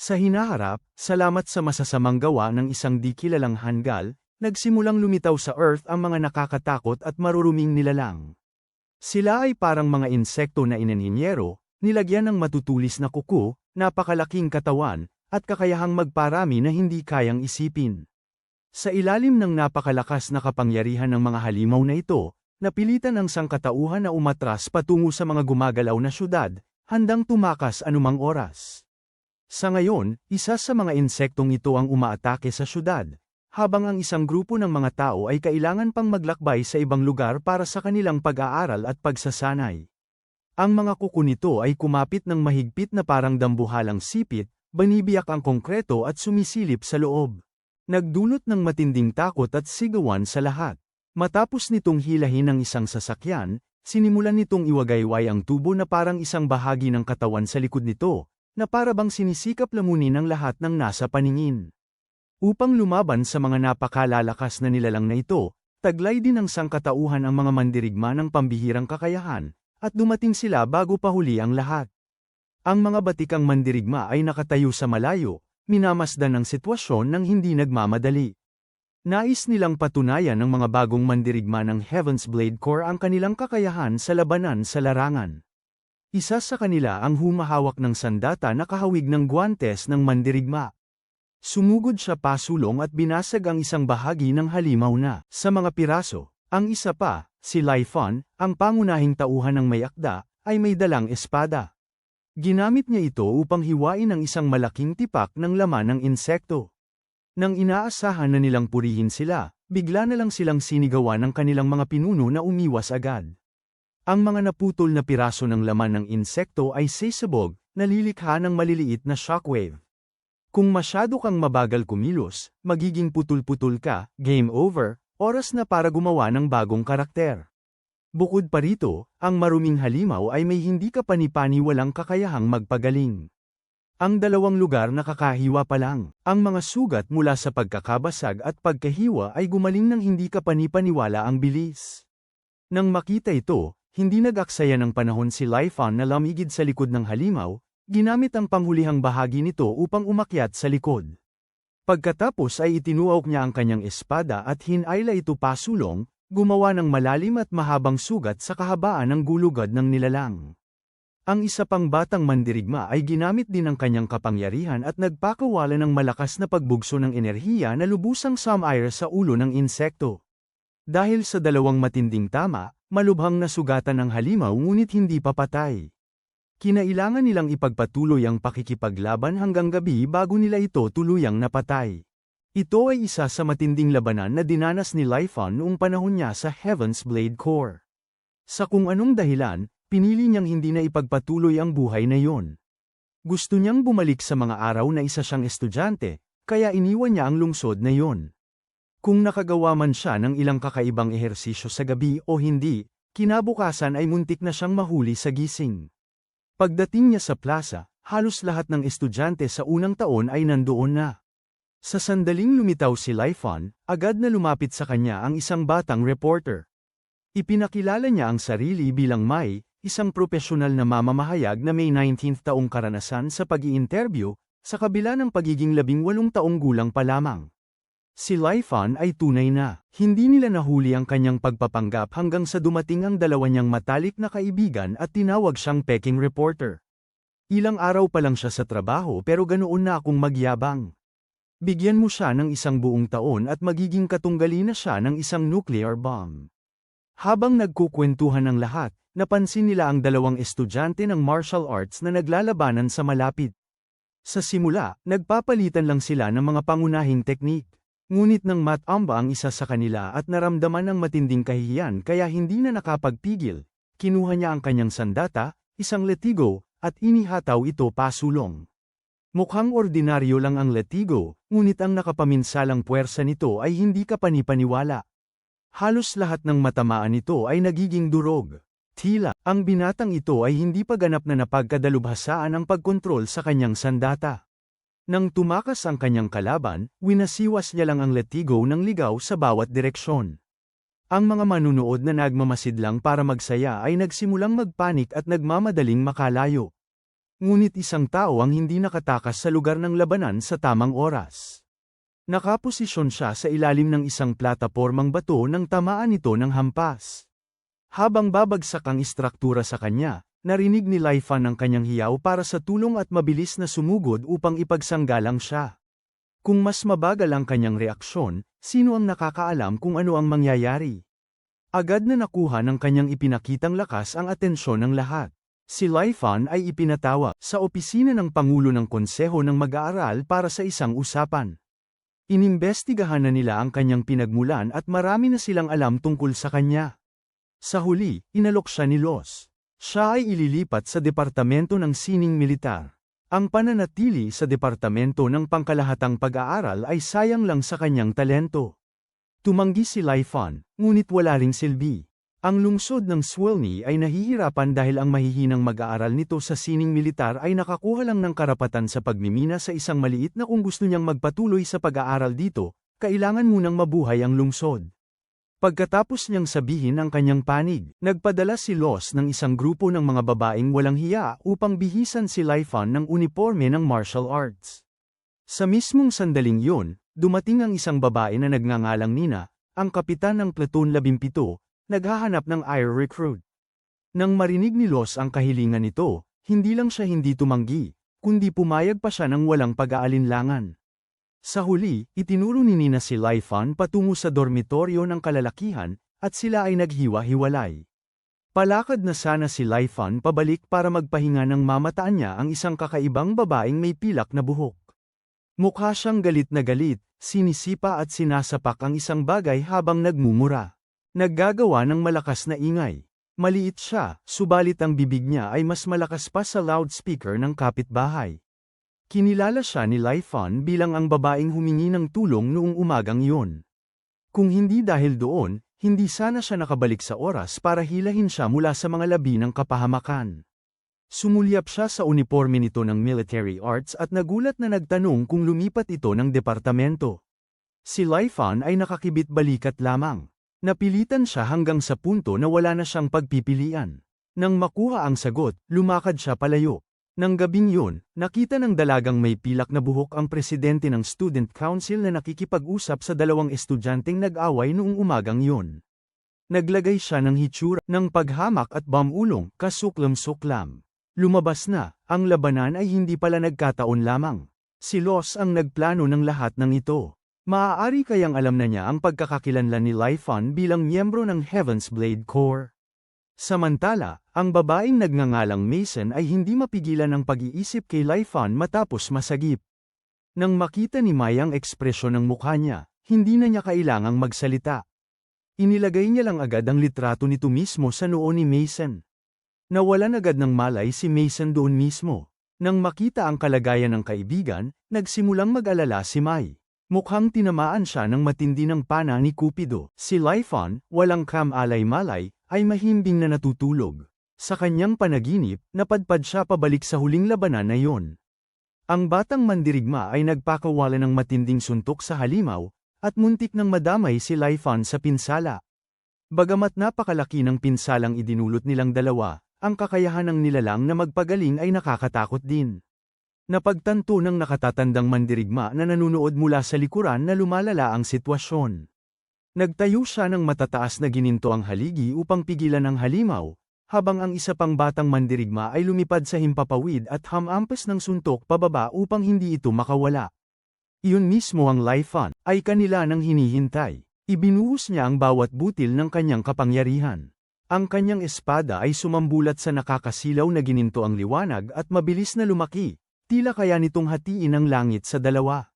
Sa hinaharap, salamat sa masasamang gawa ng isang di kilalang hanggal, nagsimulang lumitaw sa Earth ang mga nakakatakot at maruruming nilalang. Sila ay parang mga insekto na inenhinyero, nilagyan ng matutulis na kuko, napakalaking katawan, at kakayahang magparami na hindi kayang isipin. Sa ilalim ng napakalakas na kapangyarihan ng mga halimaw na ito, napilitan ang sangkatauhan na umatras patungo sa mga gumagalaw na syudad, handang tumakas anumang oras. Sa ngayon, isa sa mga insektong ito ang umaatake sa syudad, habang ang isang grupo ng mga tao ay kailangan pang maglakbay sa ibang lugar para sa kanilang pag-aaral at pagsasanay. Ang mga kuko nito ay kumapit ng mahigpit na parang dambuhalang sipit, banibiyak ang konkreto at sumisilip sa loob. Nagdulot ng matinding takot at sigawan sa lahat. Matapos nitong hilahin ang isang sasakyan, sinimulan nitong iwagayway ang tubo na parang isang bahagi ng katawan sa likod nito, na para bang sinisikap lamunin ang lahat ng nasa paningin. Upang lumaban sa mga napakalalakas na nilalang na ito, taglay din ng sangkatauhan ang mga mandirigma ng pambihirang kakayahan, at dumating sila bago pa huli ang lahat. Ang mga batikang mandirigma ay nakatayo sa malayo, minamasdan ang sitwasyon ng hindi nagmamadali. Nais nilang patunayan ng mga bagong mandirigma ng Heaven's Blade Corps ang kanilang kakayahan sa labanan sa larangan. Isa sa kanila ang humahawak ng sandata na kahawig ng guwantes ng mandirigma. Sumugod siya pasulong at binasag ang isang bahagi ng halimaw na sa mga piraso. Ang isa pa, si Laifon, ang pangunahing tauhan ng may akda, ay may dalang espada. Ginamit niya ito upang hiwain ang isang malaking tipak ng laman ng insekto. Nang inaasahan na nilang purihin sila, bigla na lang silang sinigawan ng kanilang mga pinuno na umiwas agad. Ang mga naputol na piraso ng laman ng insekto ay sisabog, nalilikha ng maliliit na shockwave. Kung masyado kang mabagal kumilos, magiging putol-putol ka, game over, oras na para gumawa ng bagong karakter. Bukod pa rito, ang maruming halimaw ay may hindi kapani-paniwalang kakayahang magpagaling. Ang dalawang lugar nakakahiwa pa lang, ang mga sugat mula sa pagkakabasag at pagkahiwa ay gumaling ng hindi kapani-paniwala ang bilis. Nang makita ito, hindi nag-aksaya ng panahon si Laifon na lamigid sa likod ng halimaw, ginamit ang panghulihang bahagi nito upang umakyat sa likod. Pagkatapos ay itinuok niya ang kanyang espada at hinayla ito pasulong, gumawa ng malalim at mahabang sugat sa kahabaan ng gulugad ng nilalang. Ang isa pang batang mandirigma ay ginamit din ang kanyang kapangyarihan at nagpakawala ng malakas na pagbugso ng enerhiya na lubusang sumire sa ulo ng insekto. Dahil sa dalawang matinding tama, malubhang nasugatan ang halimaw ngunit hindi papatay. Kinailangan nilang ipagpatuloy ang pakikipaglaban hanggang gabi bago nila ito tuluyang napatay. Ito ay isa sa matinding labanan na dinanas ni Laifon noong panahon niya sa Heaven's Blade Corps. Sa kung anong dahilan, pinili niyang hindi na ipagpatuloy ang buhay na yon. Gusto niyang bumalik sa mga araw na isa siyang estudyante, kaya iniwan niya ang lungsod na yon. Kung nakagawa man siya ng ilang kakaibang ehersisyo sa gabi o hindi, kinabukasan ay muntik na siyang mahuli sa gising. Pagdating niya sa plaza, halos lahat ng estudyante sa unang taon ay nandoon na. Sa sandaling lumitaw si Laifon, agad na lumapit sa kanya ang isang batang reporter. Ipinakilala niya ang sarili bilang Mai, isang propesyonal na mamamahayag na may 19th taong karanasan sa pag-i-interview, sa kabila ng pagiging 18 taong gulang pa lamang. Si Laifon ay tunay na, hindi nila nahuli ang kanyang pagpapanggap hanggang sa dumating ang dalawa niyang matalik na kaibigan at tinawag siyang peking reporter. Ilang araw pa lang siya sa trabaho pero ganoon na akong magyabang. Bigyan mo siya ng isang buong taon at magiging katunggali na siya ng isang nuclear bomb. Habang nagkukwentuhan ang lahat, napansin nila ang dalawang estudyante ng martial arts na naglalabanan sa malapit. Sa simula, nagpapalitan lang sila ng mga pangunahing teknik. Ngunit nang matamba ang isa sa kanila at naramdaman ng matinding kahihiyan kaya hindi na nakapagpigil, kinuha niya ang kanyang sandata, isang latigo, at inihataw ito pasulong. Mukhang ordinaryo lang ang latigo, ngunit ang nakapaminsalang puwersa nito ay hindi kapani-paniwala. Halos lahat ng matamaan nito ay nagiging durog. Tila, ang binatang ito ay hindi pa ganap na napagkadalubhasaan ang pagkontrol sa kanyang sandata. Nang tumakas ang kanyang kalaban, winasiwas niya lang ang latigo ng ligaw sa bawat direksyon. Ang mga manunood na nagmamasid lang para magsaya ay nagsimulang magpanik at nagmamadaling makalayo. Ngunit isang tao ang hindi nakatakas sa lugar ng labanan sa tamang oras. Nakaposisyon siya sa ilalim ng isang platapormang bato nang tamaan ito ng hampas. Habang babagsak ang istruktura sa kanya, narinig ni Laifan ang kanyang hiyaw para sa tulong at mabilis na sumugod upang ipagsanggalang siya. Kung mas mabagal ang kanyang reaksyon, sino ang nakakaalam kung ano ang mangyayari? Agad na nakuha ng kanyang ipinakitang lakas ang atensyon ng lahat. Si Laifan ay ipinatawag sa opisina ng Pangulo ng Konseho ng Mag-aaral para sa isang usapan. Inimbestigahan na nila ang kanyang pinagmulan at marami na silang alam tungkol sa kanya. Sa huli, inalok siya ni Los. Siya ay ililipat sa Departamento ng Sining Militar. Ang pananatili sa Departamento ng Pangkalahatang Pag-aaral ay sayang lang sa kanyang talento. Tumanggi si Laifan, ngunit wala ring silbi. Ang lungsod ng Swilny ay nahihirapan dahil ang mahihinang mag-aaral nito sa sining militar ay nakakuha lang ng karapatan sa pagmimina sa isang maliit na kung gusto niyang magpatuloy sa pag-aaral dito, kailangan munang mabuhay ang lungsod. Pagkatapos niyang sabihin ang kanyang panig, nagpadala si Los ng isang grupo ng mga babaeng walang hiya upang bihisan si Laifan ng uniforme ng martial arts. Sa mismong sandaling yun, dumating ang isang babae na nagngangalang Nina, ang kapitan ng Platoon 17, naghahanap ng air recruit. Nang marinig ni Los ang kahilingan nito, hindi lang siya hindi tumanggi, kundi pumayag pa siya ng walang pag-aalinlangan. Sa huli, itinuro ni Nina si Laifan patungo sa dormitoryo ng kalalakihan, at sila ay naghiwa-hiwalay. Palakad na sana si Laifan pabalik para magpahinga nang mamataan niya ang isang kakaibang babaeng may pilak na buhok. Mukha siyang galit na galit, sinisipa at sinasapak ang isang bagay habang nagmumura. Naggagawa ng malakas na ingay. Maliit siya, subalit ang bibig niya ay mas malakas pa sa loudspeaker ng kapitbahay. Kinilala siya ni Laifan bilang ang babaeng humingi ng tulong noong umagang iyon. Kung hindi dahil doon, hindi sana siya nakabalik sa oras para hilahin siya mula sa mga labi ng kapahamakan. Sumulyap siya sa uniforme nito ng military arts at nagulat na nagtanong kung lumipat ito ng departamento. Si Laifan ay nakakibit balikat lamang. Napilitan siya hanggang sa punto na wala na siyang pagpipilian. Nang makuha ang sagot, lumakad siya palayo. Nang gabing yun, nakita ng dalagang may pilak na buhok ang presidente ng Student Council na nakikipag-usap sa dalawang estudyanteng nag-away noong umagang yun. Naglagay siya ng hitsura ng paghamak at bamulong, kasuklam-suklam. Lumabas na, ang labanan ay hindi pala nagkataon lamang. Si Los ang nagplano ng lahat ng ito. Maaari kayang alam na niya ang pagkakakilanlan ni Laifan bilang miyembro ng Heaven's Blade Corps. Samantala, ang babaeng nagngangalang Mason ay hindi mapigilan ang pag-iisip kay Laifan matapos masagip. Nang makita ni Mai ang ekspresyon ng mukha niya, hindi na niya kailangang magsalita. Inilagay niya lang agad ang litrato nito mismo sa noo ni Mason. Nawalan agad ng malay si Mason doon mismo. Nang makita ang kalagayan ng kaibigan, nagsimulang mag-alala si Mai. Mukhang tinamaan siya ng matindi ng pana ni Cupido. Si Laifan, walang kam-alay-malay, ay mahimbing na natutulog. Sa kanyang panaginip, napadpad siya pabalik sa huling labanan na iyon. Ang batang mandirigma ay nagpakawala ng matinding suntok sa halimaw, at muntik nang madamay si Laifan sa pinsala. Bagamat napakalaki ng pinsalang idinulot nilang dalawa, ang kakayahan ng nilalang na magpagaling ay nakakatakot din. Napagtanto ng nakatatandang mandirigma na nanunood mula sa likuran na lumalala ang sitwasyon. Nagtayo siya ng matataas na gininto ang haligi upang pigilan ang halimaw, habang ang isa pang batang mandirigma ay lumipad sa himpapawid at hamampas ng suntok pababa upang hindi ito makawala. Iyon mismo ang Laifan, ay kanila nang hinihintay. Ibinuhos niya ang bawat butil ng kanyang kapangyarihan. Ang kanyang espada ay sumambulat sa nakakasilaw na gininto ang liwanag at mabilis na lumaki. Tila kaya nitong hatiin ang langit sa dalawa.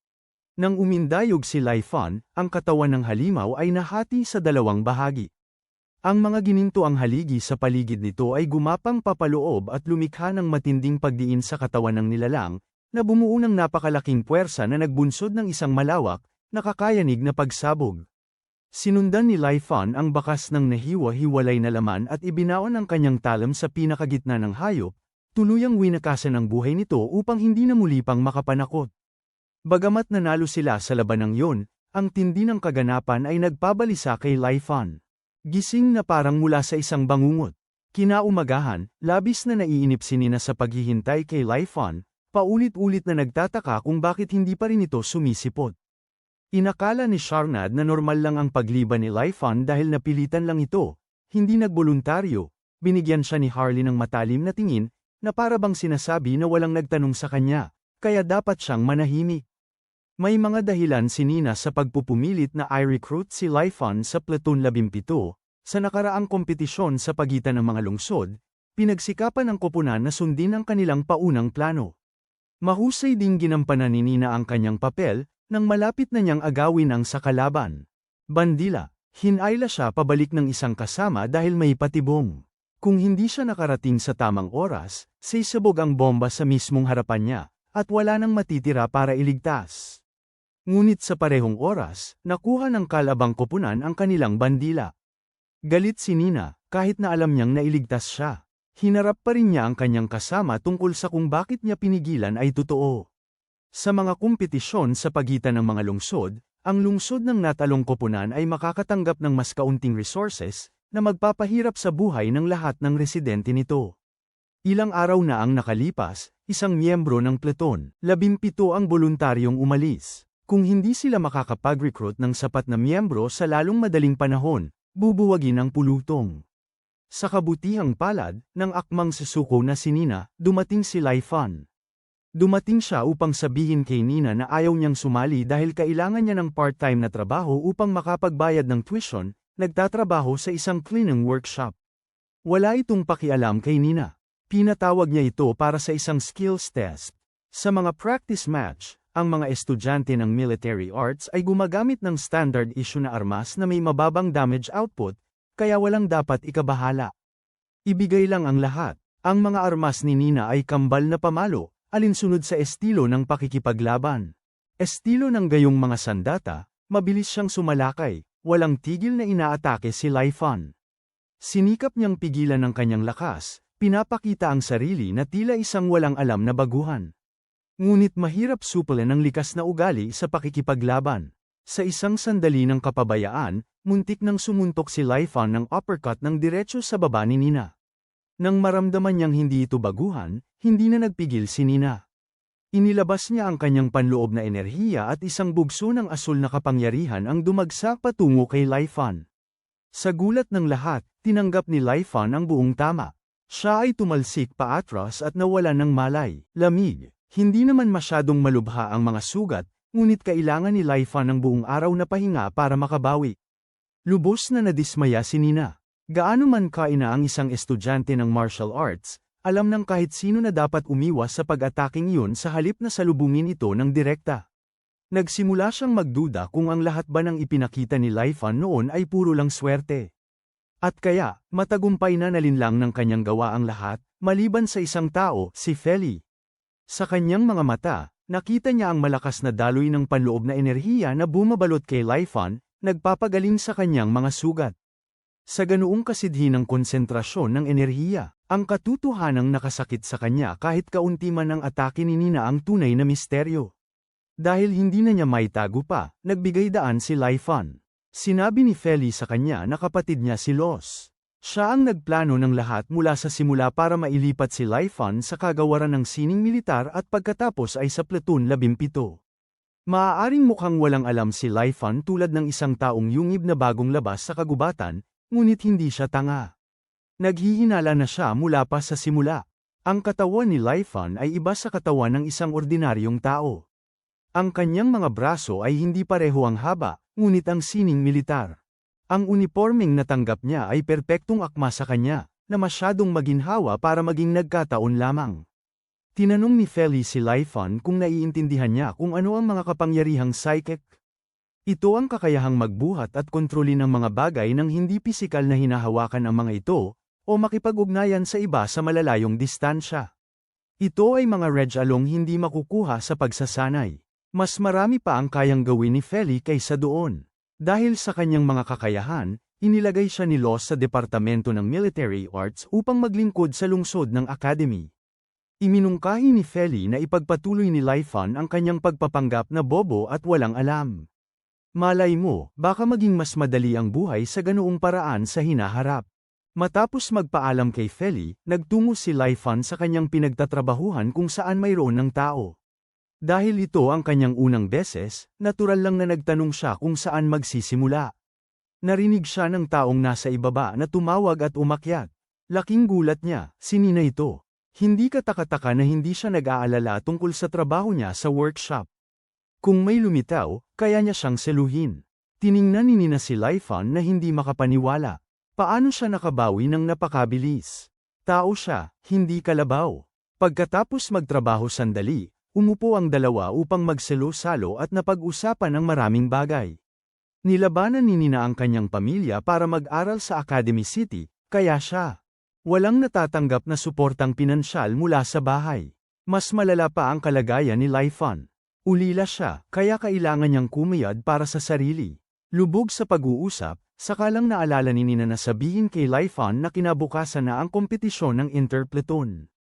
Nang umindayog si Laifan, ang katawan ng halimaw ay nahati sa dalawang bahagi. Ang mga gininto ang haligi sa paligid nito ay gumapang papaloob at lumikha ng matinding pagdiin sa katawan ng nilalang, na bumuo ng napakalaking puwersa na nagbunsod ng isang malawak, nakakayanig na pagsabog. Sinundan ni Laifan ang bakas ng nahiwa-hiwalay na laman at ibinaon ang kanyang talam sa pinakagitna ng hayop, tuluyang winakasan ang buhay nito upang hindi na muli pang makapanakot. Bagamat nanalo sila sa labanang yon, ang tindi ng kaganapan ay nagpabalisa kay Laifan. Gising na parang mula sa isang bangungot. Kinaumagahan, labis na naiinip si Nina sa paghihintay kay Laifan, paulit-ulit na nagtataka kung bakit hindi pa rin ito sumisipot. Inakala ni Sharnad na normal lang ang pagliban ni Laifan dahil napilitan lang ito, hindi nagboluntaryo. Binigyan siya ni Harley ng matalim na tingin, na para bang sinasabi na walang nagtanong sa kanya, kaya dapat siyang manahimik. May mga dahilan si Nina sa pagpupumilit na i-recruit si Laifan sa Platoon 17, sa nakaraang kompetisyon sa pagitan ng mga lungsod, pinagsikapan ng koponan na sundin ang kanilang paunang plano. Mahusay ding ginampanan ni Nina ang kanyang papel, nang malapit na niyang agawin ang sa kalaban. Bandila, hinayla siya pabalik ng isang kasama dahil may patibong. Kung hindi siya nakarating sa tamang oras, sisabog ang bomba sa mismong harapan niya, at wala nang matitira para iligtas. Ngunit sa parehong oras, nakuha ng kalabang koponan ang kanilang bandila. Galit si Nina, kahit na alam niyang nailigtas siya. Hinarap pa rin niya ang kanyang kasama tungkol sa kung bakit niya pinigilan ay totoo. Sa mga kompetisyon sa pagitan ng mga lungsod, ang lungsod ng natalong koponan ay makakatanggap ng mas kaunting resources, na magpapahirap sa buhay ng lahat ng residente nito. Ilang araw na ang nakalipas, isang miyembro ng Platoon, 17 ang voluntaryong umalis. Kung hindi sila makakapag-recruit ng sapat na miyembro sa lalong madaling panahon, bubuwagin ang pulutong. Sa kabutihang palad, ng akmang susuko na si Nina, dumating si Laifan. Dumating siya upang sabihin kay Nina na ayaw niyang sumali dahil kailangan niya ng part-time na trabaho upang makapagbayad ng tuition, nagtatrabaho sa isang cleaning workshop. Wala itong pakialam kay Nina. Pinatawag niya ito para sa isang skills test. Sa mga practice match, ang mga estudyante ng military arts ay gumagamit ng standard issue na armas na may mababang damage output, kaya walang dapat ikabahala. Ibigay lang ang lahat. Ang mga armas ni Nina ay kambal na pamalo, alinsunod sa estilo ng pakikipaglaban. Estilo ng gayong mga sandata, mabilis siyang sumalakay, walang tigil na inaatake si Laifan. Sinikap niyang pigilan ng kanyang lakas, pinapakita ang sarili na tila isang walang alam na baguhan. Ngunit mahirap supulan ang likas na ugali sa pakikipaglaban. Sa isang sandali ng kapabayaan, muntik nang sumuntok si Laifan ng uppercut ng diretso sa baba ni Nina. Nang maramdaman niyang hindi ito baguhan, hindi na nagpigil si Nina. Inilabas niya ang kanyang panloob na enerhiya at isang bugso ng asul na kapangyarihan ang dumagsak patungo kay Laifan. Sa gulat ng lahat, tinanggap ni Laifan ang buong tama. Siya ay tumalsik paatras at nawala ng malay, lamig. Hindi naman masyadong malubha ang mga sugat, ngunit kailangan ni Laifan ng buong araw na pahinga para makabawi. Lubos na nadismaya si Nina. Gaano man kaina ang isang estudyante ng martial arts, alam ng kahit sino na dapat umiwas sa pag-ataking iyon sa halip na salubungin ito ng direkta. Nagsimula siyang magduda kung ang lahat ba ng ipinakita ni Laifan noon ay puro lang swerte. At kaya, matagumpay na nalinlang ng kanyang gawa ang lahat, maliban sa isang tao, si Feli. Sa kanyang mga mata, nakita niya ang malakas na daloy ng panloob na enerhiya na bumabalot kay Laifan, nagpapagaling sa kanyang mga sugat. Sa ganoong kasidhi ng konsentrasyon ng enerhiya, ang katotohanang nakasakit sa kanya kahit kaunti man ang atake ni Nina ang tunay na misteryo. Dahil hindi na niya maitago pa, nagbigay daan si Laifan. Sinabi ni Feli sa kanya na kapatid niya si Los. Siya ang nagplano ng lahat mula sa simula para mailipat si Laifan sa kagawaran ng sining militar at pagkatapos ay sa Platoon 17. Maaaring mukhang walang alam si Laifan tulad ng isang taong yungib na bagong labas sa kagubatan, ngunit hindi siya tanga. Naghihinala na siya mula pa sa simula. Ang katawan ni Laifan ay iba sa katawan ng isang ordinaryong tao. Ang kanyang mga braso ay hindi pareho ang haba, ngunit ang sining militar. Ang unipormeng natanggap niya ay perpektong akma sa kanya, na masyadong maginhawa para maging nagkataon lamang. Tinanong ni Feli si Laifan kung naiintindihan niya kung ano ang mga kapangyarihang psychic. Ito ang kakayahang magbuhat at kontrolin ang mga bagay ng hindi pisikal na hinahawakan ang mga ito, o makipag-ugnayan sa iba sa malalayong distansya. Ito ay mga regalong hindi makukuha sa pagsasanay. Mas marami pa ang kayang gawin ni Feli kaysa doon. Dahil sa kanyang mga kakayahan, inilagay siya ni Los sa Departamento ng Military Arts upang maglingkod sa lungsod ng Academy. Iminungkahi ni Feli na ipagpatuloy ni Laifan ang kanyang pagpapanggap na bobo at walang alam. Malay mo, baka maging mas madali ang buhay sa ganoong paraan sa hinaharap. Matapos magpaalam kay Feli, nagtungo si Laifan sa kanyang pinagtatrabahuhan kung saan mayroon ng tao. Dahil ito ang kanyang unang beses, natural lang na nagtanong siya kung saan magsisimula. Narinig siya ng taong nasa ibaba na tumawag at umakyat. Laking gulat niya, si Nina ito. Hindi katakataka na hindi siya nag-aalala tungkol sa trabaho niya sa workshop. Kung may lumitaw, kaya niya siyang seluhin. Tiningnan ni Nina si Laifan na hindi makapaniwala. Paano siya nakabawi ng napakabilis? Tao siya, hindi kalabaw. Pagkatapos magtrabaho sandali, umupo ang dalawa upang magsalo-salo at napag-usapan ang maraming bagay. Nilabanan ni Nina ang kanyang pamilya para mag-aral sa Academy City, kaya siya walang natatanggap na suportang pinansyal mula sa bahay. Mas malala pa ang kalagayan ni Laifan. Ulila siya, kaya kailangan niyang kumiyad para sa sarili. Lubog sa pag-uusap, saka lang naalala ni Nina na sabihin kay Laifan na kinabukasan na ang kompetisyon ng Interplatoon.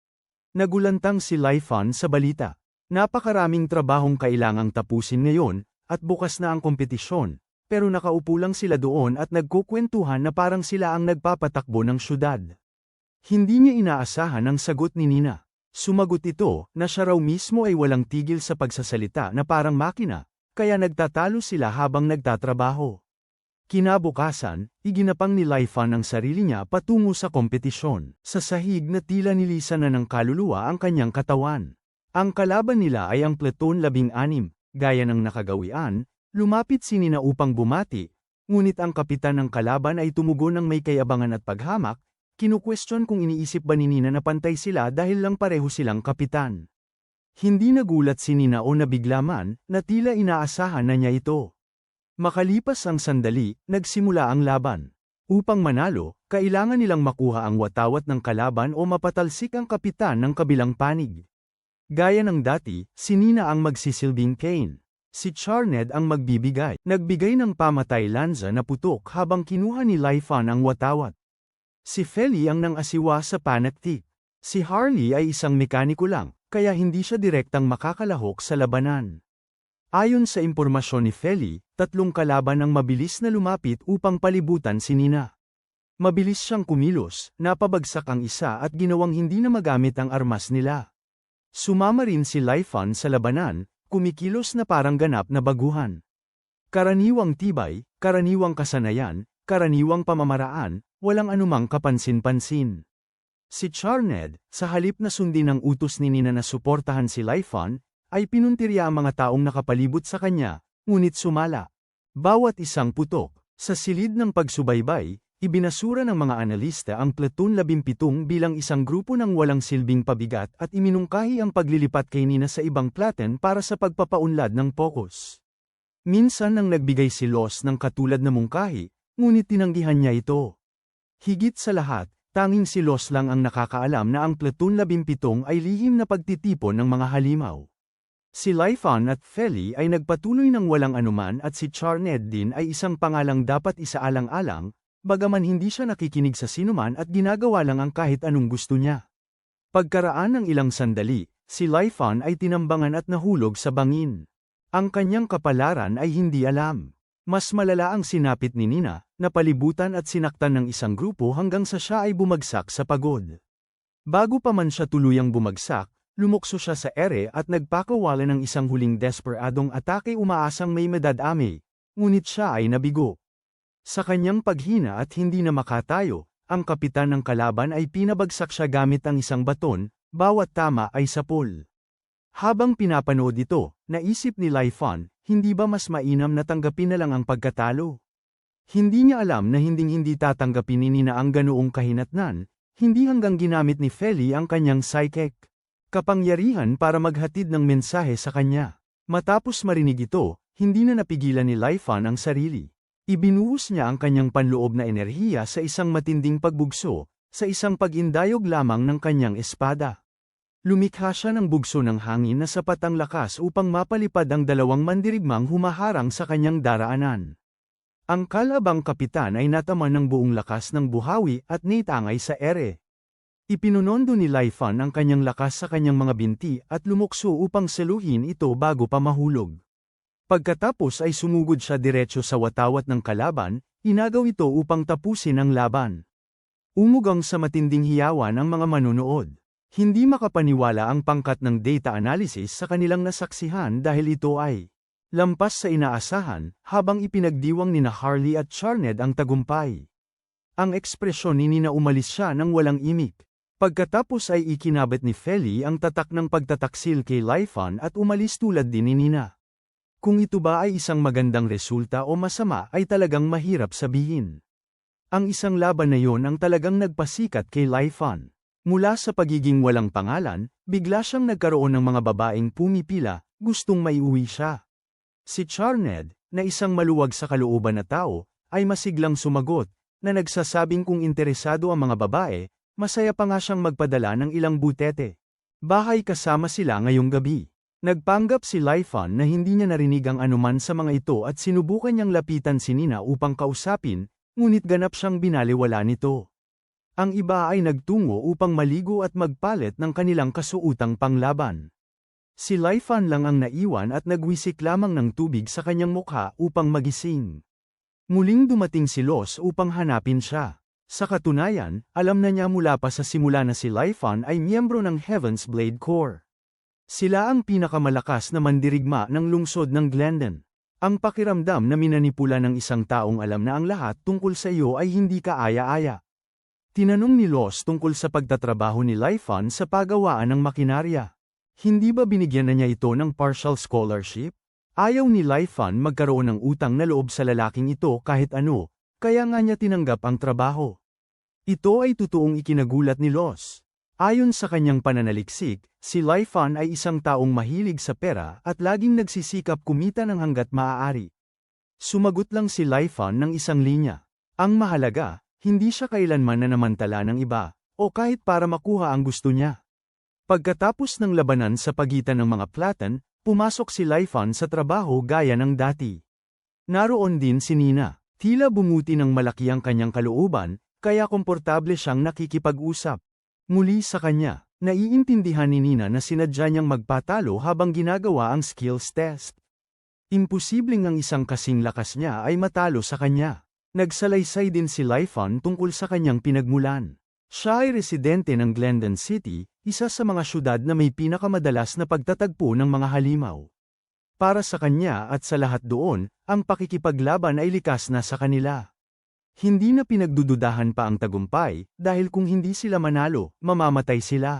Nagulantang si Laifan sa balita. Napakaraming trabahong kailangang tapusin ngayon, at bukas na ang kompetisyon, pero nakaupo lang sila doon at nagkukwentuhan na parang sila ang nagpapatakbo ng syudad. Hindi niya inaasahan ang sagot ni Nina. Sumagot ito na siya raw mismo ay walang tigil sa pagsasalita na parang makina, kaya nagtatalo sila habang nagtatrabaho. Kinabukasan, iginapang ni Laifan ang sarili niya patungo sa kompetisyon. Sa sahig na tila nilisan na ng kaluluwa ang kanyang katawan. Ang kalaban nila ay ang Platoon 16, gaya ng nakagawian, lumapit si Nina upang bumati, ngunit ang kapitan ng kalaban ay tumugon ng may kayabangan at paghamak, kinukwestiyon kung iniisip ba ni Nina na pantay sila dahil lang pareho silang kapitan. Hindi nagulat si Nina o nabigla man, na tila inaasahan na niya ito. Makalipas ang sandali, nagsimula ang laban. Upang manalo, kailangan nilang makuha ang watawat ng kalaban o mapatalsik ang kapitan ng kabilang panig. Gaya ng dati, si Nina ang magsisilbing Cain. Si Charned ang magbibigay. Nagbigay ng pamatay lanza na putok habang kinuha ni Laifan ang watawat. Si Feli ang nang-asiwa sa panaktik. Si Harley ay isang mekaniko lang, kaya hindi siya direktang makakalahok sa labanan. Ayon sa impormasyon ni Feli, 3 kalaban ang mabilis na lumapit upang palibutan si Nina. Mabilis siyang kumilos, napabagsak ang isa at ginawang hindi na magamit ang armas nila. Sumama rin si Laifan sa labanan, kumikilos na parang ganap na baguhan. Karaniwang tibay, karaniwang kasanayan, karaniwang pamamaraan, walang anumang kapansin-pansin. Si Charned, sa halip na sundin ang utos ni Nina na suportahan si Laifan, ay pinuntirya ang mga taong nakapalibot sa kanya, ngunit sumala. Bawat isang putok, sa silid ng pagsubaybay, ibinasura ng mga analista ang Platoon 17 bilang isang grupo ng walang silbing pabigat at iminungkahi ang paglilipat kay Nina sa ibang platen para sa pagpapaunlad ng pokus. Minsan nang nagbigay si Los ng katulad na mungkahi, ngunit tinanggihan niya ito. Higit sa lahat, tanging si Los lang ang nakakaalam na ang Platoon 17 ay lihim na pagtitipon ng mga halimaw. Si Laifan at Feli ay nagpatuloy ng walang anuman at si Charned din ay isang pangalang dapat isaalang-alang, bagaman hindi siya nakikinig sa sinuman at ginagawa lang ang kahit anong gusto niya. Pagkaraan ng ilang sandali, si Laifan ay tinambangan at nahulog sa bangin. Ang kanyang kapalaran ay hindi alam. Mas malala ang sinapit ni Nina, napalibutan at sinaktan ng isang grupo hanggang sa siya ay bumagsak sa pagod. Bago pa man siya tuluyang bumagsak, lumukso siya sa ere at nagpakawala ng isang huling desperadong atake umaasang may madadami, ngunit siya ay nabigo. Sa kanyang paghina at hindi na makatayo, ang kapitan ng kalaban ay pinabagsak siya gamit ang isang baton, bawat tama ay sapul. Habang pinapanood ito, naisip ni Laifan, hindi ba mas mainam na tanggapin na lang ang pagkatalo? Hindi niya alam na hinding-hindi tatanggapin ni Nina ang ganoong kahinatnan, hindi hanggang ginamit ni Feli ang kanyang psychic kapangyarihan para maghatid ng mensahe sa kanya. Matapos marinig ito, hindi na napigilan ni Laifan ang sarili. Ibinuhos niya ang kanyang panloob na enerhiya sa isang matinding pagbugso, sa isang pag-indayog lamang ng kanyang espada. Lumikha siya ng bugso ng hangin na sapat ang lakas upang mapalipad ang 2 mandirigmang humaharang sa kanyang daraanan. Ang kalabang kapitan ay nataman ng buong lakas ng buhawi at naitangay sa ere. Ipinunondo ni Laifan ang kanyang lakas sa kanyang mga binti at lumukso upang seluhin ito bago pa mahulog. Pagkatapos ay sumugod siya diretso sa watawat ng kalaban, inagaw ito upang tapusin ang laban. Umugang sa matinding hiyawan ang mga manunood. Hindi makapaniwala ang pangkat ng data analysis sa kanilang nasaksihan dahil ito ay lampas sa inaasahan, habang ipinagdiwang nina Harley at Charned ang tagumpay. Ang ekspresyon ni Nina umalis siya ng walang imik. Pagkatapos ay ikinabit ni Feli ang tatak ng pagtataksil kay Lyphon at umalis tulad din ni Nina. Kung ito ba ay isang magandang resulta o masama ay talagang mahirap sabihin. Ang isang laban na yon ang talagang nagpasikat kay Lyphon. Mula sa pagiging walang pangalan, bigla siyang nagkaroon ng mga babaeng pumipila, gustong maiuwi siya. Si Charned, na isang maluwag sa kalooban na tao, ay masiglang sumagot, na nagsasabing kung interesado ang mga babae, masaya pa nga siyang magpadala ng ilang butete. Bahay kasama sila ngayong gabi. Nagpanggap si Lyphon na hindi niya narinig ang anuman sa mga ito at sinubukan niyang lapitan si Nina upang kausapin, ngunit ganap siyang binaliwala nito. Ang iba ay nagtungo upang maligo at magpalit ng kanilang kasuutang panglaban. Si Lyphon lang ang naiwan at nagwisik lamang ng tubig sa kanyang mukha upang magising. Muling dumating si Los upang hanapin siya. Sa katunayan, alam na niya mula pa sa simula na si Lyphon ay miyembro ng Heaven's Blade Corps. Sila ang pinakamalakas na mandirigma ng lungsod ng Glendon. Ang pakiramdam na minanipula ng isang taong alam na ang lahat tungkol sa iyo ay hindi kaaya-aya. Tinanong ni Los tungkol sa pagtatrabaho ni Lyphon sa pagawaan ng makinarya. Hindi ba binigyan na niya ito ng partial scholarship? Ayaw ni Lyphon magkaroon ng utang na loob sa lalaking ito kahit ano, kaya nga niya tinanggap ang trabaho. Ito ay totoong ikinagulat ni Los. Ayon sa kanyang pananaliksik, si Lyphon ay isang taong mahilig sa pera at laging nagsisikap kumita ng hanggat maaari. Sumagot lang si Lyphon ng isang linya. Ang mahalaga, hindi siya kailanman nanamantala ng iba, o kahit para makuha ang gusto niya. Pagkatapos ng labanan sa pagitan ng mga Platan, pumasok si Lyphon sa trabaho gaya ng dati. Naroon din si Nina. Tila bumuti ng malaki ang kanyang kalooban, kaya komportable siyang nakikipag-usap. Muli sa kanya, naiintindihan ni Nina na sinadya niyang magpatalo habang ginagawa ang skills test. Imposibleng ang isang kasing lakas niya ay matalo sa kanya. Nagsalaysay din si Lyphon tungkol sa kanyang pinagmulan. Siya ay residente ng Glendon City, isa sa mga syudad na may pinakamadalas na pagtatagpo ng mga halimaw. Para sa kanya at sa lahat doon, ang pakikipaglaban ay likas na sa kanila. Hindi na pinagdududahan pa ang tagumpay, dahil kung hindi sila manalo, mamamatay sila.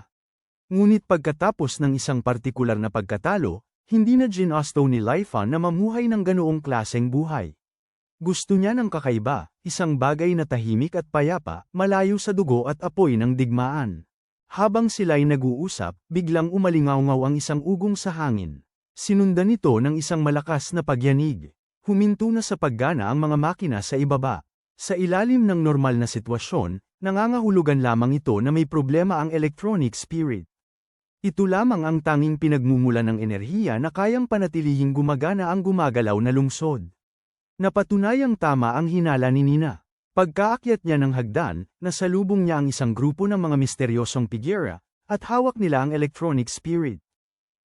Ngunit pagkatapos ng isang partikular na pagkatalo, hindi na ginusto ni Lyphon na mamuhay ng ganoong klaseng buhay. Gusto niya ng kakaiba, isang bagay na tahimik at payapa, malayo sa dugo at apoy ng digmaan. Habang sila'y nag-uusap, biglang umalingaw-ngaw ang isang ugong sa hangin. Sinundan ito ng isang malakas na pagyanig. Huminto na sa paggana ang mga makina sa ibaba. Sa ilalim ng normal na sitwasyon, nangangahulugan lamang ito na may problema ang electronic spirit. Ito lamang ang tanging pinagmumulan ng enerhiya na kayang panatilihing gumagana ang gumagalaw na lungsod. Napatunayang tama ang hinala ni Nina. Pagkaakyat niya ng hagdan, nasalubong niya ang isang grupo ng mga misteryosong figura, at hawak nila ang electronic spirit.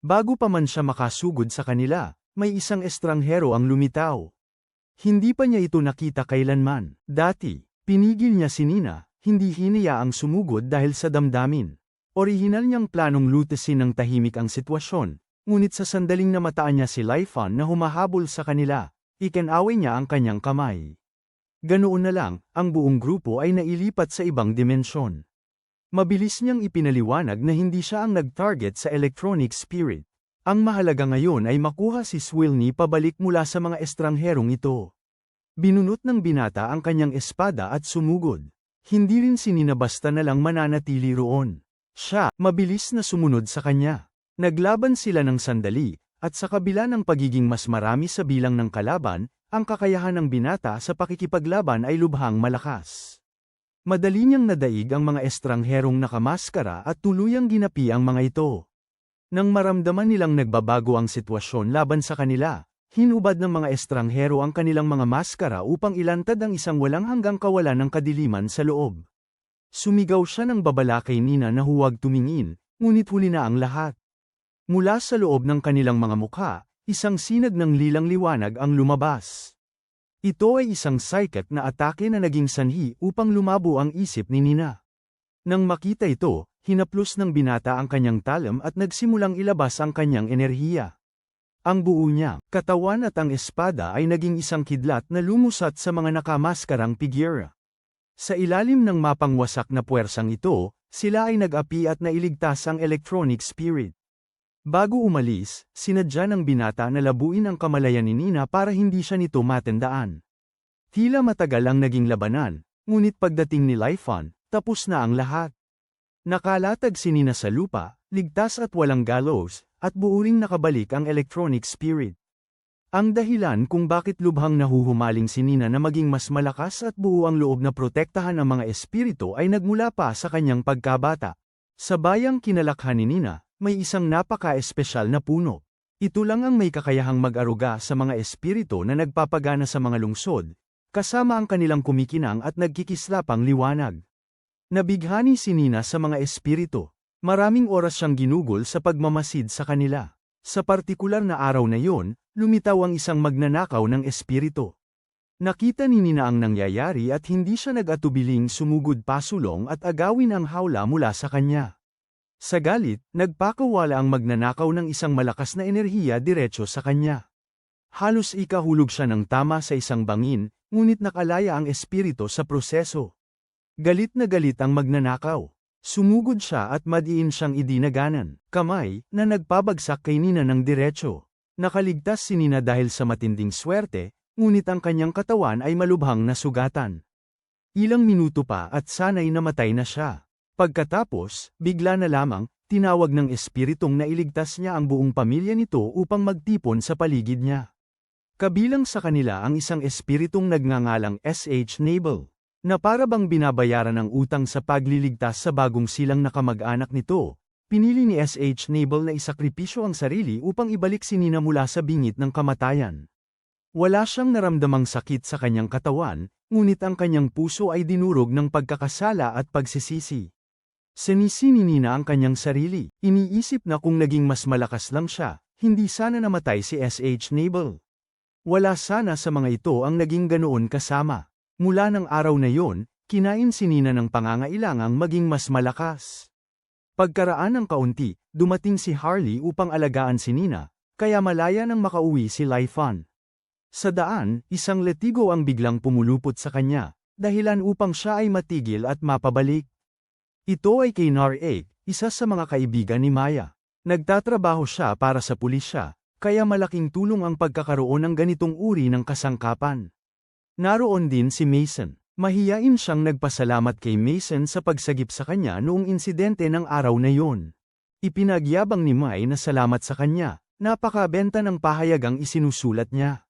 Bago pa man siya makasugod sa kanila, may isang estranghero ang lumitaw. Hindi pa niya ito nakita kailanman. Dati, pinigil niya si Nina, hindi hiniyaang sumugod dahil sa damdamin. Orihinal niyang planong lutesin ng tahimik ang sitwasyon, ngunit sa sandaling namataan niya si Lyphon na humahabol sa kanila, ikinaway niya ang kanyang kamay. Ganoon na lang, ang buong grupo ay nailipat sa ibang dimensyon. Mabilis niyang ipinaliwanag na hindi siya ang nag-target sa electronic spirit. Ang mahalaga ngayon ay makuha si Swilny pabalik mula sa mga estrangherong ito. Binunot ng binata ang kanyang espada at sumugod. Hindi rin si Nina basta na lang mananatili roon. Siya, mabilis na sumunod sa kanya. Naglaban sila ng sandali, at sa kabila ng pagiging mas marami sa bilang ng kalaban, ang kakayahan ng binata sa pakikipaglaban ay lubhang malakas. Madali niyang nadaig ang mga estrangherong nakamaskara at tuluyang ginapi ang mga ito. Nang maramdaman nilang nagbabago ang sitwasyon laban sa kanila, hinubad ng mga estranghero ang kanilang mga maskara upang ilantad ang isang walang hanggang kawalan ng kadiliman sa loob. Sumigaw siya ng babala kay Nina na huwag tumingin, ngunit huli na ang lahat. Mula sa loob ng kanilang mga mukha, isang sinag ng lilang liwanag ang lumabas. Ito ay isang psychic na atake na naging sanhi upang lumabo ang isip ni Nina. Nang makita ito, hinaplos ng binata ang kanyang talam at nagsimulang ilabas ang kanyang enerhiya. Ang buo niya, katawan at ang espada ay naging isang kidlat na lumusat sa mga nakamaskarang figura. Sa ilalim ng mapangwasak na puwersang ito, sila ay nag-api at nailigtas ang electronic spirit. Bago umalis, sinadya ng binata na labuin ang kamalayan ni Nina para hindi siya nito matandaan. Tila matagal ang naging labanan, ngunit pagdating ni Lifon, tapos na ang lahat. Nakalatag si Nina sa lupa, ligtas at walang gallows, at buuring nakabalik ang electronic spirit. Ang dahilan kung bakit lubhang nahuhumaling si Nina na maging mas malakas at buo ang loob na protektahan ang mga espiritu ay nagmula pa sa kanyang pagkabata. Sa bayang kinalakhan ni Nina, may isang napaka-espesyal na puno. Ito lang ang may kakayahang mag-aruga sa mga espiritu na nagpapagana sa mga lungsod, kasama ang kanilang kumikinang at nagkikislapang liwanag. Nabighani si Nina sa mga espiritu. Maraming oras siyang ginugol sa pagmamasid sa kanila. Sa partikular na araw na yon, lumitaw ang isang magnanakaw ng espiritu. Nakita ni Nina ang nangyayari at hindi siya nag-atubiling sumugod pasulong at agawin ang hawla mula sa kanya. Sa galit, nagpakawala ang magnanakaw ng isang malakas na enerhiya diretso sa kanya. Halos ikahulog siya ng tama sa isang bangin, ngunit nakalaya ang espiritu sa proseso. Galit na galit ang magnanakaw. Sumugod siya at madiin siyang idinaganan, kamay, na nagpabagsak kay Nina ng diretso. Nakaligtas si Nina dahil sa matinding swerte, ngunit ang kanyang katawan ay malubhang nasugatan. Ilang minuto pa at sana'y namatay na siya. Pagkatapos, bigla na lamang, tinawag ng espiritong nailigtas niya ang buong pamilya nito upang magtipon sa paligid niya. Kabilang sa kanila ang isang espiritong nagngangalang S.H. Nabel, na para bang binabayaran ng utang sa pagliligtas sa bagong silang na kamag-anak nito. Pinili ni S.H. Nabel na isakripisyo ang sarili upang ibalik si Nina mula sa bingit ng kamatayan. Wala siyang naramdamang sakit sa kanyang katawan, ngunit ang kanyang puso ay dinurog ng pagkakasala at pagsisisi. Sinisi ni Nina ang kanyang sarili, iniisip na kung naging mas malakas lang siya, hindi sana namatay si S.H. Nabel. Wala sana sa mga ito ang naging ganoon kasama. Mula ng araw na yon, kinain si Nina ng pangangailangang maging mas malakas. Pagkaraan ng kaunti, dumating si Harley upang alagaan si Nina, kaya malaya nang makauwi si Lifon. Sa daan, isang letigo ang biglang pumulupot sa kanya, dahilan upang siya ay matigil at mapabalik. Ito ay kay Nar-Egg, isa sa mga kaibigan ni Maya. Nagtatrabaho siya para sa pulisya, kaya malaking tulong ang pagkakaroon ng ganitong uri ng kasangkapan. Naroon din si Mason. Mahiyain siyang nagpasalamat kay Mason sa pagsagip sa kanya noong insidente ng araw na yon. Ipinagyabang ni Mai na salamat sa kanya, napakabenta ng pahayagang isinusulat niya.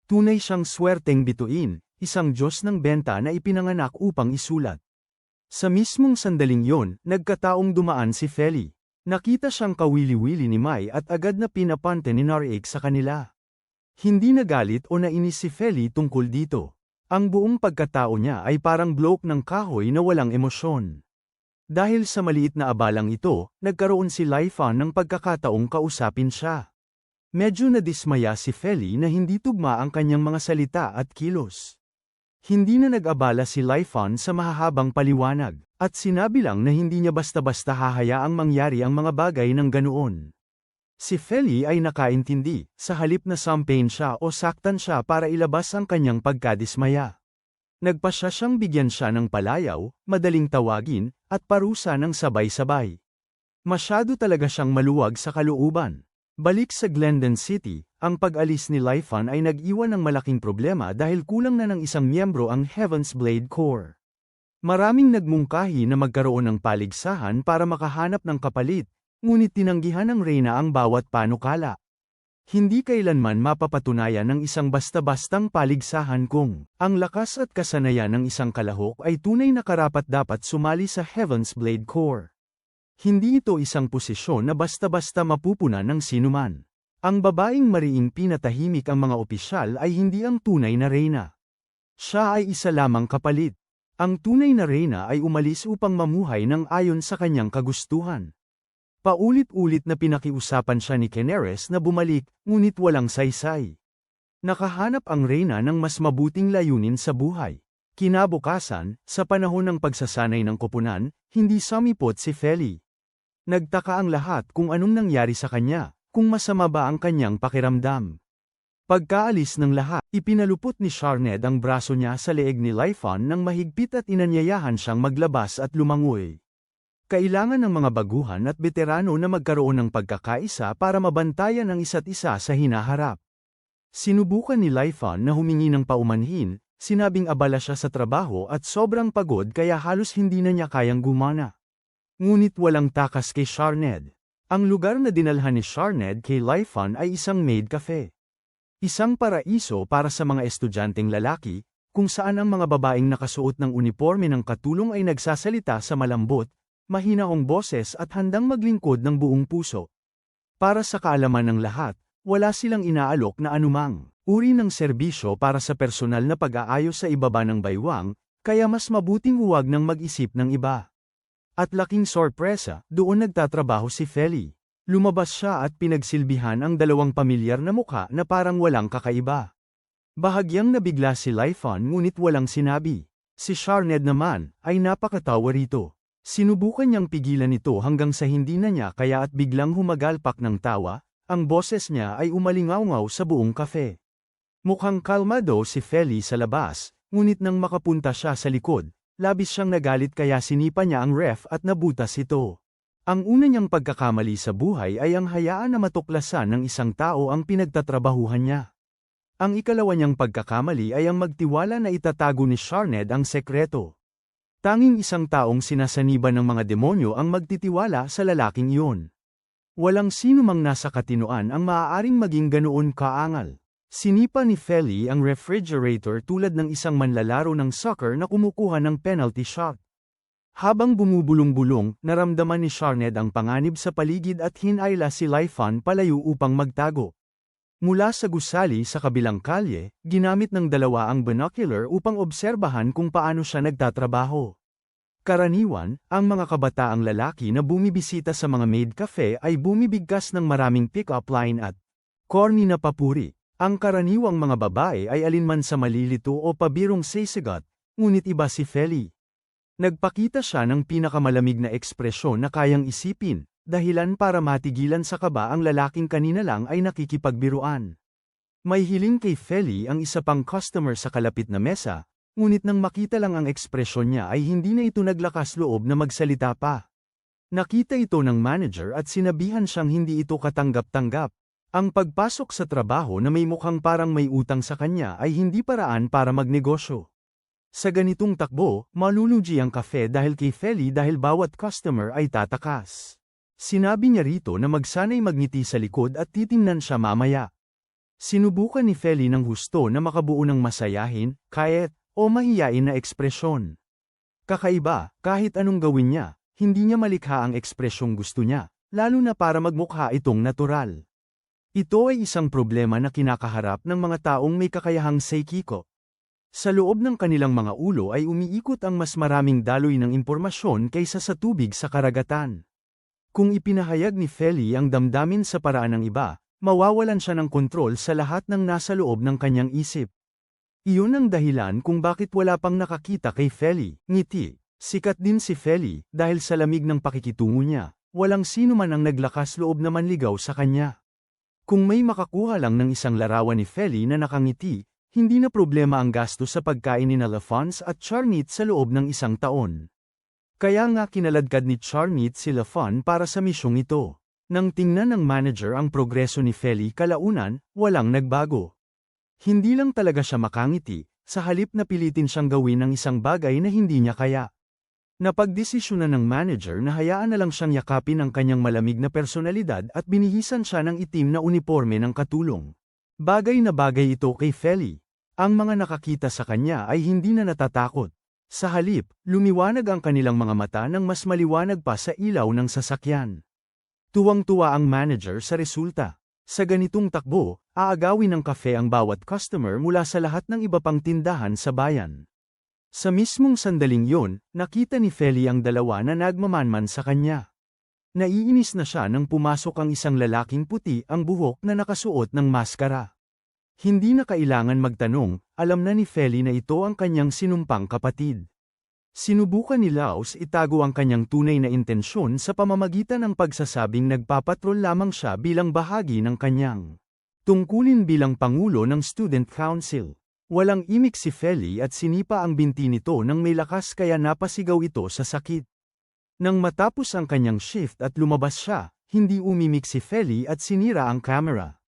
Tunay siyang swerteng bituin, isang Diyos ng benta na ipinanganak upang isulat. Sa mismong sandaling yon, nagkataong dumaan si Feli. Nakita siyang kawili-wili ni Mai at agad na pinapante ni Nar-Egg sa kanila. Hindi nagalit o nainis si Feli tungkol dito. Ang buong pagkatao niya ay parang bloke ng kahoy na walang emosyon. Dahil sa maliit na abalang ito, nagkaroon si Lifon ng pagkakataong kausapin siya. Medyo nadismaya si Feli na hindi tugma ang kanyang mga salita at kilos. Hindi na nag-abala si Lifon sa mahahabang paliwanag, at sinabi lang na hindi niya basta-basta hahayaang mangyari ang mga bagay ng ganoon. Si Feli ay nakaintindi, sa halip na sampain siya o saktan siya para ilabas ang kanyang pagkadismaya. Nagpasya siyang bigyan siya ng palayaw, madaling tawagin, at parusa ng sabay-sabay. Masyado talaga siyang maluwag sa kalooban. Balik sa Glendon City, ang pag-alis ni Lifon ay nag-iwan ng malaking problema dahil kulang na ng isang miyembro ang Heaven's Blade Corps. Maraming nagmungkahi na magkaroon ng paligsahan para makahanap ng kapalit, ngunit tinanggihan ng Reyna ang bawat panukala. Hindi kailanman mapapatunayan ng isang basta-bastang paligsahan kung ang lakas at kasanayan ng isang kalahok ay tunay na karapat-dapat sumali sa Heaven's Blade Corps. Hindi ito isang posisyon na basta-basta mapupunan ng sinuman. Ang babaeng mariing pinatahimik ang mga opisyal ay hindi ang tunay na Reyna. Siya ay isa lamang kapalit. Ang tunay na Reyna ay umalis upang mamuhay ng ayon sa kanyang kagustuhan. Paulit-ulit na pinakiusapan siya ni Keneres na bumalik, ngunit walang saysay. Nakahanap ang reyna ng mas mabuting layunin sa buhay. Kinabukasan, sa panahon ng pagsasanay ng koponan, hindi sumipot si Feli. Nagtaka ang lahat kung anong nangyari sa kanya, kung masama ba ang kanyang pakiramdam. Pagkaalis ng lahat, ipinalupot ni Sharned ang braso niya sa leeg ni Lyphon nang mahigpit at inanyayahan siyang maglabas at lumangoy. Kailangan ng mga baguhan at veterano na magkaroon ng pagkakaisa para mabantayan ang isa't isa sa hinaharap. Sinubukan ni Lyphon na humingi ng paumanhin, sinabing abala siya sa trabaho at sobrang pagod kaya halos hindi na niya kayang gumana. Ngunit walang takas kay Sharned. Ang lugar na dinalhan ni Sharned kay Lyphon ay isang maid cafe. Isang paraiso para sa mga estudyanteng lalaki, kung saan ang mga babaeng nakasuot ng uniforme ng katulong ay nagsasalita sa malambot, mahinaong boses at handang maglingkod ng buong puso. Para sa kaalaman ng lahat, wala silang inaalok na anumang uri ng serbisyo para sa personal na pag-aayos sa ibaba ng baywang, kaya mas mabuting huwag nang mag-isip ng iba. At laking sorpresa, doon nagtatrabaho si Feli. Lumabas siya at pinagsilbihan ang dalawang pamilyar na mukha na parang walang kakaiba. Bahagyang nabigla si Lyphon ngunit walang sinabi. Si Sharned naman ay napakatawa rito. Sinubukan niyang pigilan ito hanggang sa hindi na niya kaya at biglang humagalpak ng tawa, ang boses niya ay umalingaw-ngaw sa buong kafe. Mukhang kalmado si Feli sa labas, ngunit nang makapunta siya sa likod, labis siyang nagalit kaya sinipa niya ang ref at nabutas ito. Ang una niyang pagkakamali sa buhay ay ang hayaan na matuklasan ng isang tao ang pinagtatrabahuhan niya. Ang ikalawa niyang pagkakamali ay ang magtiwala na itatago ni Sharned ang sekreto. Tanging isang taong sinasaniban ng mga demonyo ang magtitiwala sa lalaking iyon. Walang sino mang nasa katinoan ang maaaring maging ganoon kaangal. Sinipa ni Feli ang refrigerator tulad ng isang manlalaro ng soccer na kumukuha ng penalty shot. Habang bumubulong-bulong, naramdaman ni Sharned ang panganib sa paligid at hinayla si Lyphon palayo upang magtago. Mula sa gusali sa kabilang kalye, ginamit ng dalawa ang binocular upang obserbahan kung paano siya nagtatrabaho. Karaniwan, ang mga kabataang lalaki na bumibisita sa mga maid cafe ay bumibigkas ng maraming pick-up line at corny na papuri. Ang karaniwang mga babae ay alinman sa malilito o pabirong sisigat, ngunit iba si Feli. Nagpakita siya ng pinakamalamig na ekspresyon na kayang isipin, dahilan para matigilan sa kaba ang lalaking kanina lang ay nakikipagbiruan. May hiling kay Feli ang isa pang customer sa kalapit na mesa, ngunit nang makita lang ang ekspresyon niya ay hindi na ito naglakas loob na magsalita pa. Nakita ito ng manager at sinabihan siyang hindi ito katanggap-tanggap. Ang pagpasok sa trabaho na may mukhang parang may utang sa kanya ay hindi paraan para magnegosyo. Sa ganitong takbo, malulugi ang kafe dahil kay Feli dahil bawat customer ay tatakas. Sinabi niya rito na magsanay magngiti sa likod at titingnan siya mamaya. Sinubukan ni Feli ng husto na makabuo ng masayahin, kahit o mahiyain na ekspresyon. Kakaiba, kahit anong gawin niya, hindi niya malikha ang ekspresyong gusto niya, lalo na para magmukha itong natural. Ito ay isang problema na kinakaharap ng mga taong may kakayahang seikiko. Sa loob ng kanilang mga ulo ay umiikot ang mas maraming daloy ng impormasyon kaysa sa tubig sa karagatan. Kung ipinahayag ni Feli ang damdamin sa paraan ng iba, mawawalan siya ng kontrol sa lahat ng nasa loob ng kanyang isip. Iyon ang dahilan kung bakit wala pang nakakita kay Feli. Ngiti. Sikat din si Feli dahil sa lamig ng pakikitungo niya, walang sino man ang naglakas loob na manligaw sa kanya. Kung may makakuha lang ng isang larawan ni Feli na nakangiti, hindi na problema ang gasto sa pagkain ni Lyphon at Charnit sa loob ng isang taon. Kaya nga kinaladkad ni Charnit si Lyphon para sa misyong ito. Nang tingnan ng manager ang progreso ni Feli kalaunan, walang nagbago. Hindi lang talaga siya makangiti, sa halip na pilitin siyang gawin ng isang bagay na hindi niya kaya. Napagdesisyonan ng manager na hayaan na lang siyang yakapin ang kanyang malamig na personalidad at binihisan siya ng itim na uniforme ng katulong. Bagay na bagay ito kay Feli. Ang mga nakakita sa kanya ay hindi na natatakot. Sa halip, lumiwanag ang kanilang mga mata nang mas maliwanag pa sa ilaw ng sasakyan. Tuwang-tuwa ang manager sa resulta. Sa ganitong takbo, aagawin ng kafe ang bawat customer mula sa lahat ng iba pang tindahan sa bayan. Sa mismong sandaling yon, nakita ni Feli ang dalawa na nagmamanman sa kanya. Naiinis na siya nang pumasok ang isang lalaking puti ang buhok na nakasuot ng maskara. Hindi na kailangan magtanong, alam na ni Feli na ito ang kanyang sinumpang kapatid. Sinubukan ni Laos itago ang kanyang tunay na intensyon sa pamamagitan ng pagsasabing nagpapatrol lamang siya bilang bahagi ng kanyang tungkulin bilang pangulo ng Student Council. Walang imik si Feli at sinipa ang binti nito nang may lakas kaya napasigaw ito sa sakit. Nang matapos ang kanyang shift at lumabas siya, hindi umimik si Feli at sinira ang camera.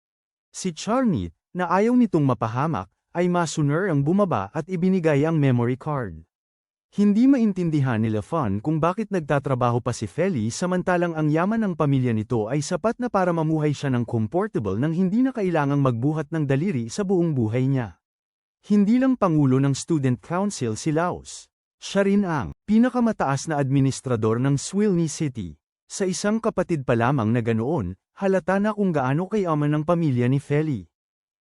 Si Charnit, na ayaw nitong mapahamak, ay masuner ang bumaba at ibinigay ang memory card. Hindi maintindihan ni Lafon kung bakit nagtatrabaho pa si Feli samantalang ang yaman ng pamilya nito ay sapat na para mamuhay siya ng comfortable nang hindi na kailangang magbuhat ng daliri sa buong buhay niya. Hindi lang pangulo ng Student Council si Laos. Siya rin ang pinakamataas na administrador ng Swilny City. Sa isang kapatid pa lamang na ganoon, halata na kung gaano kayaman ng pamilya ni Feli.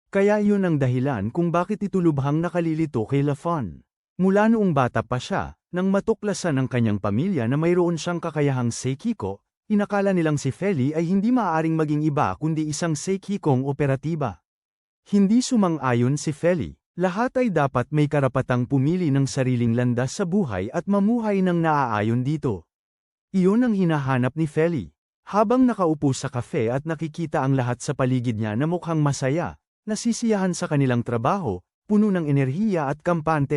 Kaya iyon ang dahilan kung bakit ito lubhang nakalilito kay Lafon. Mula noong bata pa siya, nang matuklasan ng kanyang pamilya na mayroon siyang kakayahang seikiko, inakala nilang si Feli ay hindi maaaring maging iba kundi isang seikikong operatiba. Hindi sumang-ayon si Feli. Lahat ay dapat may karapatang pumili ng sariling landas sa buhay at mamuhay ng naaayon dito. Iyon ang hinahanap ni Feli. Habang nakaupo sa kafe at nakikita ang lahat sa paligid niya na mukhang masaya, nasisiyahan sa kanilang trabaho, puno ng enerhiya at kampante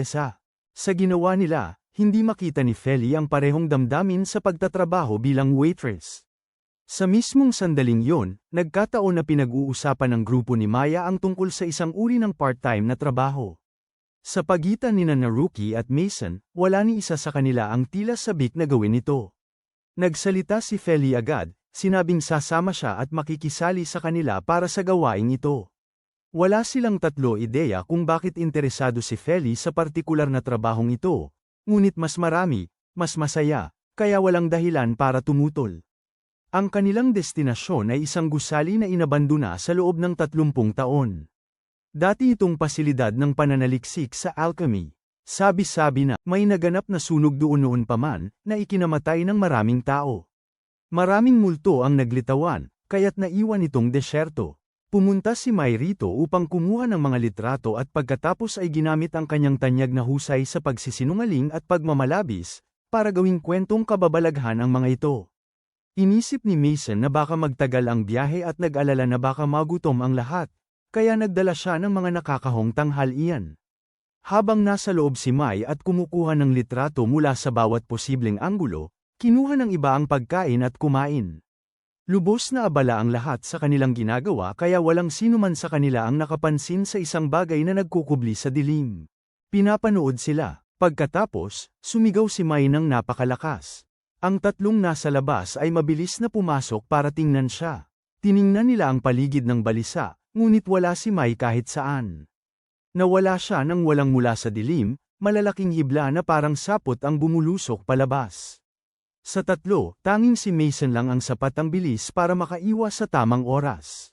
sa ginawa nila, hindi makita ni Feli ang parehong damdamin sa pagtatrabaho bilang waitress. Sa mismong sandaling yon, nagkataon na pinag-uusapan ng grupo ni Maya ang tungkol sa isang uri ng part-time na trabaho. Sa pagitan ni Naruki at Mason, wala ni isa sa kanila ang tila sabik na gawin ito. Nagsalita si Feli agad, sinabing sasama siya at makikisali sa kanila para sa gawaing ito. Wala silang tatlo ideya kung bakit interesado si Feli sa partikular na trabahong ito, ngunit mas marami, mas masaya, kaya walang dahilan para tumutol. Ang kanilang destinasyon ay isang gusali na inabandona sa loob ng 30 taon. Dati itong pasilidad ng pananaliksik sa alchemy. Sabi-sabi na may naganap na sunog doon noon pa man na ikinamatay ng maraming tao. Maraming multo ang naglitawan, kaya't naiwan itong desyerto. Pumunta si Mai rito upang kumuha ng mga litrato at pagkatapos ay ginamit ang kanyang tanyag na husay sa pagsisinungaling at pagmamalabis, para gawing kwentong kababalaghan ang mga ito. Inisip ni Mason na baka magtagal ang biyahe at nag-alala na baka magutom ang lahat, kaya nagdala siya ng mga nakakahong tanghalian. Habang nasa loob si Mai at kumukuha ng litrato mula sa bawat posibleng anggulo, kinuha ng iba ang pagkain at kumain. Lubos na abala ang lahat sa kanilang ginagawa kaya walang sinuman sa kanila ang nakapansin sa isang bagay na nagkukubli sa dilim. Pinapanood sila. Pagkatapos, sumigaw si Mai ng napakalakas. Ang tatlong nasa labas ay mabilis na pumasok para tingnan siya. Tiningnan nila ang paligid ng balisa, ngunit wala si Mai kahit saan. Nawala siya nang walang mula sa dilim, malalaking hibla na parang sapot ang bumulusok palabas. Sa tatlo, tanging si Mason lang ang sapat ang bilis para makaiwas sa tamang oras.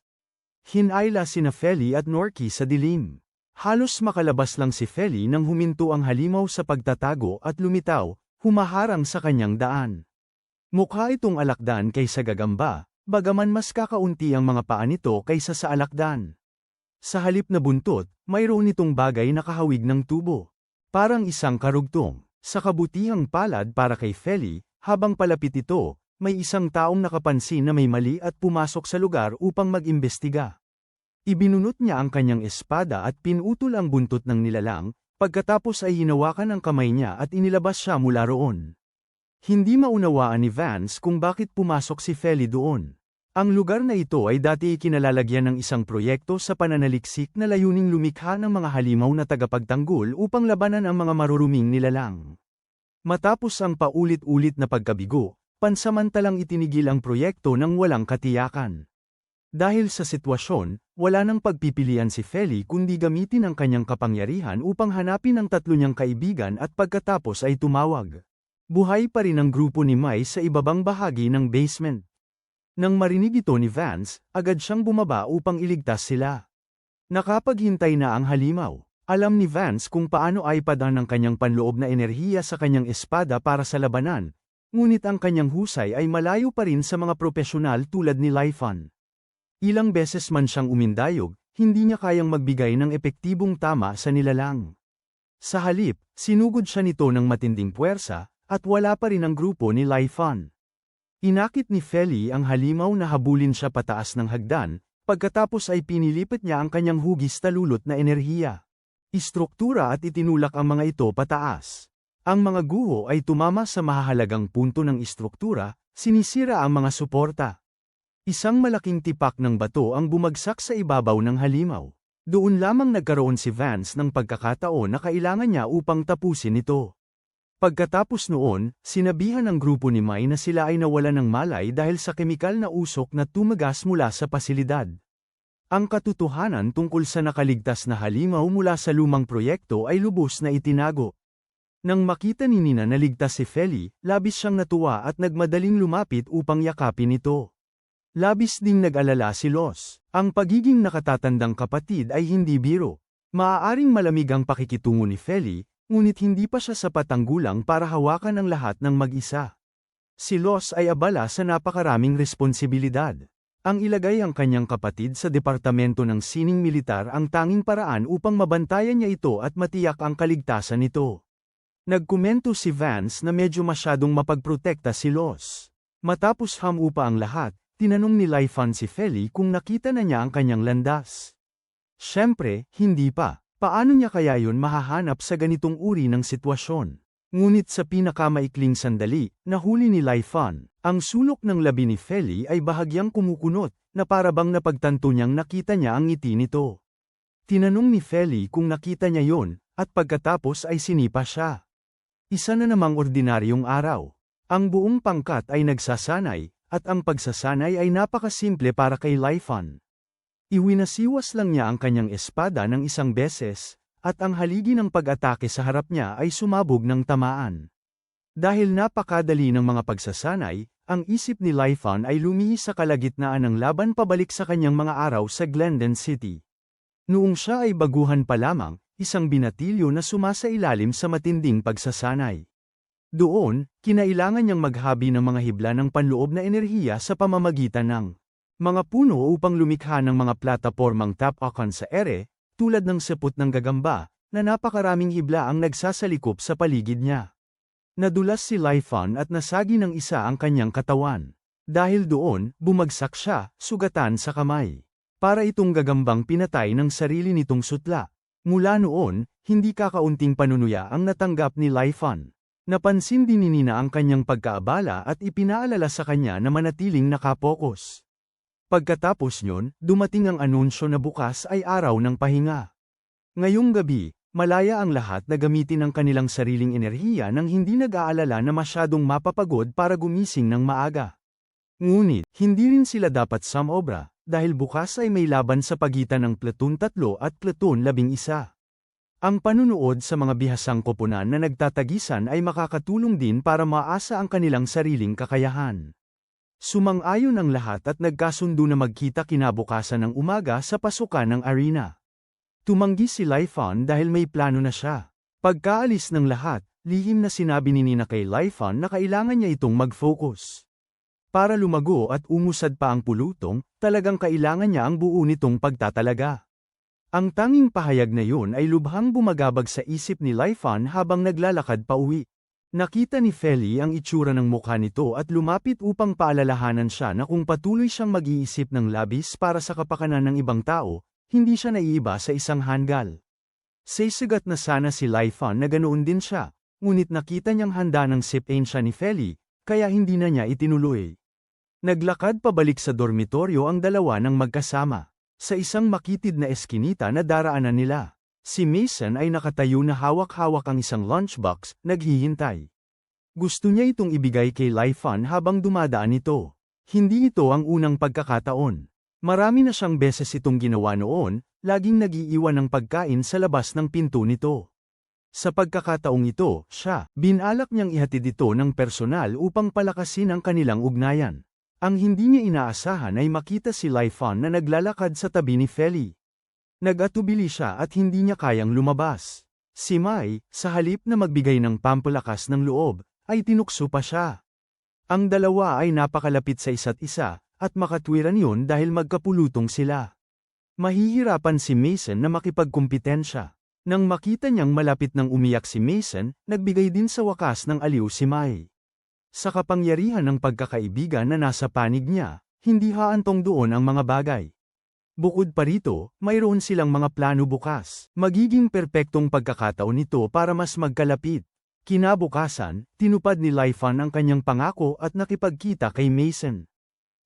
Hinayla sina Feli at Norky sa dilim. Halos makalabas lang si Feli nang huminto ang halimaw sa pagtatago at lumitaw, humaharang sa kanyang daan. Mukha itong alakdan kaysa gagamba, bagaman mas kakaunti ang mga paa nito kaysa sa alakdan. Sa halip na buntot, mayroon itong bagay na kahawig ng tubo. Parang isang karugtong. Sa kabutihang palad para kay Feli, habang palapit ito, may isang taong nakapansin na may mali at pumasok sa lugar upang mag-imbestiga. Ibinunot niya ang kanyang espada at pinutol ang buntot ng nilalang, pagkatapos ay hinawakan ang kamay niya at inilabas siya mula roon. Hindi maunawaan ni Vance kung bakit pumasok si Feli doon. Ang lugar na ito ay dati kinalalagyan ng isang proyekto sa pananaliksik na layuning lumikha ng mga halimaw na tagapagtanggol upang labanan ang mga maruruming nilalang. Matapos ang paulit-ulit na pagkabigo, pansamantalang itinigil ang proyekto ng walang katiyakan. Dahil sa sitwasyon, wala nang pagpipilian si Feli kundi gamitin ang kanyang kapangyarihan upang hanapin ang tatlo niyang kaibigan at pagkatapos ay tumawag. Buhay pa rin ang grupo ni Mai sa ibabang bahagi ng basement. Nang marinig ito ni Vance, agad siyang bumaba upang iligtas sila. Nakapaghintay na ang halimaw. Alam ni Vance kung paano ipadaan ng kanyang panloob na enerhiya sa kanyang espada para sa labanan, ngunit ang kanyang husay ay malayo pa rin sa mga propesyonal tulad ni Lifan. Ilang beses man siyang umindayog, hindi niya kayang magbigay ng epektibong tama sa nilalang. Sa halip, sinugod siya nito ng matinding puwersa, at wala pa rin ang grupo ni Lai Fan. Inakit ni Feli ang halimaw na habulin siya pataas ng hagdan, pagkatapos ay pinilipat niya ang kanyang hugis talulot na enerhiya. Istruktura at itinulak ang mga ito pataas. Ang mga guho ay tumama sa mahahalagang punto ng istruktura, sinisira ang mga suporta. Isang malaking tipak ng bato ang bumagsak sa ibabaw ng halimaw. Doon lamang nagkaroon si Vance ng pagkakataon na kailangan niya upang tapusin ito. Pagkatapos noon, sinabihan ng grupo ni Mai na sila ay nawalan ng malay dahil sa kemikal na usok na tumagas mula sa pasilidad. Ang katotohanan tungkol sa nakaligtas na halimaw mula sa lumang proyekto ay lubos na itinago. Nang makita ni Nina na ligtas si Feli, labis siyang natuwa at nagmadaling lumapit upang yakapin ito. Labis ding nag-alala si Los. Ang pagiging nakatatandang kapatid ay hindi biro. Maaaring malamig ang pakikitungo ni Feli, ngunit hindi pa siya sapat ang gulang para hawakan ang lahat ng mag-isa. Si Los ay abala sa napakaraming responsibilidad. Ang ilagay ang kanyang kapatid sa departamento ng sining militar ang tanging paraan upang mabantayan niya ito at matiyak ang kaligtasan nito. Nagkomento si Vance na medyo masyadong mapagprotekta si Los. Matapos hamupa ang lahat, tinanong ni Lai Fan si Feli kung nakita na niya ang kanyang landas. Siyempre, hindi pa. Paano niya kaya yun mahahanap sa ganitong uri ng sitwasyon? Ngunit sa pinakamaikling sandali, nahuli ni Lai Fan, ang sulok ng labi ni Feli ay bahagyang kumukunot, na parabang napagtanto niyang nakita niya ang ngiti nito. Tinanong ni Feli kung nakita niya yon, at pagkatapos ay sinipa siya. Isa na namang ordinaryong araw. Ang buong pangkat ay nagsasanay, at ang pagsasanay ay napakasimple para kay Lai Fan. Iwinasiwas lang niya ang kanyang espada ng isang beses, at ang haligi ng pag-atake sa harap niya ay sumabog ng tamaan. Dahil napakadali ng mga pagsasanay, ang isip ni Lai Fan ay lumihis sa kalagitnaan ng laban pabalik sa kanyang mga araw sa Glendon City. Noong siya ay baguhan pa lamang, isang binatilyo na sumasailalim sa matinding pagsasanay. Doon, kinailangan niyang maghabi ng mga hibla ng panloob na enerhiya sa pamamagitan ng mga puno upang lumikha ng mga platapormang tap-akan sa ere, tulad ng sepot ng gagamba, na napakaraming hibla ang nagsasalikop sa paligid niya. Nadulas si Lai Fan at nasagi ng isa ang kanyang katawan. Dahil doon, bumagsak siya, sugatan sa kamay. Para itong gagambang pinatay ng sarili nitong sutla. Mula noon, hindi kakaunting panunuya ang natanggap ni Lai Fan. Napansin din ni Nina ang kanyang pagkaabala at ipinaalala sa kanya na manatiling nakapokus. Pagkatapos nyon, dumating ang anunsyo na bukas ay araw ng pahinga. Ngayong gabi, malaya ang lahat na gamitin ang kanilang sariling enerhiya nang hindi nag-aalala na masyadong mapapagod para gumising ng maaga. Ngunit, hindi rin sila dapat samobra, dahil bukas ay may laban sa pagitan ng Platoon 3 at Platoon 11. Ang panunood sa mga bihasang koponan na nagtatagisan ay makakatulong din para maasa ang kanilang sariling kakayahan. Sumang-ayon ang lahat at nagkasundo na magkita kinabukasan ng umaga sa pasukan ng arena. Tumanggi si Lai Fan dahil may plano na siya. Pagkaalis ng lahat, lihim na sinabi ni Nina kay Lai Fan na kailangan niya itong mag-focus. Para lumago at umusad pa ang pulutong, talagang kailangan niya ang buo nitong pagtatalaga. Ang tanging pahayag na yun ay lubhang bumagabag sa isip ni Lai Fan habang naglalakad pa uwi. Nakita ni Feli ang itsura ng mukha nito at lumapit upang paalalahanan siya na kung patuloy siyang mag-iisip ng labis para sa kapakanan ng ibang tao, hindi siya naiiba sa isang hanggal. Sisigat na sana si Lai Fan na ganoon din siya, ngunit nakita niyang handa ng sip-ain siya ni Feli, kaya hindi na niya itinuloy. Naglakad pabalik sa dormitoryo ang dalawa ng magkasama. Sa isang makitid na eskinita na daraanan nila. Si Mason ay nakatayo na hawak-hawak ang isang lunchbox, naghihintay. Gusto niya itong ibigay kay Lai Fan habang dumadaan ito. Hindi ito ang unang pagkakataon. Marami na siyang beses itong ginawa noon, laging nag-iiwan ng pagkain sa labas ng pinto nito. Sa pagkakataong ito, binalak niyang ihatid ito ng personal upang palakasin ang kanilang ugnayan. Ang hindi niya inaasahan ay makita si Lai Fan na naglalakad sa tabi ni Feli. Nag-atubili siya at hindi niya kayang lumabas. Si Mai, sa halip na magbigay ng pampalakas ng loob, ay tinukso pa siya. Ang dalawa ay napakalapit sa isa't isa, at makatwiran yun dahil magkapulutong sila. Mahihirapan si Mason na makipagkumpetensya. Nang makita niyang malapit nang umiyak si Mason, nagbigay din sa wakas ng aliw si Mai. Sa kapangyarihan ng pagkakaibigan na nasa panig niya, hindi haantong doon ang mga bagay. Bukod pa rito, mayroon silang mga plano bukas. Magiging perpektong pagkakataon nito para mas magkalapit. Kinabukasan, tinupad ni Laifan ang kanyang pangako at nakipagkita kay Mason.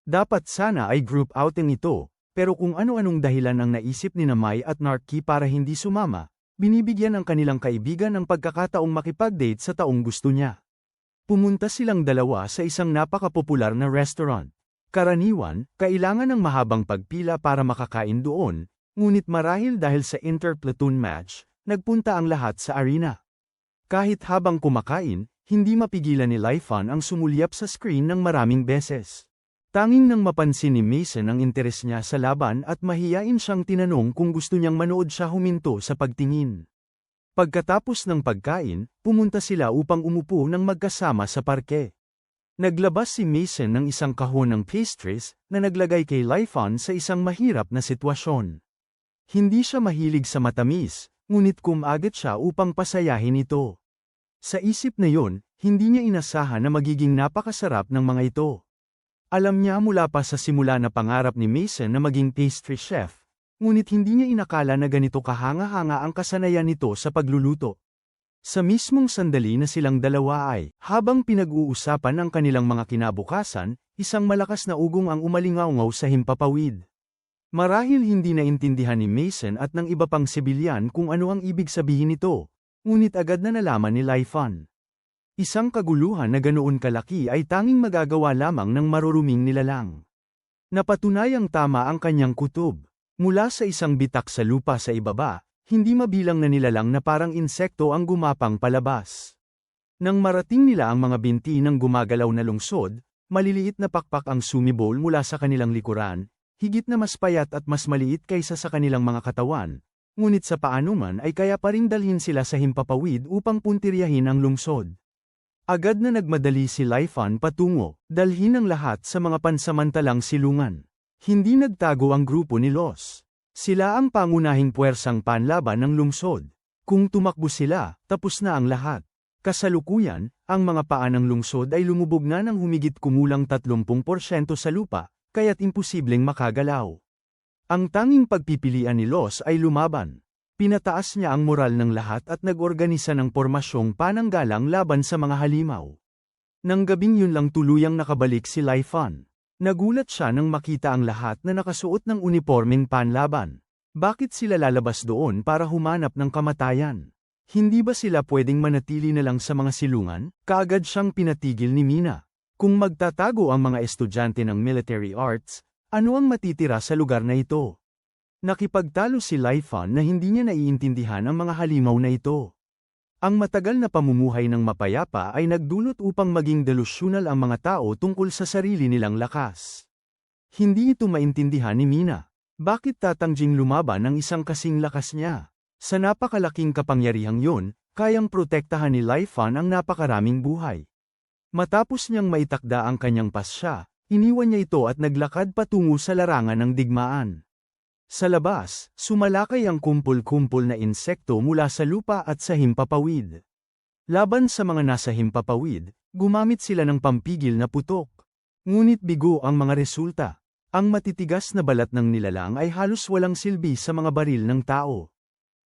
Dapat sana ay group outing ito, pero kung ano-anong dahilan ang naisip ni Mai at Narky para hindi sumama, binibigyan ang kanilang kaibigan ng pagkakataong makipag-date sa taong gusto niya. Pumunta silang dalawa sa isang napakapopular na restaurant. Karaniwan, kailangan ng mahabang pagpila para makakain doon, ngunit marahil dahil sa inter-platoon match, nagpunta ang lahat sa arena. Kahit habang kumakain, hindi mapigilan ni Laifan ang sumulyap sa screen ng maraming beses. Tanging nang mapansin ni Mason ang interes niya sa laban at mahiyain siyang tinanong kung gusto niyang manood siya huminto sa pagtingin. Pagkatapos ng pagkain, pumunta sila upang umupo ng magkasama sa parke. Naglabas si Mason ng isang kahon ng pastries na naglagay kay Laifan sa isang mahirap na sitwasyon. Hindi siya mahilig sa matamis, ngunit kumagat siya upang pasayahin ito. Sa isip na yon, hindi niya inasahan na magiging napakasarap ng mga ito. Alam niya mula pa sa simula na pangarap ni Mason na maging pastry chef, ngunit hindi niya inakala na ganito kahanga-hanga ang kasanayan nito sa pagluluto. Sa mismong sandali na silang dalawa ay, habang pinag-uusapan ang kanilang mga kinabukasan, isang malakas na ugong ang umalingaungaw sa himpapawid. Marahil hindi naintindihan ni Mason at ng iba pang sibilyan kung ano ang ibig sabihin nito, ngunit agad na nalaman ni Laifan. Isang kaguluhan na ganoon kalaki ay tanging magagawa lamang ng maruruming nilalang. Napatunayang tama ang kanyang kutob. Mula sa isang bitak sa lupa sa ibaba, hindi mabilang na nilalang na parang insekto ang gumapang palabas. Nang marating nila ang mga binti ng gumagalaw na lungsod, maliliit na pakpak ang sumibol mula sa kanilang likuran, higit na mas payat at mas maliit kaysa sa kanilang mga katawan, ngunit sa paanuman ay kaya pa ring dalhin sila sa himpapawid upang puntiryahin ang lungsod. Agad na nagmadali si Laifan patungo, dalhin ang lahat sa mga pansamantalang silungan. Hindi nagtago ang grupo ni Los. Sila ang pangunahing puwersang panlaban ng lungsod. Kung tumakbo sila, tapos na ang lahat. Kasalukuyan, ang mga paa ng lungsod ay lumubog na ng humigit kumulang 30% sa lupa, kaya't imposibleng makagalaw. Ang tanging pagpipilian ni Los ay lumaban. Pinataas niya ang moral ng lahat at nag-organisa ng pormasyong pananggalang laban sa mga halimaw. Nang gabing yun lang tuluyang nakabalik si Laifan. Nagulat siya nang makita ang lahat na nakasuot ng unipormeng panlaban. Bakit sila lalabas doon para humanap ng kamatayan? Hindi ba sila pwedeng manatili na lang sa mga silungan? Kaagad siyang pinatigil ni Mina. Kung magtatago ang mga estudyante ng military arts, ano ang matitira sa lugar na ito? Nakipagtalo si Laifan na hindi niya naiintindihan ang mga halimaw na ito. Ang matagal na pamumuhay ng mapayapa ay nagdulot upang maging delusyonal ang mga tao tungkol sa sarili nilang lakas. Hindi ito maintindihan ni Mina. Bakit tatangjing lumaban ng isang kasing lakas niya? Sa napakalaking kapangyarihang yun, kayang protektahan ni Laifan ang napakaraming buhay. Matapos niyang maitakda ang kanyang pasya, iniwan niya ito at naglakad patungo sa larangan ng digmaan. Sa labas, sumalakay ang kumpul-kumpul na insekto mula sa lupa at sa himpapawid. Laban sa mga nasa himpapawid, gumamit sila ng pampigil na putok. Ngunit bigo ang mga resulta. Ang matitigas na balat ng nilalang ay halos walang silbi sa mga baril ng tao.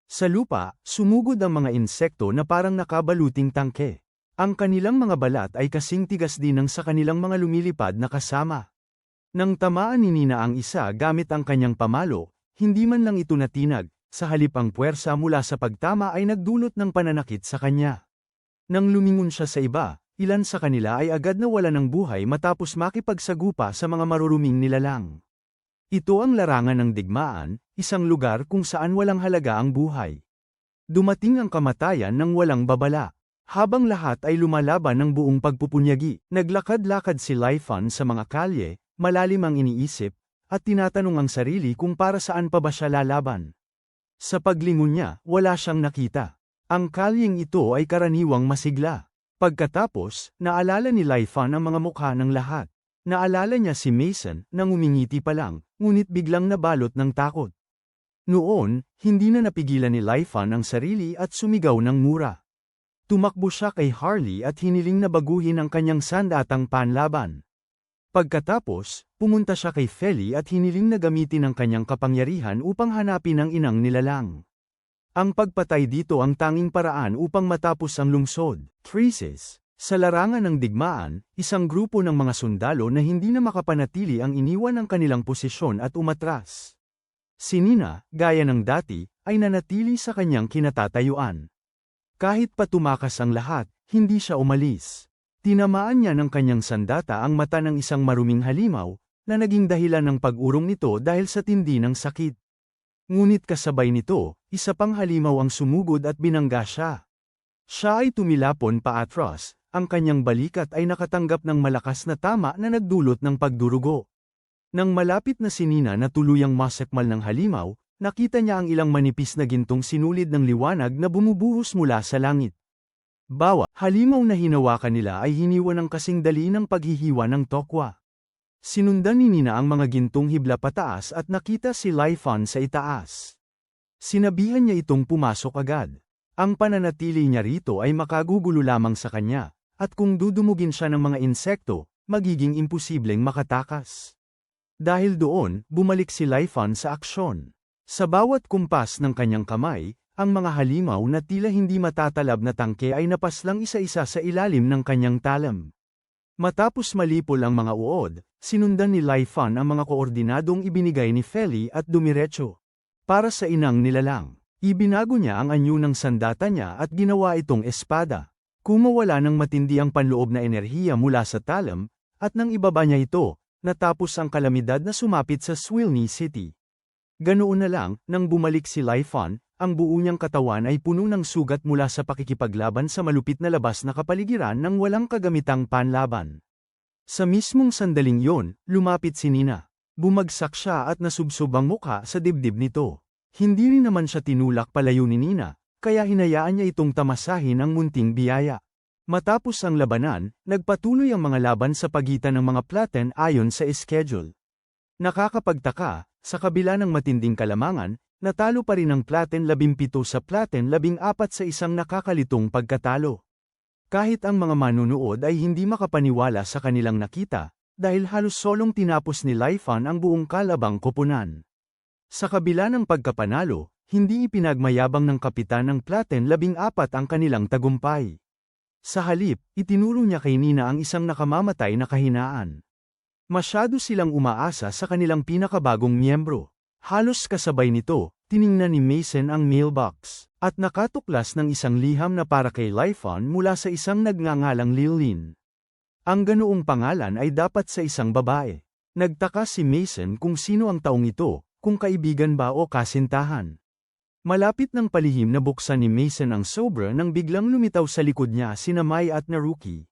Sa lupa, sumugod ang mga insekto na parang nakabaluting tangke. Ang kanilang mga balat ay kasing tigas din ng sa kanilang mga lumilipad na kasama. Nang tamaan ni Nina ang isa gamit ang kanyang pamalo, hindi man lang ito natinag, sa halip ang puwersa mula sa pagtama ay nagdulot ng pananakit sa kanya. Nang lumingon siya sa iba, ilan sa kanila ay agad na wala ng buhay matapos makipagsagupa sa mga maruruming nilalang. Ito ang larangan ng digmaan, isang lugar kung saan walang halaga ang buhay. Dumating ang kamatayan ng walang babala. Habang lahat ay lumalaban ng buong pagpupunyagi, naglakad-lakad si Laifan sa mga kalye, malalim ang iniisip, at tinatanong ang sarili kung para saan pa ba siya lalaban. Sa paglingon niya, wala siyang nakita. Ang kalyeng ito ay karaniwang masigla. Pagkatapos, naalala ni Laifan ang mga mukha ng lahat. Naalala niya si Mason, nang umingiti pa lang, ngunit biglang nabalot ng takot. Noon, hindi na napigilan ni Laifan ang sarili at sumigaw ng mura. Tumakbo siya kay Harley at hiniling na baguhin ang kanyang sandatang panlaban. Pagkatapos, pumunta siya kay Feli at hiniling na gamitin ang kanyang kapangyarihan upang hanapin ang inang nilalang. Ang pagpatay dito ang tanging paraan upang matapos ang lungsod. Crisis. Sa larangan ng digmaan, isang grupo ng mga sundalo na hindi na makapanatili ang iniwan ng kanilang posisyon at umatras. Si Nina, gaya ng dati, ay nanatili sa kanyang kinatatayuan. Kahit pa tumakas ang lahat, hindi siya umalis. Tinamaan niya ng kanyang sandata ang mata ng isang maruming halimaw, na naging dahilan ng pag-urong nito dahil sa tindi ng sakit. Ngunit kasabay nito, isa pang halimaw ang sumugod at binangga siya. Siya ay tumilapon paatras, ang kanyang balikat ay nakatanggap ng malakas na tama na nagdulot ng pagdurugo. Nang malapit na si Nina na tuluyang masakmal ng halimaw, nakita niya ang ilang manipis na gintong sinulid ng liwanag na bumubuhos mula sa langit. Halimaw na hinawakan nila ay hiniwa ng kasing dali ng paghihiwa ng tokwa. Sinundan ni Nina ang mga gintong hibla pataas at nakita si Laifan sa itaas. Sinabihan niya itong pumasok agad. Ang pananatili niya rito ay makagugulo lamang sa kanya, at kung dudumugin siya ng mga insekto, magiging imposibleng makatakas. Dahil doon, bumalik si Laifan sa aksyon. Sa bawat kumpas ng kanyang kamay, ang mga halimaw na tila hindi matatalab na tangke ay napaslang isa-isa sa ilalim ng kanyang talam. Matapos malipol ang mga uod, sinundan ni Laifan ang mga koordinadong ibinigay ni Feli at dumiretso. Para sa inang nilalang, ibinago niya ang anyo ng sandata niya at ginawa itong espada. Kumawala ng matindi ang panloob na enerhiya mula sa talam, at nang ibaba niya ito, natapos ang kalamidad na sumapit sa Swilny City. Ganoon na lang, nang bumalik si Laifan, ang buo niyang katawan ay puno ng sugat mula sa pakikipaglaban sa malupit na labas na kapaligiran ng walang kagamitang panlaban. Sa mismong sandaling yon, lumapit si Nina. Bumagsak siya at nasubsob ang mukha sa dibdib nito. Hindi rin naman siya tinulak palayo ni Nina, kaya hinayaan niya itong tamasahin ang munting biyaya. Matapos ang labanan, nagpatuloy ang mga laban sa pagitan ng mga Platen ayon sa schedule. Nakakapagtaka, sa kabila ng matinding kalamangan, natalo pa rin ang Platen 17 sa Platen 14 sa isang nakakalitong pagkatalo. Kahit ang mga manunood ay hindi makapaniwala sa kanilang nakita, dahil halos solong tinapos ni Laifan ang buong kalabang koponan. Sa kabila ng pagkapanalo, hindi ipinagmayabang ng kapitan ng Platen 14 ang kanilang tagumpay. Sa halip, itinuro niya kay Nina ang isang nakamamatay na kahinaan. Masyado silang umaasa sa kanilang pinakabagong miyembro. Halos kasabay nito, tiningnan ni Mason ang mailbox, at nakatuklas ng isang liham na para kay Laifan mula sa isang nagngangalang Lilin. Ang ganoong pangalan ay dapat sa isang babae. Nagtaka si Mason kung sino ang taong ito, kung kaibigan ba o kasintahan. Malapit ng palihim na buksan ni Mason ang sobra nang biglang lumitaw sa likod niya sina Mai at Naruki.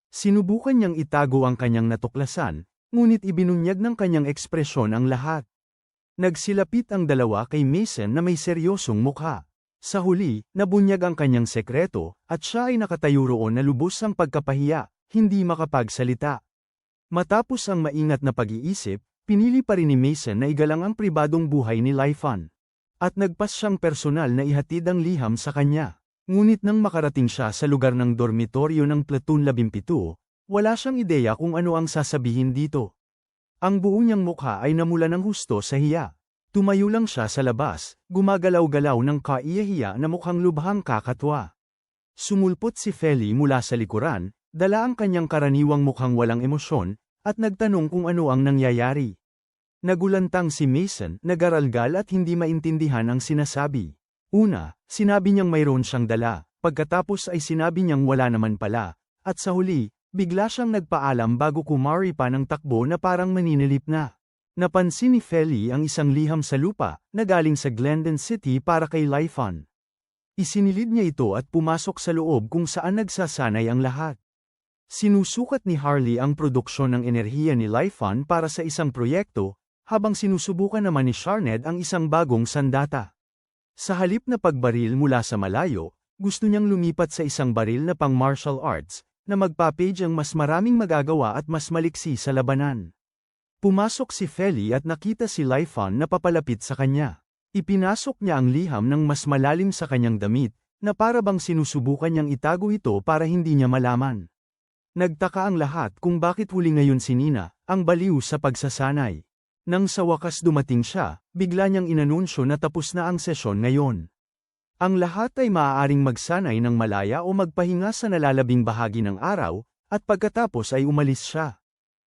Sinubukan niyang itago ang kanyang natuklasan, ngunit ibinunyag ng kanyang ekspresyon ang lahat. Nagsilapit ang dalawa kay Mason na may seryosong mukha. Sa huli, nabunyag ang kanyang sekreto, at siya ay nakatayo roon na lubos ang pagkapahiya, hindi makapagsalita. Matapos ang maingat na pag-iisip, pinili pa rin ni Mason na igalang ang pribadong buhay ni Laifan. At nagpas siyang personal na ihatid ang liham sa kanya. Ngunit nang makarating siya sa lugar ng dormitoryo ng Platoon 17, wala siyang ideya kung ano ang sasabihin dito. Ang buo niyang mukha ay namula ng husto sa hiya. Tumayo lang siya sa labas, gumagalaw-galaw ng kaiyahiya na mukhang lubhang kakatwa. Sumulpot si Feli mula sa likuran, dala ang kanyang karaniwang mukhang walang emosyon, at nagtanong kung ano ang nangyayari. Nagulantang si Mason, nagaralgal at hindi maintindihan ang sinasabi. Una, sinabi niyang mayroon siyang dala, pagkatapos ay sinabi niyang wala naman pala, at sa huli, bigla siyang nagpaalam bago kumari pa ng takbo na parang maninilip na. Napansin ni Feli ang isang liham sa lupa, na galing sa Glendon City para kay Laifan. Isinilid niya ito at pumasok sa loob kung saan nagsasanay ang lahat. Sinusukat ni Harley ang produksyon ng enerhiya ni Laifan para sa isang proyekto, habang sinusubukan naman ni Sharned ang isang bagong sandata. Sa halip na pagbaril mula sa malayo, gusto niyang lumipat sa isang baril na pang martial arts, na magpapage ang mas maraming magagawa at mas maliksi sa labanan. Pumasok si Feli at nakita si Laifan na papalapit sa kanya. Ipinasok niya ang liham ng mas malalim sa kanyang damit, na para bang sinusubukan niyang itago ito para hindi niya malaman. Nagtaka ang lahat kung bakit huli ngayon si Nina, ang baliw sa pagsasanay. Nang sa wakas dumating siya, bigla niyang inanunsyo na tapos na ang sesyon ngayon. Ang lahat ay maaaring magsanay ng malaya o magpahinga sa nalalabing bahagi ng araw, at pagkatapos ay umalis siya.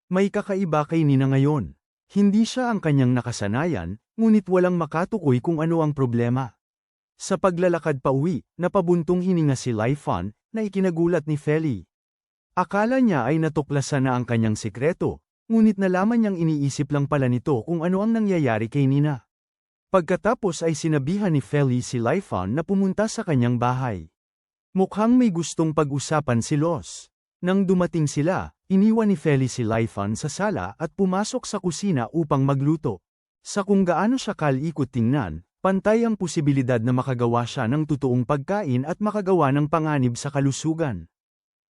May kakaiba kay Nina ngayon. Hindi siya ang kanyang nakasanayan, ngunit walang makatukoy kung ano ang problema. Sa paglalakad pa uwi, napabuntong hininga si Laifan, na ikinagulat ni Feli. Akala niya ay natuklasan na ang kanyang sikreto, ngunit nalaman niyang iniisip lang pala nito kung ano ang nangyayari kay Nina. Pagkatapos ay sinabihan ni Feli si Laifan na pumunta sa kanyang bahay. Mukhang may gustong pag-usapan si Los. Nang dumating sila, iniwan ni Feli si Laifan sa sala at pumasok sa kusina upang magluto. Sa kung gaano siya kalikot tingnan, pantay ang posibilidad na makagawa siya ng totoong pagkain at makagawa ng panganib sa kalusugan.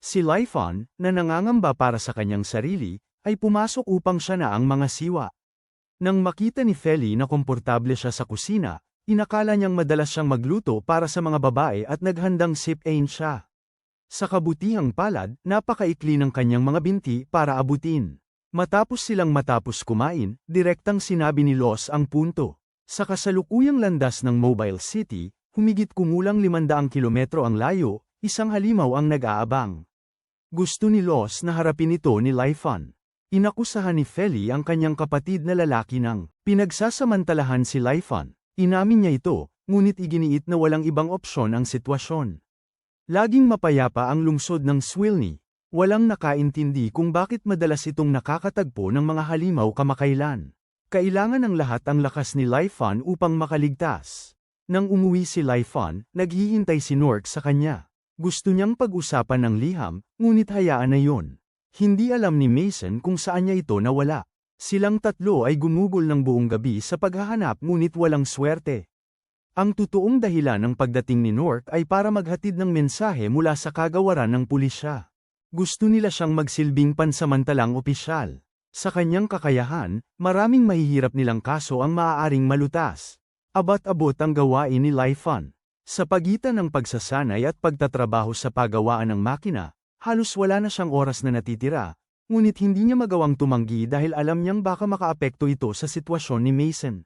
Si Laifan, na nangangamba para sa kanyang sarili, ay pumasok upang siya na ang mga siwa. Nang makita ni Feli na komportable siya sa kusina, inakala niyang madalas siyang magluto para sa mga babae at naghandang sip-ain siya. Sa kabutihang palad, napakaikli ng kanyang mga binti para abutin. Matapos kumain, direktang sinabi ni Los ang punto. Sa kasalukuyang landas ng Mobile City, humigit kumulang 500 kilometro ang layo, isang halimaw ang nag-aabang. Gusto ni Los na harapin ito ni Laifan. Inakusahan ni Feli ang kanyang kapatid na lalaki ng pinagsasamantalahan si Laifan. Inamin niya ito, ngunit iginiit na walang ibang opsyon ang sitwasyon. Laging mapayapa ang lungsod ng Swilny. Walang nakaintindi kung bakit madalas itong nakakatagpo ng mga halimaw kamakailan. Kailangan ng lahat ang lakas ni Laifan upang makaligtas. Nang umuwi si Laifan, naghihintay si Nork sa kanya. Gusto niyang pag-usapan ng liham, ngunit hayaan na yun. Hindi alam ni Mason kung saan niya ito nawala. Silang tatlo ay gumugol ng buong gabi sa paghahanap ngunit walang swerte. Ang totoong dahilan ng pagdating ni Nork ay para maghatid ng mensahe mula sa kagawaran ng pulisya. Gusto nila siyang magsilbing pansamantalang opisyal. Sa kanyang kakayahan, maraming mahihirap nilang kaso ang maaaring malutas. Abot-abot ang gawain ni Laifan. Sa pagitan ng pagsasanay at pagtatrabaho sa pagawaan ng makina, halos wala na siyang oras na natitira, ngunit hindi niya magawang tumanggi dahil alam niyang baka makaapekto ito sa sitwasyon ni Mason.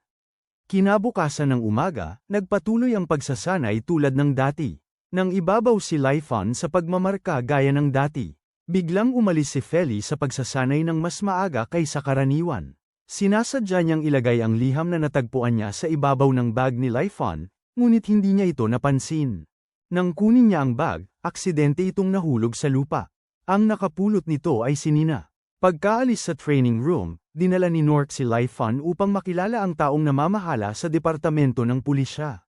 Kinabukasan ng umaga, nagpatuloy ang pagsasanay tulad ng dati. Nang ibabaw si Laifan sa pagmamarka gaya ng dati. Biglang umalis si Feli sa pagsasanay ng mas maaga kaysa karaniwan. Sinasadya niyang ilagay ang liham na natagpuan niya sa ibabaw ng bag ni Laifan, ngunit hindi niya ito napansin. Nang kunin niya ang bag, aksidente itong nahulog sa lupa. Ang nakapulot nito ay si Nina. Pagkaalis sa training room, dinala ni Nork si Laifan upang makilala ang taong namamahala sa departamento ng pulisya.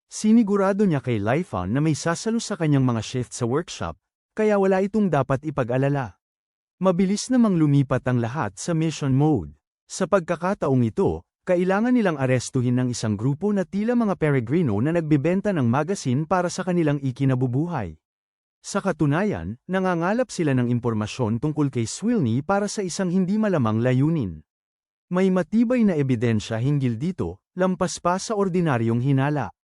Sinigurado niya kay Laifan na may sasalo sa kanyang mga shift sa workshop, kaya wala itong dapat ipag-alala. Mabilis namang lumipat ang lahat sa mission mode. Sa pagkakataong ito, kailangan nilang arestuhin ng isang grupo na tila mga peregrino na nagbebenta ng magasin para sa kanilang ikinabubuhay. Sa katunayan, nangangalap sila ng impormasyon tungkol kay Swilny para sa isang hindi malamang layunin. May matibay na ebidensya hinggil dito, lampas pa sa ordinaryong hinala.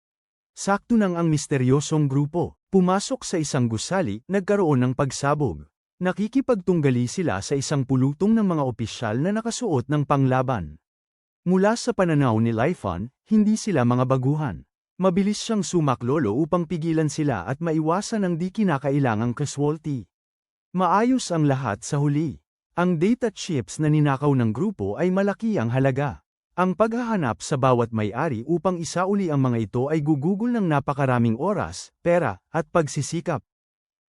Sakto nang ang misteryosong grupo pumasok sa isang gusali, nagkaroon ng pagsabog. Nakikipagtunggali sila sa isang pulutong ng mga opisyal na nakasuot ng panglaban. Mula sa pananaw ni Laifan, hindi sila mga baguhan. Mabilis siyang sumaklolo upang pigilan sila at maiwasan ang di kinakailangang casualty. Maayos ang lahat sa huli. Ang data chips na ninakaw ng grupo ay malaki ang halaga. Ang paghahanap sa bawat may-ari upang isauli ang mga ito ay gugugol ng napakaraming oras, pera, at pagsisikap.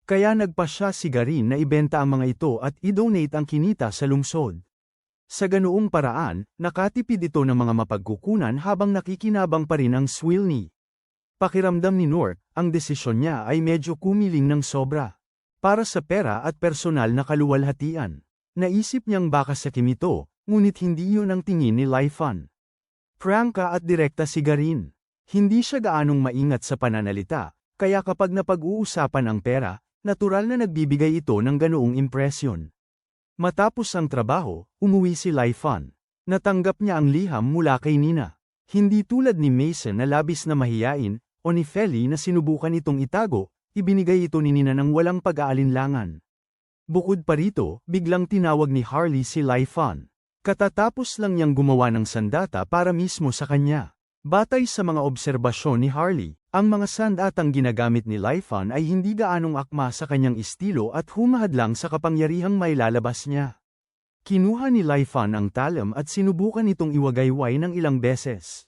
Kaya nagpasya si Garin na ibenta ang mga ito at i-donate ang kinita sa lungsod. Sa ganoong paraan, nakatipid ito ng mga mapagkukunan habang nakikinabang pa rin ang Swilny. Pakiramdam ni Nork, ang desisyon niya ay medyo kumiling ng sobra. Para sa pera at personal na kaluwalhatian. Naisip niyang baka sa ito, ngunit hindi yun ang tingin ni Laifan. Prangka at direkta si Garin. Hindi siya gaanong maingat sa pananalita, kaya kapag napag-uusapan ang pera, natural na nagbibigay ito ng ganoong impresyon. Matapos ang trabaho, umuwi si Laifan. Natanggap niya ang liham mula kay Nina. Hindi tulad ni Mason na labis na mahiyain, o ni Feli na sinubukan itong itago, ibinigay ito ni Nina ng walang pag-aalinlangan. Bukod pa rito, biglang tinawag ni Harley si Lai-fan. Katatapos lang niyang gumawa ng sandata para mismo sa kanya. Batay sa mga obserbasyon ni Harley, ang mga sandatang ginagamit ni Lai-fan ay hindi gaanong akma sa kanyang estilo at humahad lang sa kapangyarihang mailalabas niya. Kinuha ni Lai-fan ang talam at sinubukan itong iwagayway ng ilang beses.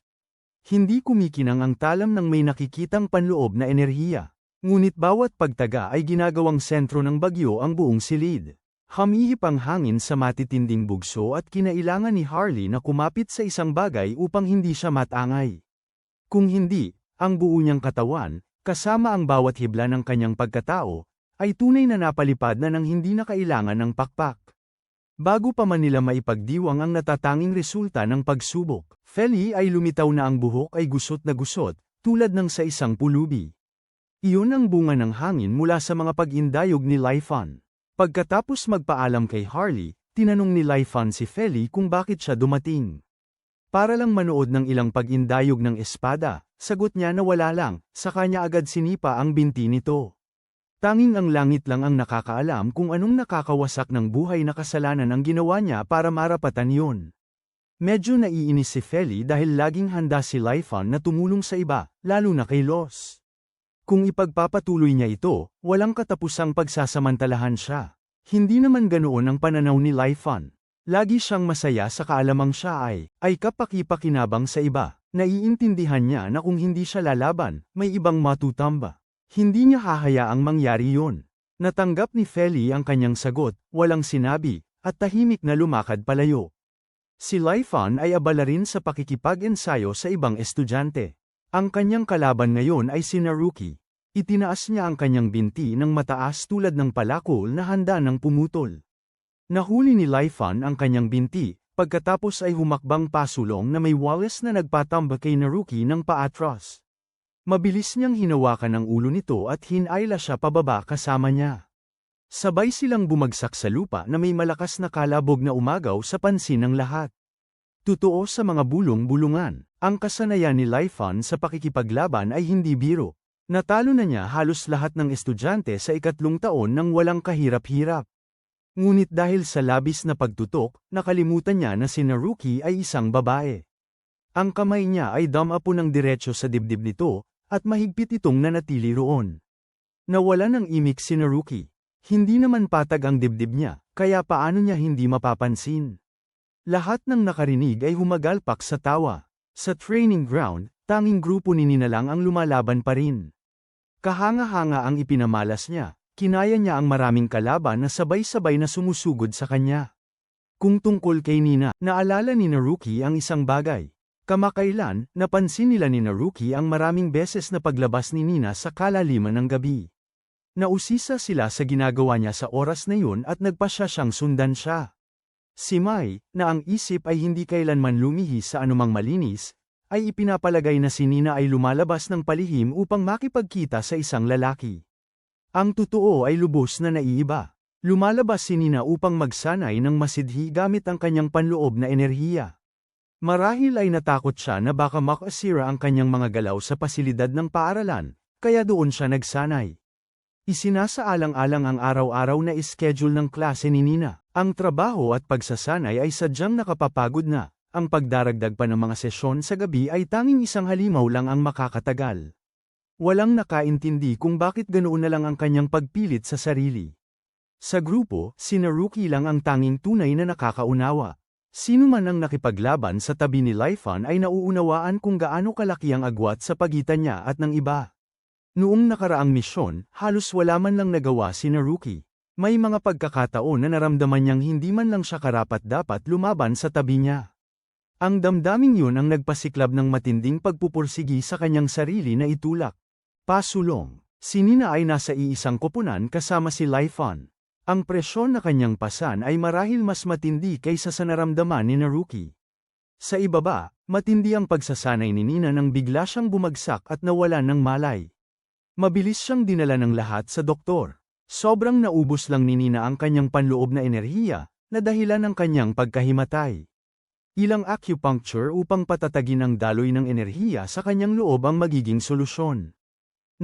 Hindi kumikinang ang talam nang may nakikitang panloob na enerhiya. Ngunit bawat pagtaga ay ginagawang sentro ng bagyo ang buong silid. Humihip ang hangin sa matitinding bugso at kinailangan ni Harley na kumapit sa isang bagay upang hindi siya matangay. Kung hindi, ang buo niyang katawan, kasama ang bawat hibla ng kanyang pagkatao, ay tunay na napalipad na nang hindi na kailangan ng pakpak. Bago pa man nila maipagdiwang ang natatanging resulta ng pagsubok, Feli ay lumitaw na ang buhok ay gusot na gusot, tulad ng sa isang pulubi. Iyon ang bunga ng hangin mula sa mga pag-indayog ni Lai-fan. Pagkatapos magpaalam kay Harley, tinanong ni Lai-fan si Feli kung bakit siya dumating. Para lang manood ng ilang pag-indayog ng espada, sagot niya na wala lang, sa kanya agad sinipa ang binti nito. Tanging ang langit lang ang nakakaalam kung anong nakakawasak ng buhay na kasalanan ang ginawa niya para marapatan yun. Medyo naiinis si Feli dahil laging handa si Lai-fan na tumulong sa iba, lalo na kay Los. Kung ipagpapatuloy niya ito, walang katapusang pagsasamantalahan siya. Hindi naman ganoon ang pananaw ni Lai-fan. Lagi siyang masaya sa kaalamang siya ay kapaki-pakinabang sa iba. Naiintindihan niya na kung hindi siya lalaban, may ibang matutamba. Hindi niya hahayaang mangyari yun. Natanggap ni Feli ang kanyang sagot, walang sinabi, at tahimik na lumakad palayo. Si Lai-fan ay abala rin sa pakikipag-ensayo sa ibang estudyante. Ang kanyang kalaban ngayon ay si Naruki. Itinaas niya ang kanyang binti ng mataas tulad ng palakol na handa ng pumutol. Nahuli ni Lai-fan ang kanyang binti, pagkatapos ay humakbang pasulong na may walis na nagpatamba kay Naruki ng paatras. Mabilis niyang hinawakan ang ulo nito at hinayla siya pababa kasama niya. Sabay silang bumagsak sa lupa na may malakas na kalabog na umagaw sa pansin ng lahat. Totoo sa mga bulong-bulungan, ang kasanayan ni Lai-fan sa pakikipaglaban ay hindi biro. Natalo na niya halos lahat ng estudyante sa ikatlong taon nang walang kahirap-hirap. Ngunit dahil sa labis na pagtutok, nakalimutan niya na si Naruki ay isang babae. Ang kamay niya ay damapo ng diretso sa dibdib nito, at mahigpit itong nanatili roon. Nawala ng imik si Naruki. Hindi naman patag ang dibdib niya, kaya paano niya hindi mapapansin? Lahat ng nakarinig ay humagalpak sa tawa. Sa training ground, tanging grupo ni Nina lang ang lumalaban pa rin. Kahanga-hanga ang ipinamalas niya, kinaya niya ang maraming kalaban na sabay-sabay na sumusugod sa kanya. Kung tungkol kay Nina, naalala ni Naruki ang isang bagay. Kamakailan, napansin nila ni Naruki ang maraming beses na paglabas ni Nina sa kalaliman ng gabi. Nausisa sila sa ginagawa niya sa oras na yun at nagpasya siyang sundan siya. Si Mai, na ang isip ay hindi kailanman lumihis sa anumang malinis, ay ipinapalagay na si Nina ay lumalabas ng palihim upang makipagkita sa isang lalaki. Ang totoo ay lubos na naiiba. Lumalabas si Nina upang magsanay ng masidhi gamit ang kanyang panloob na enerhiya. Marahil ay natakot siya na baka makasira ang kanyang mga galaw sa pasilidad ng paaralan, kaya doon siya nagsanay. Isinasaalang-alang ang araw-araw na ischedule ng klase ni Nina. Ang trabaho at pagsasanay ay sadyang nakapapagod na. Ang pagdaragdag pa ng mga sesyon sa gabi ay tanging isang halimaw lang ang makakatagal. Walang nakaintindi kung bakit ganoon na lang ang kanyang pagpilit sa sarili. Sa grupo, si Naruki lang ang tanging tunay na nakakaunawa. Sino man ang nakipaglaban sa tabi ni Lai-fan ay nauunawaan kung gaano kalaki ang agwat sa pagitan niya at ng iba. Noong nakaraang misyon, halos wala man lang nagawa si Naruki. May mga pagkakataon na naramdaman niyang hindi man lang siya karapat-dapat lumaban sa tabi niya. Ang damdaming yun ang nagpasiklab ng matinding pagpupursigi sa kanyang sarili na itulak. Pasulong. Si Nina ay nasa iisang koponan kasama si Lai-fan. Ang presyon na kanyang pasan ay marahil mas matindi kaysa sa naramdaman ni Naruki. Sa ibaba, matindi ang pagsasanay ni Nina nang bigla siyang bumagsak at nawalan ng malay. Mabilis siyang dinala ng lahat sa doktor. Sobrang naubos lang ni Nina ang kanyang panloob na enerhiya, na dahilan ng kanyang pagkahimatay. Ilang acupuncture upang patatagin ang daloy ng enerhiya sa kanyang loob ang magiging solusyon.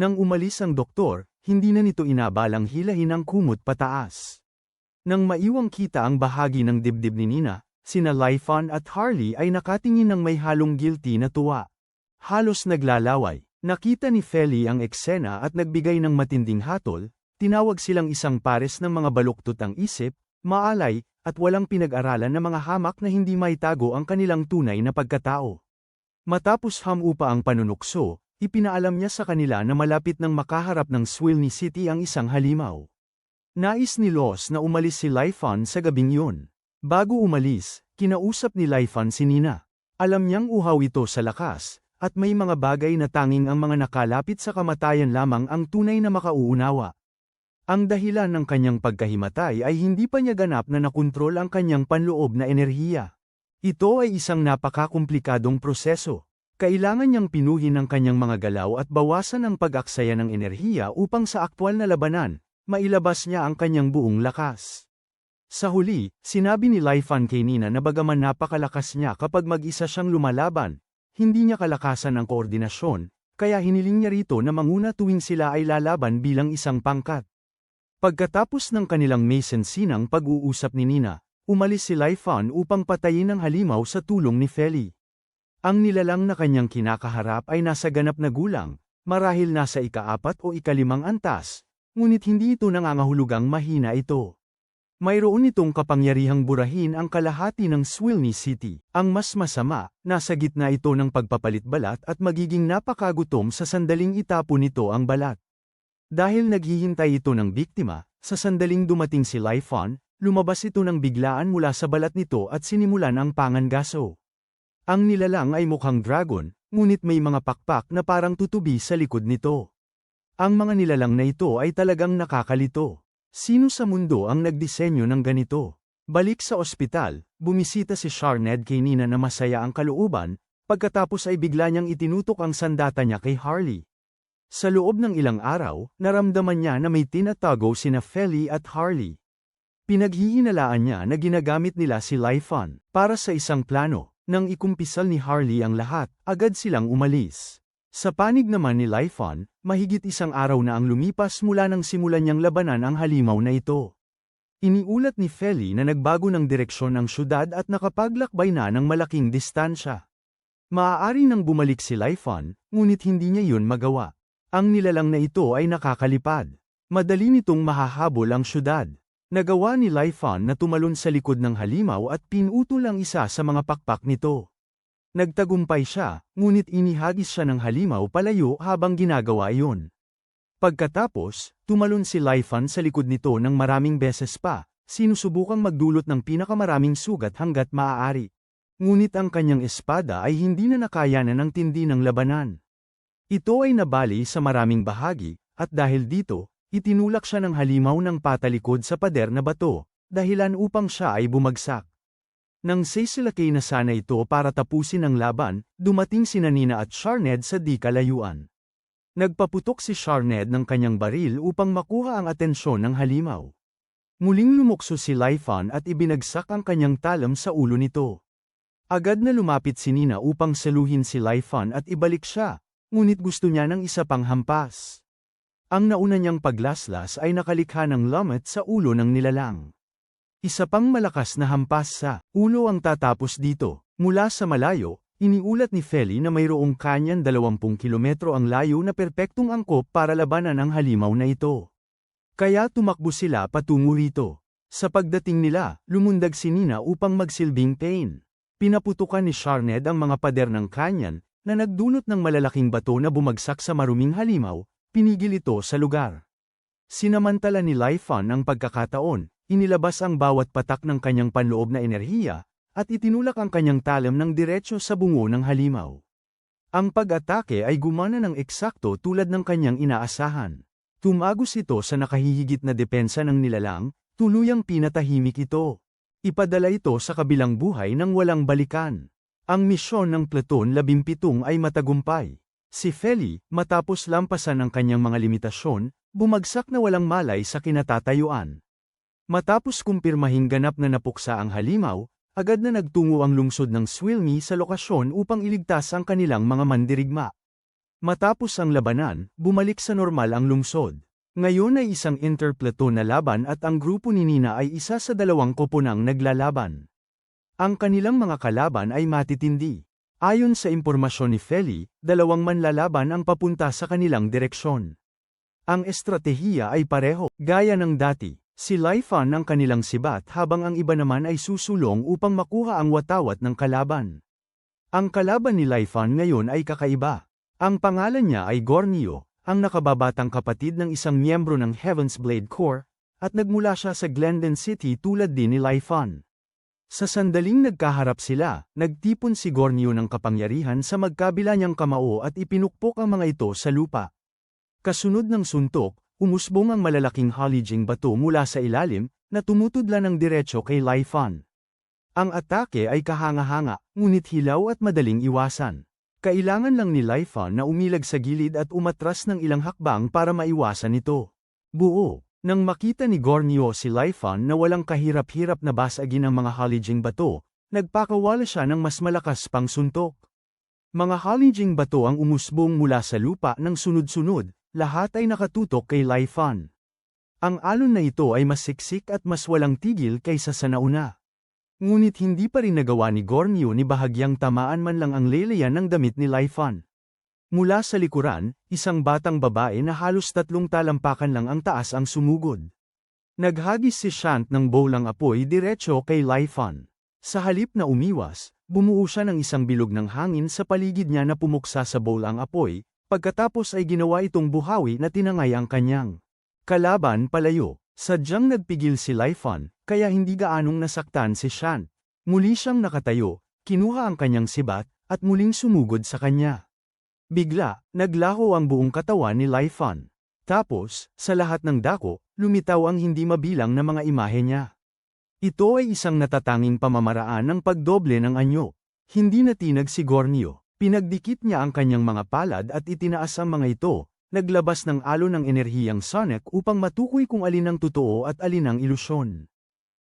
Nang umalis ang doktor, hindi na nito inabalang hilahin ang kumot pataas. Nang maiwang kita ang bahagi ng dibdib ni Nina, sina Laifan at Harley ay nakatingin ng may halong guilty na tuwa. Halos naglalaway. Nakita ni Feli ang eksena at nagbigay ng matinding hatol, tinawag silang isang pares ng mga baluktot ang isip, maalay, at walang pinag-aralan na mga hamak na hindi maitago ang kanilang tunay na pagkatao. Matapos hamupa ang panunukso, ipinaalam niya sa kanila na malapit nang makaharap ng Swilny City ang isang halimaw. Nais ni Los na umalis si Laifan sa gabing yun. Bago umalis, kinausap ni Laifan si Nina. Alam niyang uhaw ito sa lakas, at may mga bagay na tanging ang mga nakalapit sa kamatayan lamang ang tunay na makauunawa. Ang dahilan ng kanyang pagkahimatay ay hindi pa niya ganap na nakontrol ang kanyang panloob na enerhiya. Ito ay isang napakakomplikadong proseso. Kailangan niyang pinuhin ang kanyang mga galaw at bawasan ang pag-aksaya ng enerhiya upang sa aktwal na labanan, mailabas niya ang kanyang buong lakas. Sa huli, sinabi ni Laifan kay Nina na bagaman napakalakas niya kapag mag-isa siyang lumalaban, hindi niya kalakasan ang koordinasyon, kaya hiniling niya rito na manguna tuwing sila ay lalaban bilang isang pangkat. Pagkatapos ng kanilang may-sensinang pag-uusap ni Nina, umalis si Laifan upang patayin ang halimaw sa tulong ni Feli. Ang nilalang na kanyang kinakaharap ay nasa ganap na gulang, marahil nasa ika-4 o ika-5 antas, ngunit hindi ito nangangahulugang mahina ito. Mayroon itong kapangyarihang burahin ang kalahati ng Swilny City. Ang mas masama, nasa gitna ito ng pagpapalit-balat at magiging napakagutom sa sandaling itapon nito ang balat. Dahil naghihintay ito ng biktima, sa sandaling dumating si Laifan, lumabas ito ng biglaan mula sa balat nito at sinimulan ang pangangaso. Ang nilalang ay mukhang dragon, ngunit may mga pakpak na parang tutubi sa likod nito. Ang mga nilalang na ito ay talagang nakakalito. Sino sa mundo ang nagdisenyo ng ganito? Balik sa ospital, bumisita si Sharned kay Nina na masaya ang kalooban, pagkatapos ay bigla niyang itinutok ang sandata niya kay Harley. Sa loob ng ilang araw, naramdaman niya na may tinatago sina Feli at Harley. Pinaghihinalaan niya na ginagamit nila si Laifan para sa isang plano. Nang ikumpisal ni Harley ang lahat, agad silang umalis. Sa panig naman ni Laifan, mahigit isang araw na ang lumipas mula nang simulan niyang labanan ang halimaw na ito. Iniulat ni Feli na nagbago ng direksyon ang syudad at nakapaglakbay na ng malaking distansya. Maaari nang bumalik si Laifan, ngunit hindi niya yun magawa. Ang nilalang na ito ay nakakalipad. Madali nitong mahahabol ang syudad. Nagawa ni Laifan na tumalon sa likod ng halimaw at pinutol ang isa sa mga pakpak nito. Nagtagumpay siya, ngunit inihagis siya ng halimaw palayo habang ginagawa iyon. Pagkatapos, tumalon si Laifan sa likod nito ng maraming beses pa, sinusubukang magdulot ng pinakamaraming sugat hanggat maaari. Ngunit ang kanyang espada ay hindi na nakayanan ng tindi ng labanan. Ito ay nabali sa maraming bahagi, at dahil dito, itinulak siya ng halimaw ng patalikod sa pader na bato, dahilan upang siya ay bumagsak. Nang sisilakay na sana ito para tapusin ang laban, dumating sina Nina at Sharned sa di kalayuan. Nagpaputok si Sharned ng kanyang baril upang makuha ang atensyon ng halimaw. Muling lumukso si Laifan at ibinagsak ang kanyang talam sa ulo nito. Agad na lumapit si Nina upang saluhin si Laifan at ibalik siya, ngunit gusto niya ng isa pang hampas. Ang nauna niyang paglaslas ay nakalikha ng lamat sa ulo ng nilalang. Isa pang malakas na hampas sa ulo ang tatapos dito. Mula sa malayo, iniulat ni Feli na mayroong kanyan 20 kilometro ang layo na perpektong angkop para labanan ang halimaw na ito. Kaya tumakbo sila patungo rito. Sa pagdating nila, lumundag si Nina upang magsilbing pain. Pinaputukan ni Sharned ang mga pader ng kanyan, na nagdulot ng malalaking bato na bumagsak sa maruming halimaw, pinigil ito sa lugar. Sinamantala ni Laifan ang pagkakataon. Inilabas ang bawat patak ng kanyang panloob na enerhiya, at itinulak ang kanyang talam ng diretso sa bungo ng halimaw. Ang pag-atake ay gumana ng eksakto tulad ng kanyang inaasahan. Tumagos ito sa nakahihigit na depensa ng nilalang, tuluyang pinatahimik ito. Ipadala ito sa kabilang buhay ng walang balikan. Ang misyon ng Platon 17 ay matagumpay. Si Feli, matapos lampasan ang kanyang mga limitasyon, bumagsak na walang malay sa kinatatayuan. Matapos kumpirmahing ganap na napuksa ang halimaw, agad na nagtungo ang lungsod ng Swilmy sa lokasyon upang iligtas ang kanilang mga mandirigma. Matapos ang labanan, bumalik sa normal ang lungsod. Ngayon ay isang interplatoon na laban at ang grupo ni Nina ay isa sa 2 koponang naglalaban. Ang kanilang mga kalaban ay matitindi. Ayon sa impormasyon ni Feli, 2 manlalaban ang papunta sa kanilang direksyon. Ang estratehiya ay pareho, gaya ng dati. Si Laifan ang kanilang sibat habang ang iba naman ay susulong upang makuha ang watawat ng kalaban. Ang kalaban ni Laifan ngayon ay kakaiba. Ang pangalan niya ay Gornio, ang nakababatang kapatid ng isang miyembro ng Heaven's Blade Corps, at nagmula siya sa Glendon City tulad din ni Laifan. Sa sandaling nagkaharap sila, nagtipon si Gornio ng kapangyarihan sa magkabila niyang kamao at ipinukpok ang mga ito sa lupa. Kasunod ng suntok, umusbong ang malalaking halijing bato mula sa ilalim, na tumutudlan ng diretso kay Laifan. Ang atake ay kahanga-hanga, ngunit hilaw at madaling iwasan. Kailangan lang ni Laifan na umilag sa gilid at umatras ng ilang hakbang para maiwasan ito. Buo, nang makita ni Gornio si Laifan na walang kahirap-hirap na basagin ang mga halijing bato, nagpakawala siya ng mas malakas pang suntok. Mga halijing bato ang umusbong mula sa lupa ng sunod-sunod, lahat ay nakatutok kay Laifan. Ang alon na ito ay mas siksik at mas walang tigil kaysa sa nauna. Ngunit hindi pa rin nagawa ni Gornio ni bahagyang tamaan man lang ang leleyan ng damit ni Laifan. Mula sa likuran, isang batang babae na halos 3 talampakan lang ang taas ang sumugod. Naghagis si Shant ng bolang apoy diretso kay Laifan. Sa halip na umiwas, bumuo siya ng isang bilog ng hangin sa paligid niya na pumuksa sa bolang apoy, pagkatapos ay ginawa itong buhawi na tinangay ang kanyang kalaban palayo. Sadyang nagpigil si Laifan, kaya hindi gaanong nasaktan si Shant. Muli siyang nakatayo, kinuha ang kanyang sibat, at muling sumugod sa kanya. Bigla, naglaho ang buong katawan ni Laifan. Tapos, sa lahat ng dako, lumitaw ang hindi mabilang na mga imahe niya. Ito ay isang natatanging pamamaraan ng pagdoble ng anyo. Hindi natinag si Gornio. Pinagdikit niya ang kanyang mga palad at itinaas ang mga ito. Naglabas ng alon ng enerhiyang sonic upang matukoy kung alin ang totoo at alin ang ilusyon.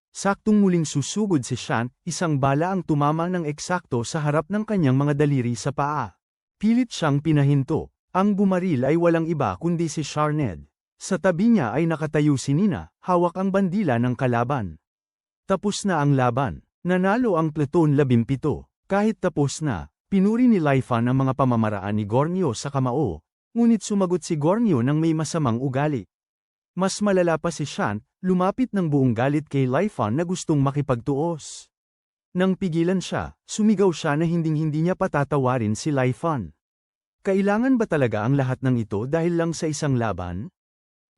Saktong muling susugod si Shant, isang bala ang tumama ng eksakto sa harap ng kanyang mga daliri sa paa. Pilit siyang pinahinto. Ang bumaril ay walang iba kundi si Sharned. Sa tabi niya ay nakatayo si Nina, hawak ang bandila ng kalaban. Tapos na ang laban. Nanalo ang platoon 17. Kahit tapos na, pinuri ni Laifan ang mga pamamaraan ni Gornio sa kamao. Ngunit sumagot si Gornio ng may masamang ugali. Mas malala pa si Shant, lumapit ng buong galit kay Laifan na gustong makipagtuos. Nang pigilan siya, sumigaw siya na hinding-hindi niya patatawarin si Laifan. Kailangan ba talaga ang lahat ng ito dahil lang sa isang laban?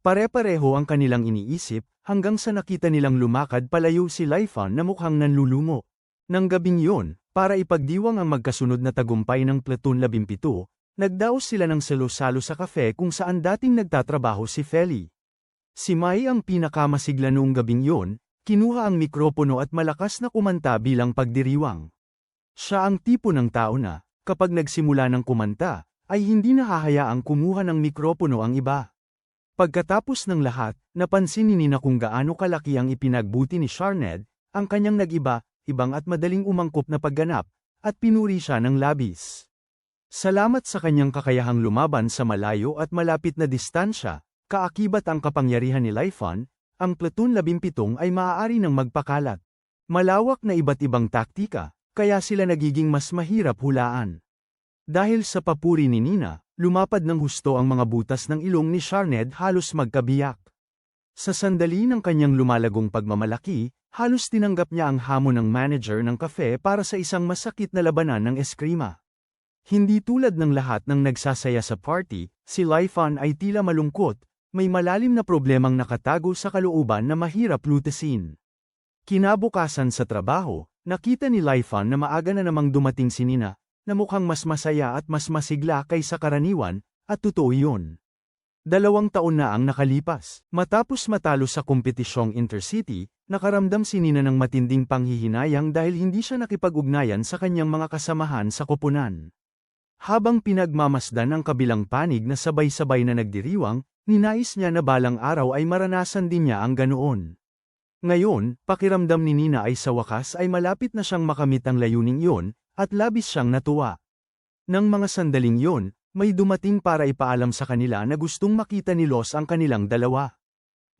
Pare-pareho ang kanilang iniisip, hanggang sa nakita nilang lumakad palayo si Laifan na mukhang nanlulumo. Nang gabing yun, para ipagdiwang ang magkasunod na tagumpay ng Platoon 17, nagdaos sila ng salo-salo sa kafe kung saan dating nagtatrabaho si Feli. Si Mai ang pinakamasigla noong gabing yun, kinuha ang mikropono at malakas na kumanta bilang pagdiriwang. Siya ang tipo ng tao na, kapag nagsimula ng kumanta, ay hindi nahahayaang kumuha ng mikropono ang iba. Pagkatapos ng lahat, napansin ni Nina kung gaano kalaki ang ipinagbuti ni Sharned, ang kanyang ibang at madaling umangkop na pagganap, at pinuri siya ng labis. Salamat sa kanyang kakayahang lumaban sa malayo at malapit na distansya, kaakibat ang kapangyarihan ni Laifan, ang Platoon 17 ay maaari nang magpakalat. Malawak na iba't ibang taktika, kaya sila nagiging mas mahirap hulaan. Dahil sa papuri ni Nina, lumapad ng husto ang mga butas ng ilong ni Sharned halos magkabiyak. Sa sandali ng kanyang lumalagong pagmamalaki, halos tinanggap niya ang hamon ng manager ng kafe para sa isang masakit na labanan ng eskrima. Hindi tulad ng lahat ng nagsasaya sa party, si Laifan ay tila malungkot, may malalim na problemang nakatago sa kalooban na mahirap lutasin. Kinabukasan sa trabaho, nakita ni Laifan na maaga na namang dumating si Nina, na mukhang mas masaya at mas masigla kaysa karaniwan, at totoo yun. 2 taon na ang nakalipas. Matapos matalo sa kompetisyong intercity, nakaramdam si Nina ng matinding panghihinayang dahil hindi siya nakipag-ugnayan sa kanyang mga kasamahan sa koponan. Habang pinagmamasdan ang kabilang panig na sabay-sabay na nagdiriwang, ninais niya na balang araw ay maranasan din niya ang ganoon. Ngayon, pakiramdam ni Nina ay sa wakas ay malapit na siyang makamit ang layuning iyon, at labis siyang natuwa. Nang mga sandaling iyon, may dumating para ipaalam sa kanila na gustong makita ni Los ang kanilang dalawa.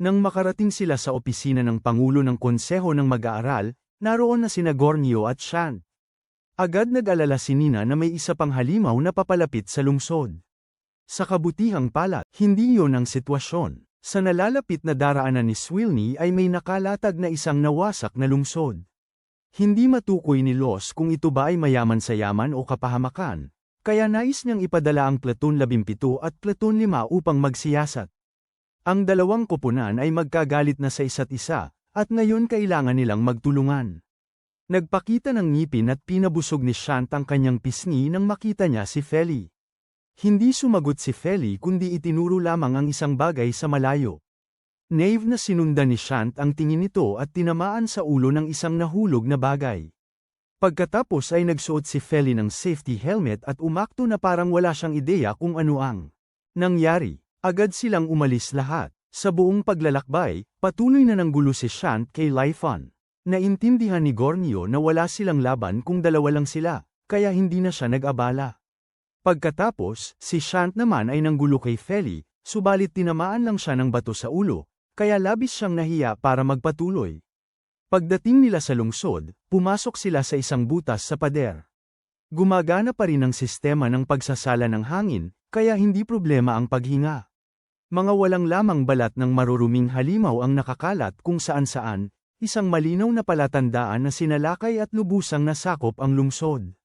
Nang makarating sila sa opisina ng Pangulo ng Konseho ng Mag-aaral, naroon na sina Gornio at Shant. Agad nag-alala si Nina na may isa pang halimaw na papalapit sa lungsod. Sa kabutihang palad, hindi iyon ang sitwasyon. Sa nalalapit na daraanan ni Swilny ay may nakalatag na isang nawasak na lungsod. Hindi matukoy ni Los kung ito ba ay mayaman sa yaman o kapahamakan, kaya nais niyang ipadala ang Platoon 17 at Platoon 5 upang magsiyasat. Ang dalawang koponan ay magkagalit na sa isa't isa, at ngayon kailangan nilang magtulungan. Nagpakita ng ngipin at pinabusog ni Shant ang kanyang pisngi nang makita niya si Feli. Hindi sumagot si Feli kundi itinuro lamang ang isang bagay sa malayo. Naive na sinundan ni Shant ang tingin nito at tinamaan sa ulo ng isang nahulog na bagay. Pagkatapos ay nagsuot si Feli ng safety helmet at umakto na parang wala siyang ideya kung ano ang nangyari. Agad silang umalis lahat. Sa buong paglalakbay, patuloy na nanggulo si Shant kay Laifan. Naintindihan ni Gornio na wala silang laban kung dalawa lang sila, kaya hindi na siya nag-abala. Pagkatapos, si Shant naman ay nanggulo kay Feli, subalit tinamaan lang siya ng bato sa ulo, kaya labis siyang nahiya para magpatuloy. Pagdating nila sa lungsod, pumasok sila sa isang butas sa pader. Gumagana pa rin ang sistema ng pagsasala ng hangin, kaya hindi problema ang paghinga. Mga walang lamang balat ng maruruming halimaw ang nakakalat kung saan-saan, isang malinaw na palatandaan na sinalakay at lubusang nasakop ang lungsod.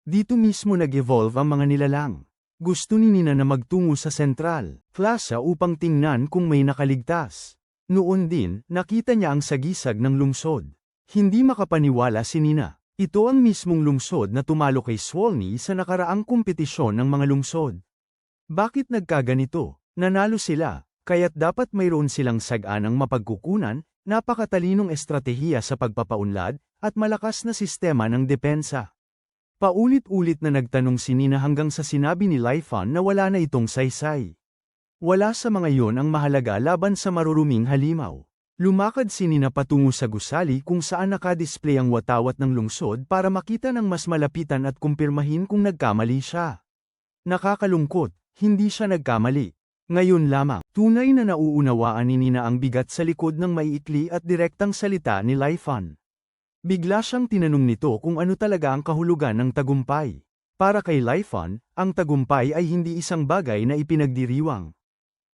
Dito mismo nag-evolve ang mga nilalang. Gusto ni Nina na magtungo sa Central Plaza upang tingnan kung may nakaligtas. Noon din, nakita niya ang sagisag ng lungsod. Hindi makapaniwala si Nina. Ito ang mismong lungsod na tumalo kay Swolny sa nakaraang kompetisyon ng mga lungsod. Bakit nagkaganito? Nanalo sila, kaya't dapat mayroon silang saganang mapagkukunan, napakatalinong estratehiya sa pagpapaunlad, at malakas na sistema ng depensa. Paulit-ulit na nagtanong si Nina hanggang sa sinabi ni Laifan na wala na itong saysay. Wala sa mga iyon ang mahalaga laban sa maruruming halimaw. Lumakad si Nina patungo sa gusali kung saan nakadisplay ang watawat ng lungsod para makita ng mas malapitan at kumpirmahin kung nagkamali siya. Nakakalungkot, hindi siya nagkamali. Ngayon lamang, tunay na nauunawaan ni Nina ang bigat sa likod ng maiikli at direktang salita ni Laifan. Bigla siyang tinanong nito kung ano talaga ang kahulugan ng tagumpay. Para kay Laifan, ang tagumpay ay hindi isang bagay na ipinagdiriwang.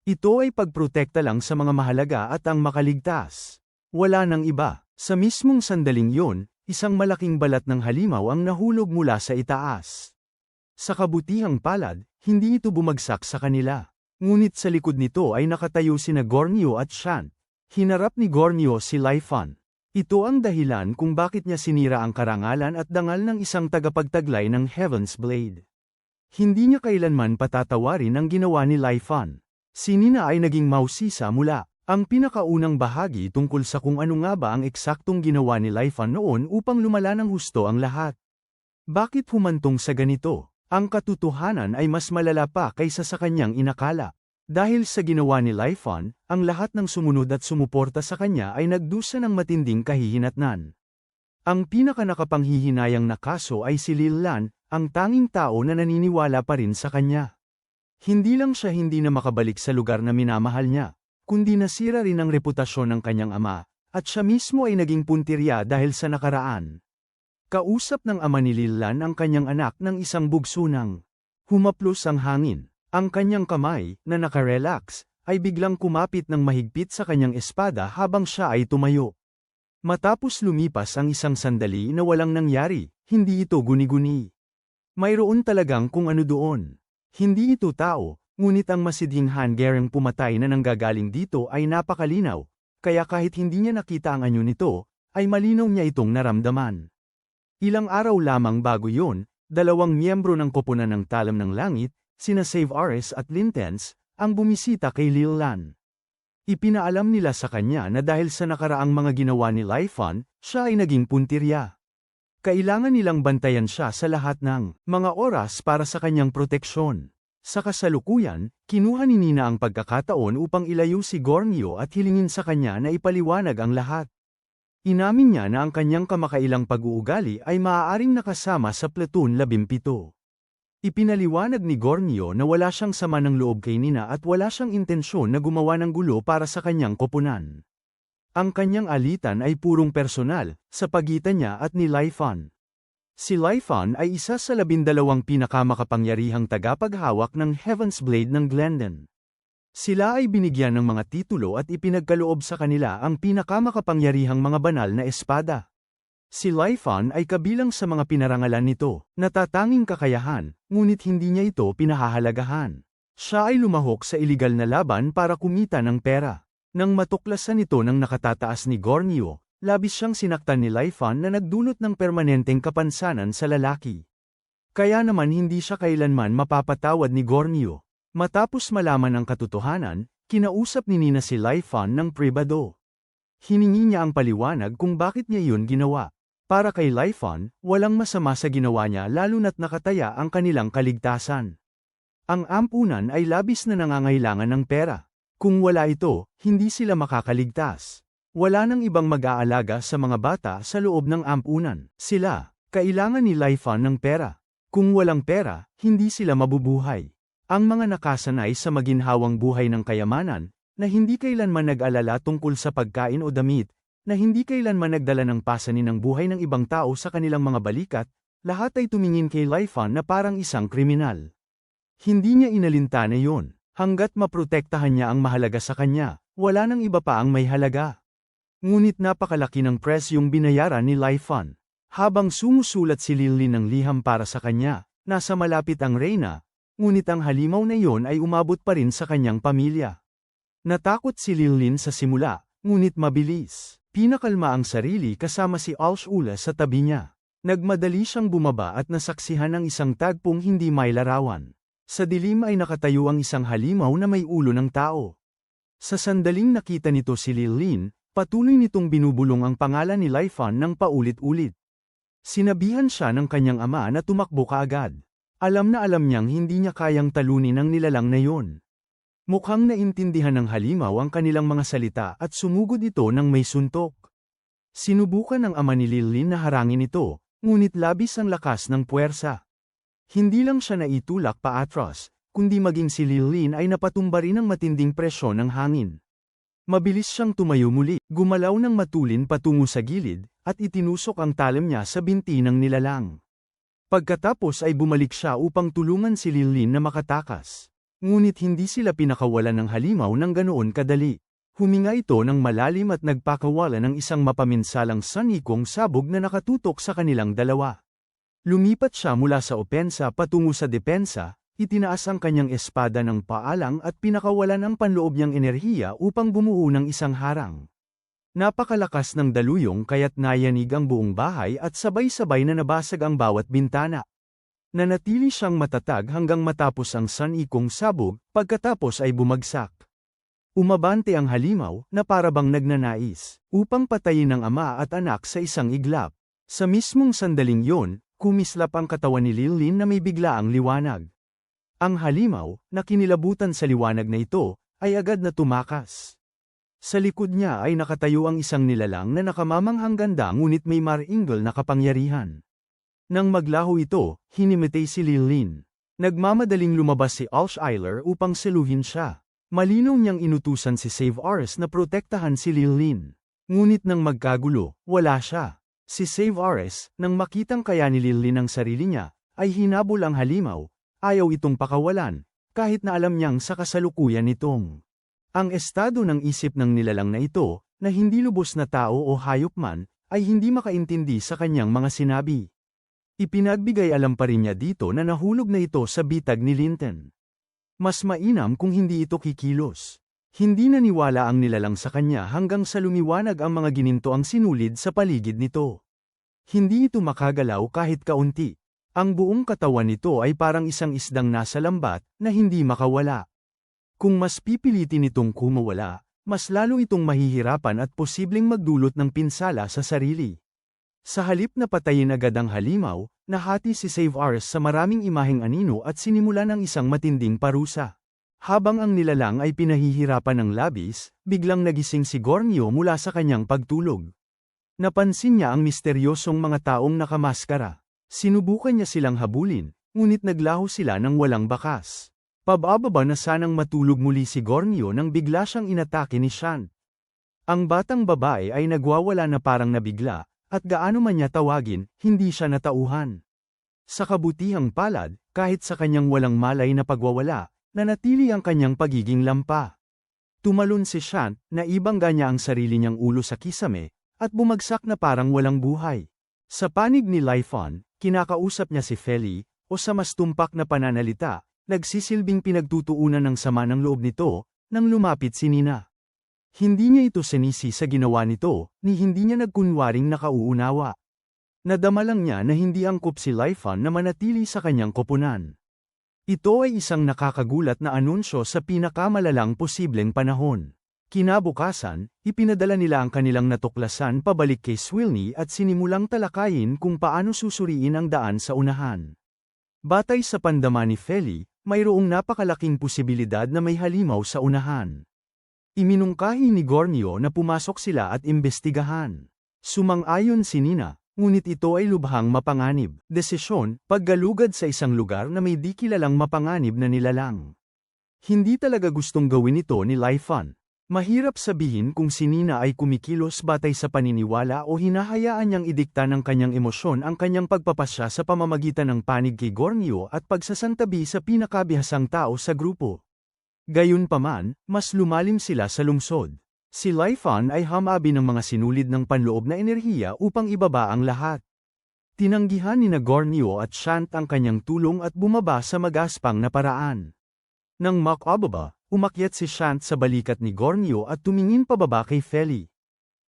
Ito ay pagprotekta lang sa mga mahalaga at ang makaligtas. Wala nang iba. Sa mismong sandaling yon, isang malaking balat ng halimaw ang nahulog mula sa itaas. Sa kabutihang palad, hindi ito bumagsak sa kanila. Ngunit sa likod nito ay nakatayo sina Gornio at Shant. Hinarap ni Gornio si Laifan. Ito ang dahilan kung bakit niya sinira ang karangalan at dangal ng isang tagapagtaglay ng Heaven's Blade. Hindi niya kailanman patatawarin ang ginawa ni Laifan. Si Nina ay naging mausisa mula ang pinakaunang bahagi tungkol sa kung ano nga ba ang eksaktong ginawa ni Laifan noon upang lumala ng husto ang lahat. Bakit humantong sa ganito? Ang katotohanan ay mas malala pa kaysa sa kanyang inakala. Dahil sa ginawa ni Laifan, ang lahat ng sumunod at sumuporta sa kanya ay nagdusa ng matinding kahihinatnan. Ang pinakanakapanghihinayang na kaso ay si Lil Lan, ang tanging tao na naniniwala pa rin sa kanya. Hindi lang siya hindi na makabalik sa lugar na minamahal niya, kundi nasira rin ang reputasyon ng kanyang ama, at siya mismo ay naging puntirya dahil sa nakaraan. Kausap ng ama ni Lil Lan ang kanyang anak ng isang bugsunang. Humaplos ang hangin. Ang kanyang kamay, na nakarelax, ay biglang kumapit ng mahigpit sa kanyang espada habang siya ay tumayo. Matapos lumipas ang isang sandali na walang nangyari, hindi ito guni-guni. Mayroon talagang kung ano doon. Hindi ito tao, ngunit ang masidhing Hungarian pumatay na nanggagaling dito ay napakalinaw, kaya kahit hindi niya nakita ang anyo nito, ay malinaw niya itong naramdaman. Ilang araw lamang bago yun, dalawang miyembro ng koponan ng Talam ng Langit, sina Save Ares at Lintens, ang bumisita kay Lil Lan. Ipinaalam nila sa kanya na dahil sa nakaraang mga ginawa ni Laifan, siya ay naging puntirya. Kailangan nilang bantayan siya sa lahat ng mga oras para sa kanyang proteksyon. Sa kasalukuyan, kinuha ni Nina ang pagkakataon upang ilayo si Gornio at hilingin sa kanya na ipaliwanag ang lahat. Inamin niya na ang kanyang kamakailang pag-uugali ay maaaring nakasama sa Platoon 17. Ipinaliwanag ni Gornio na wala siyang sama ng loob kay Nina at wala siyang intensyon na gumawa ng gulo para sa kanyang koponan. Ang kanyang alitan ay purong personal, sa pagitan niya at ni Laifan. Si Laifan ay isa sa 12 pinakamakapangyarihang tagapaghawak ng Heaven's Blade ng Glendon. Sila ay binigyan ng mga titulo at ipinagkaloob sa kanila ang pinakamakapangyarihang mga banal na espada. Si Laifan ay kabilang sa mga pinarangalan nito, natatanging kakayahan, ngunit hindi niya ito pinahahalagahan. Siya ay lumahok sa iligal na laban para kumita ng pera. Nang matuklasan ito ng nakatataas ni Gornio, labis siyang sinaktan ni Laifan na nagdulot ng permanenteng kapansanan sa lalaki. Kaya naman hindi siya kailanman mapapatawad ni Gornio. Matapos malaman ang katotohanan, kinausap ni Nina si Laifan ng pribado. Hiningi niya ang paliwanag kung bakit niya yun ginawa. Para kay Laifan, walang masama sa ginawa niya lalo na't nakataya ang kanilang kaligtasan. Ang ampunan ay labis na nangangailangan ng pera. Kung wala ito, hindi sila makakaligtas. Wala nang ibang mag-aalaga sa mga bata sa loob ng ampunan. Sila, kailangan ni Laifan ng pera. Kung walang pera, hindi sila mabubuhay. Ang mga nakasanay sa maginhawang buhay ng kayamanan, na hindi kailanman nag-alala tungkol sa pagkain o damit, na hindi kailanman nagdala ng pasanin ng buhay ng ibang tao sa kanilang mga balikat, lahat ay tumingin kay Laifan na parang isang kriminal. Hindi niya inalintana yon, hanggat maprotektahan niya ang mahalaga sa kanya, wala nang iba pa ang may halaga. Ngunit napakalaki ng presyong binayaran ni Laifan. Habang sumusulat si Lilin ng liham para sa kanya, nasa malapit ang reyna, ngunit ang halimaw na iyon ay umabot pa rin sa kanyang pamilya. Natakot si Lilin sa simula, ngunit mabilis. Pinakalma ang sarili kasama si Alshula sa tabi niya. Nagmadali siyang bumaba at nasaksihan ang isang tagpong hindi may larawan. Sa dilim ay nakatayo ang isang halimaw na may ulo ng tao. Sa sandaling nakita nito si Lilin, patuloy nitong binubulong ang pangalan ni Laifan ng paulit-ulit. Sinabihan siya ng kanyang ama na tumakbo kaagad. Alam na alam niyang hindi niya kayang talunin ang nilalang na yon. Mukhang naintindihan ng halimaw ang kanilang mga salita at sumugod ito ng may suntok. Sinubukan ng ama ni Lilin na harangin ito, ngunit labis ang lakas ng puwersa. Hindi lang siya naitulak paatras, kundi maging si Lilin ay napatumba rin ng matinding presyon ng hangin. Mabilis siyang tumayo muli, gumalaw ng matulin patungo sa gilid, at itinusok ang talim niya sa binti ng nilalang. Pagkatapos ay bumalik siya upang tulungan si Lilin na makatakas. Ngunit hindi sila pinakawalan ng halimaw ng ganoon kadali. Huminga ito ng malalim at nagpakawala ng isang mapaminsalang sanikong sabog na nakatutok sa kanilang dalawa. Lumipat siya mula sa opensa patungo sa depensa, itinaas ang kanyang espada ng paalang at pinakawalan ang panloob niyang enerhiya upang bumuo ng isang harang. Napakalakas ng daluyong kaya't nayanig ang buong bahay at sabay-sabay na nabasag ang bawat bintana. Nanatili siyang matatag hanggang matapos ang sanikong sabog, pagkatapos ay bumagsak. Umabante ang halimaw, na parabang nagnanais, upang patayin ang ama at anak sa isang iglap. Sa mismong sandaling yon, kumislap ang katawan ni Lilin na may biglaang liwanag. Ang halimaw, na kinilabutan sa liwanag na ito, ay agad na tumakas. Sa likod niya ay nakatayo ang isang nilalang na nakamamanghang ganda ngunit may maringal na kapangyarihan. Nang maglaho ito, hinimitay si Lilin. Nagmamadaling lumabas si Alsheiler upang saluhin siya. Malinaw niyang inutusan si Save Ares na protektahan si Lilin. Ngunit nang magkagulo, wala siya. Si Save Ares, nang makitang kaya ni Lilin ang sarili niya, ay hinabol ang halimaw. Ayaw itong pakawalan, kahit na alam niyang sa kasalukuyan nitong. Ang estado ng isip ng nilalang na ito, na hindi lubos na tao o hayop man, ay hindi makaintindi sa kanyang mga sinabi. Ipinagbigay alam pa rin niya dito na nahulog na ito sa bitag ni Linton. Mas mainam kung hindi ito kikilos. Hindi naniwala ang nilalang sa kanya hanggang sa lumiwanag ang mga gininto ang sinulid sa paligid nito. Hindi ito makagalaw kahit kaunti. Ang buong katawan nito ay parang isang isdang nasa lambat na hindi makawala. Kung mas pipilitin itong kumawala, mas lalo itong mahihirapan at posibleng magdulot ng pinsala sa sarili. Sa halip na patayin agad ang halimaw, nahati si Save Ares sa maraming imaheng anino at sinimulan ng isang matinding parusa. Habang ang nilalang ay pinahihirapan ng labis, biglang nagising si Gornio mula sa kanyang pagtulog. Napansin niya ang misteryosong mga taong nakamaskara. Sinubukan niya silang habulin, ngunit naglaho sila ng walang bakas. Pababa na sanang matulog muli si Gornio nang bigla siyang inatake ni Shant. Ang batang babae ay nagwawala na parang nabigla, at gaano man niya tawagin, hindi siya natauhan. Sa kabutihang palad, kahit sa kanyang walang malay na pagwawala, nanatili ang kanyang pagiging lampa. Tumalon si Shant, naibangga niya ang sarili niyang ulo sa kisame, at bumagsak na parang walang buhay. Sa panig ni Lifon, kinakausap niya si Feli, o sa mas tumpak na pananalita, nagsisilbing pinagtutuunan ng sama ng loob nito, nang lumapit si Nina. Hindi niya ito sinisi sa ginawa nito, ni hindi niya nagkunwaring nakauunawa. Nadama lang niya na hindi angkop si Lifon na manatili sa kanyang koponan. Ito ay isang nakakagulat na anunsyo sa pinakamalalang posibleng panahon. Kinabukasan, ipinadala nila ang kanilang natuklasan pabalik kay Swilny at sinimulang talakayin kung paano susuriin ang daan sa unahan. Batay sa pandama ni Feli, mayroong napakalaking posibilidad na may halimaw sa unahan. Iminungkahi ni Gornio na pumasok sila at imbestigahan. Sumang-ayon si Nina, ngunit ito ay lubhang mapanganib. Desisyon, paggalugad sa isang lugar na may di kilalang mapanganib na nilalang. Hindi talaga gustong gawin ito ni Lifon. Mahirap sabihin kung si Nina ay kumikilos batay sa paniniwala o hinahayaan niyang idikta ng kanyang emosyon ang kanyang pagpapasya sa pamamagitan ng panig kay Gornio at pagsasantabi sa pinakabihasang tao sa grupo. Gayunpaman, mas lumalim sila sa lungsod. Si Lifon ay hamabi ng mga sinulid ng panloob na enerhiya upang ibaba ang lahat. Tinanggihan ni Gornio at Shant ang kanyang tulong at bumaba sa magaspang na paraan. Nang makababa, umakyat si Shant sa balikat ni Gornio at tumingin pababa kay Feli.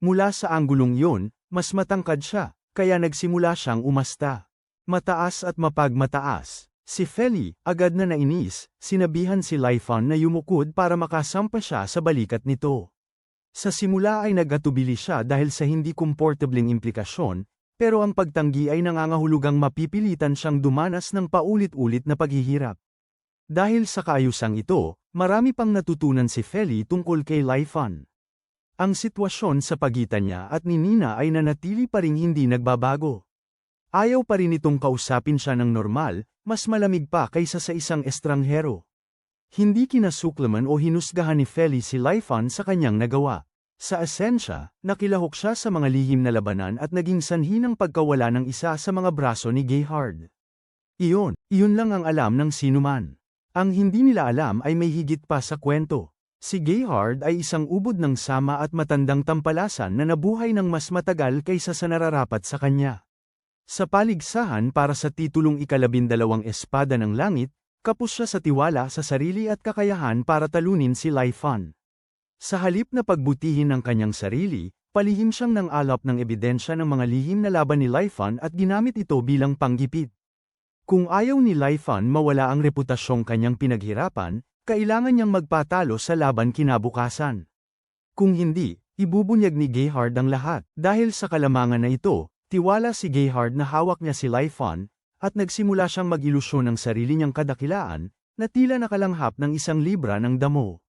Mula sa anggulong yun, mas matangkad siya, kaya nagsimula siyang umasta. Mataas at mapagmataas. Si Feli, agad na nainis, sinabihan si Lifon na yumukod para makasampa siya sa balikat nito. Sa simula ay nagatubili siya dahil sa hindi komportableng implikasyon, pero ang pagtanggi ay nangangahulugang mapipilitan siyang dumanas ng paulit-ulit na paghihirap. Dahil sa kaayusang ito, marami pang natutunan si Feli tungkol kay Lifon. Ang sitwasyon sa pagitan niya at ni Nina ay nanatili pa ring hindi nagbabago. Ayaw pa rin itong kausapin siya ng normal, mas malamig pa kaysa sa isang estranghero. Hindi kinasuklaman o hinusgahan ni Feli si Lifon sa kanyang nagawa. Sa esensya, nakilahok siya sa mga lihim na labanan at naging sanhi ng pagkawala ng isa sa mga braso ni Gerhard. Iyon lang ang alam ng sinuman. Ang hindi nila alam ay may higit pa sa kwento. Si Gerhard ay isang ubod ng sama at matandang tampalasan na nabuhay ng mas matagal kaysa sa nararapat sa kanya. Sa paligsahan para sa titulong ika-12 espada ng langit, kapos siya sa tiwala sa sarili at kakayahan para talunin si Lifon. Sa halip na pagbutihin ang kanyang sarili, palihim siyang nang-alap ng ebidensya ng mga lihim na laban ni Lifon at ginamit ito bilang panggipit. Kung ayaw ni Lifon mawala ang reputasyong kanyang pinaghirapan, kailangan niyang magpatalo sa laban kinabukasan. Kung hindi, ibubunyag ni Gerhard ang lahat. Dahil sa kalamangan na ito, tiwala si Gerhard na hawak niya si Lifon, at nagsimula siyang mag-ilusyon ng sarili niyang kadakilaan, na tila nakalanghap ng 1 libra ng damo.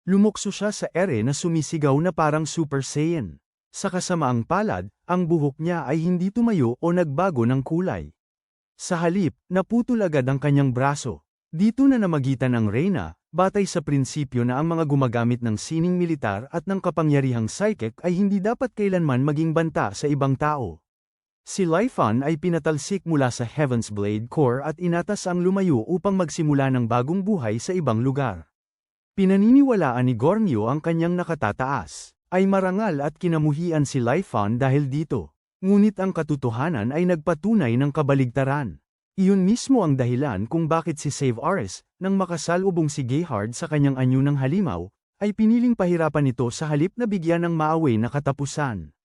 Lumukso siya sa ere na sumisigaw na parang Super Saiyan. Sa kasamaang palad, ang buhok niya ay hindi tumayo o nagbago ng kulay. Sa halip, naputol agad ang kanyang braso. Dito na namagitan ang Reyna, batay sa prinsipyo na ang mga gumagamit ng sining militar at ng kapangyarihang psychic ay hindi dapat kailanman maging banta sa ibang tao. Si Lifon ay pinatalsik mula sa Heaven's Blade Core at inatas ang lumayo upang magsimula ng bagong buhay sa ibang lugar. Pinaniniwalaan ni Gornio ang kanyang nakatataas. Ay marangal at kinamuhian si Lifon dahil dito. Ngunit ang katotohanan ay nagpatunay ng kabaligtaran. Iyon mismo ang dahilan kung bakit si Save Ares, nang makasalubong si Gerhard sa kanyang anyo ng halimaw, ay piniling pahirapan ito sa halip na bigyan ng maaway na katapusan.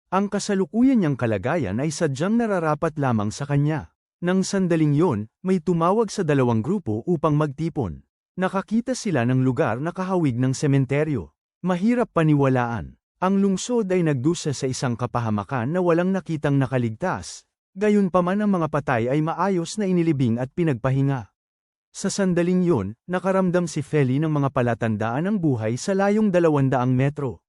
Ang kasalukuyan niyang kalagayan ay sadyang nararapat lamang sa kanya. Nang sandaling yon, may tumawag sa 2 grupo upang magtipon. Nakakita sila ng lugar na kahawig ng sementeryo. Mahirap paniwalaan. Ang lungsod ay nagdusa sa isang kapahamakan na walang nakitang nakaligtas, gayunpaman ang mga patay ay maayos na inilibing at pinagpahinga. Sa sandaling yon, nakaramdam si Feli ng mga palatandaan ng buhay sa layong 200 metro.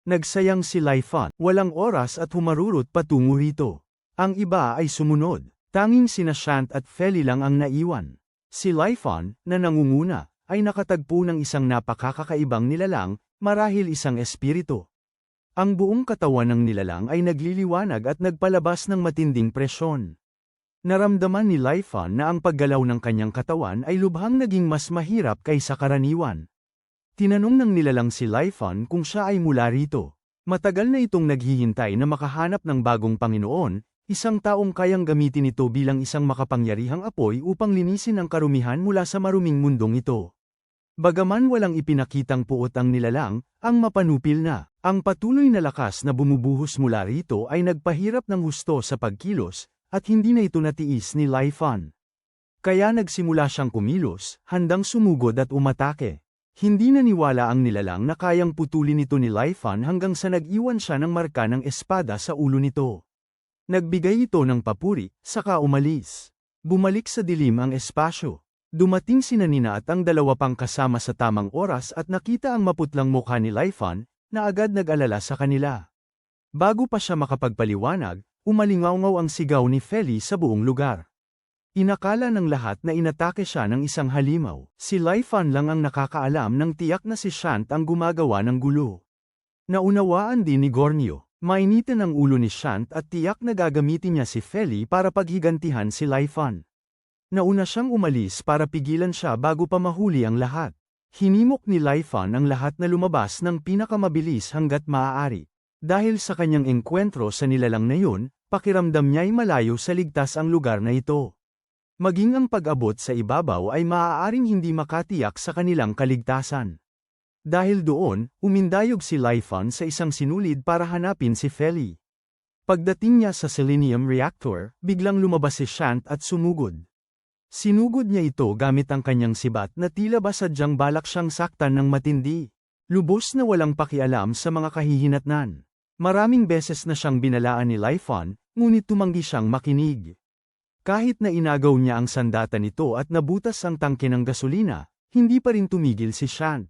Nagsayang si Laifan, walang oras at humarurot patungo rito. Ang iba ay sumunod, tanging sina Shant at Feli lang ang naiwan. Si Laifan, na nangunguna, ay nakatagpo ng isang napakakakaibang nilalang, marahil isang espiritu. Ang buong katawan ng nilalang ay nagliliwanag at nagpalabas ng matinding presyon. Naramdaman ni Laifan na ang paggalaw ng kanyang katawan ay lubhang naging mas mahirap kaysa karaniwan. Tinanong ng nilalang si Laifan kung siya ay mula rito. Matagal na itong naghihintay na makahanap ng bagong Panginoon, isang taong kayang gamitin ito bilang isang makapangyarihang apoy upang linisin ang karumihan mula sa maruming mundong ito. Bagaman walang ipinakitang puot ang nilalang, ang mapanupil na, ang patuloy na lakas na bumubuhos mula rito ay nagpahirap ng husto sa pagkilos, at hindi na ito natiis ni Laifan. Kaya nagsimula siyang kumilos, handang sumugod at umatake. Hindi naniwala ang nilalang na kayang putulin ito ni Laifan hanggang sa nag-iwan siya ng marka ng espada sa ulo nito. Nagbigay ito ng papuri, saka umalis. Bumalik sa dilim ang espasyo. Dumating sina Nina at ang dalawa pang kasama sa tamang oras at nakita ang maputlang mukha ni Laifan, na agad nag-alala sa kanila. Bago pa siya makapagpaliwanag, umalingaw-ngaw ang sigaw ni Feli sa buong lugar. Inakala ng lahat na inatake siya ng isang halimaw. Si Laifan lang ang nakakaalam ng tiyak na si Shant ang gumagawa ng gulo. Naunawaan din ni Gornyo. Mainitan ang ulo ni Shant at tiyak na gagamitin niya si Feli para paghigantihan si Laifan. Nauna siyang umalis para pigilan siya bago pa mahuli ang lahat. Hinimok ni Laifan ang lahat na lumabas ng pinakamabilis hanggat maaari. Dahil sa kanyang engkwentro sa nilalang na yun, pakiramdam niya'y malayo sa ligtas ang lugar na ito. Maging ang pag-abot sa ibabaw ay maaaring hindi makatiyak sa kanilang kaligtasan. Dahil doon, umindayog si Laifan sa isang sinulid para hanapin si Feli. Pagdating niya sa selenium reactor, biglang lumabas si Shant at sumugod. Sinugod niya ito gamit ang kanyang sibat na tila ba sadyang balak siyang saktan ng matindi. Lubos na walang pakialam sa mga kahihinatnan. Maraming beses na siyang binalaan ni Laifan, ngunit tumanggi siyang makinig. Kahit na inagaw niya ang sandata nito at nabutas ang tangke ng gasolina, hindi pa rin tumigil si Shant.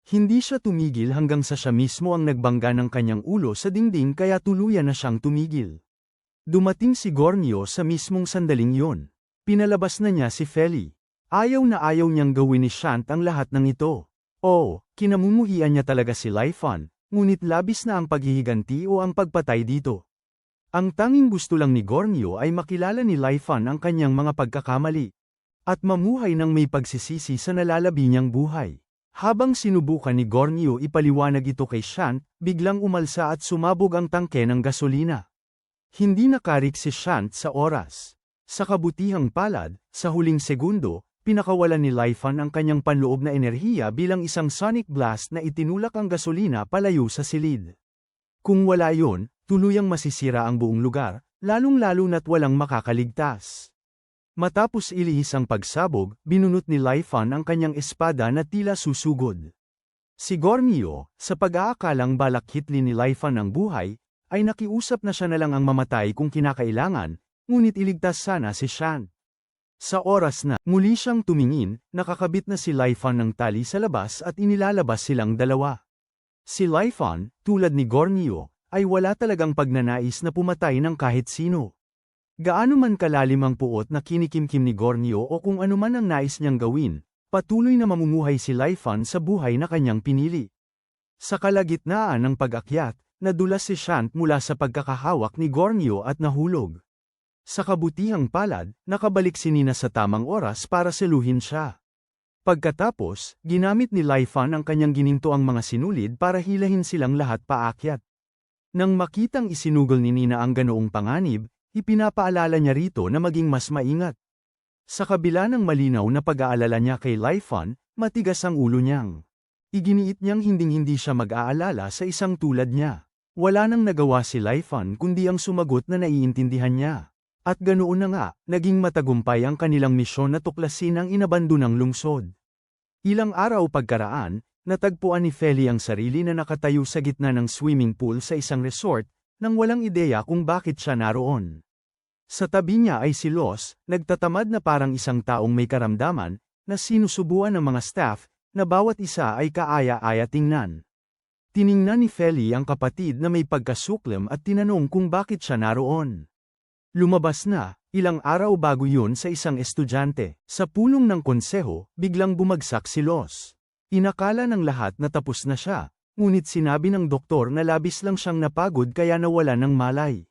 Hindi siya tumigil hanggang sa siya mismo ang nagbangga ng kanyang ulo sa dingding kaya tuluyan na siyang tumigil. Dumating si Gornyo sa mismong sandaling yon. Pinalabas na niya si Feli. Ayaw na ayaw niyang gawin ni Shant ang lahat ng ito. Oo, kinamumuhian niya talaga si Laifan, ngunit labis na ang paghihiganti o ang pagpatay dito. Ang tanging gusto lang ni Gornyo ay makilala ni Laifan ang kanyang mga pagkakamali. At mamuhay ng may pagsisisi sa nalalabi niyang buhay. Habang sinubukan ni Gornyo ipaliwanag ito kay Shant, biglang umalsa at sumabog ang tangke ng gasolina. Hindi nakarik si Shant sa oras. Sa kabutihang palad, sa huling segundo, pinakawalan ni Laifan ang kanyang panloob na enerhiya bilang isang sonic blast na itinulak ang gasolina palayo sa silid. Kung wala yon, tuluyang masisira ang buong lugar, lalong-lalo na't walang makakaligtas. Matapos ilihis ang pagsabog, binunot ni Laifan ang kanyang espada na tila susugod. Si Gornyo, sa pag-aakalang balak hitlin ni Laifan ang buhay, ay nakiusap na siya na lang ang mamatay kung kinakailangan, ngunit iligtas sana si Shant. Sa oras na muli siyang tumingin, nakakabit na si Laifan ng tali sa labas at inilalabas silang dalawa. Si Laifan, tulad ni Gornyo, ay wala talagang pagnanais na pumatay ng kahit sino. Gaano man kalalim ang puot na kinikimkim ni Gornyo o kung ano man ang nais niyang gawin, patuloy na mamumuhay si Laifan sa buhay na kanyang pinili. Sa kalagitnaan ng pag-akyat, nadulas si Shant mula sa pagkakahawak ni Gornyo at nahulog. Sa kabutihang palad, nakabalik si Nina sa tamang oras para seluhin siya. Pagkatapos, ginamit ni Laifan ang kanyang ginintoang mga sinulid para hilahin silang lahat paakyat. Nang makitang isinugol ni Nina ang ganoong panganib, ipinapaalala niya rito na maging mas maingat. Sa kabila ng malinaw na pag-aalala niya kay Laifan, matigas ang ulo niyang. Iginiit niyang hinding-hindi siya mag-aalala sa isang tulad niya. Wala nang nagawa si Laifan kundi ang sumagot na naiintindihan niya. At ganoon na nga, naging matagumpay ang kanilang misyon na tuklasin ang inabandonang lungsod. Ilang araw pagkaraan, natagpuan ni Feli ang sarili na nakatayo sa gitna ng swimming pool sa isang resort, nang walang ideya kung bakit siya naroon. Sa tabi niya ay si Los, nagtatamad na parang isang taong may karamdaman, na sinusubuan ng mga staff, na bawat isa ay kaaya-aya tingnan. Tiningnan ni Feli ang kapatid na may pagkasuklam at tinanong kung bakit siya naroon. Lumabas na, ilang araw bago yun sa isang estudyante. Sa pulong ng konseho, biglang bumagsak si Los. Inakala ng lahat na tapos na siya, ngunit sinabi ng doktor na labis lang siyang napagod kaya nawala ng malay.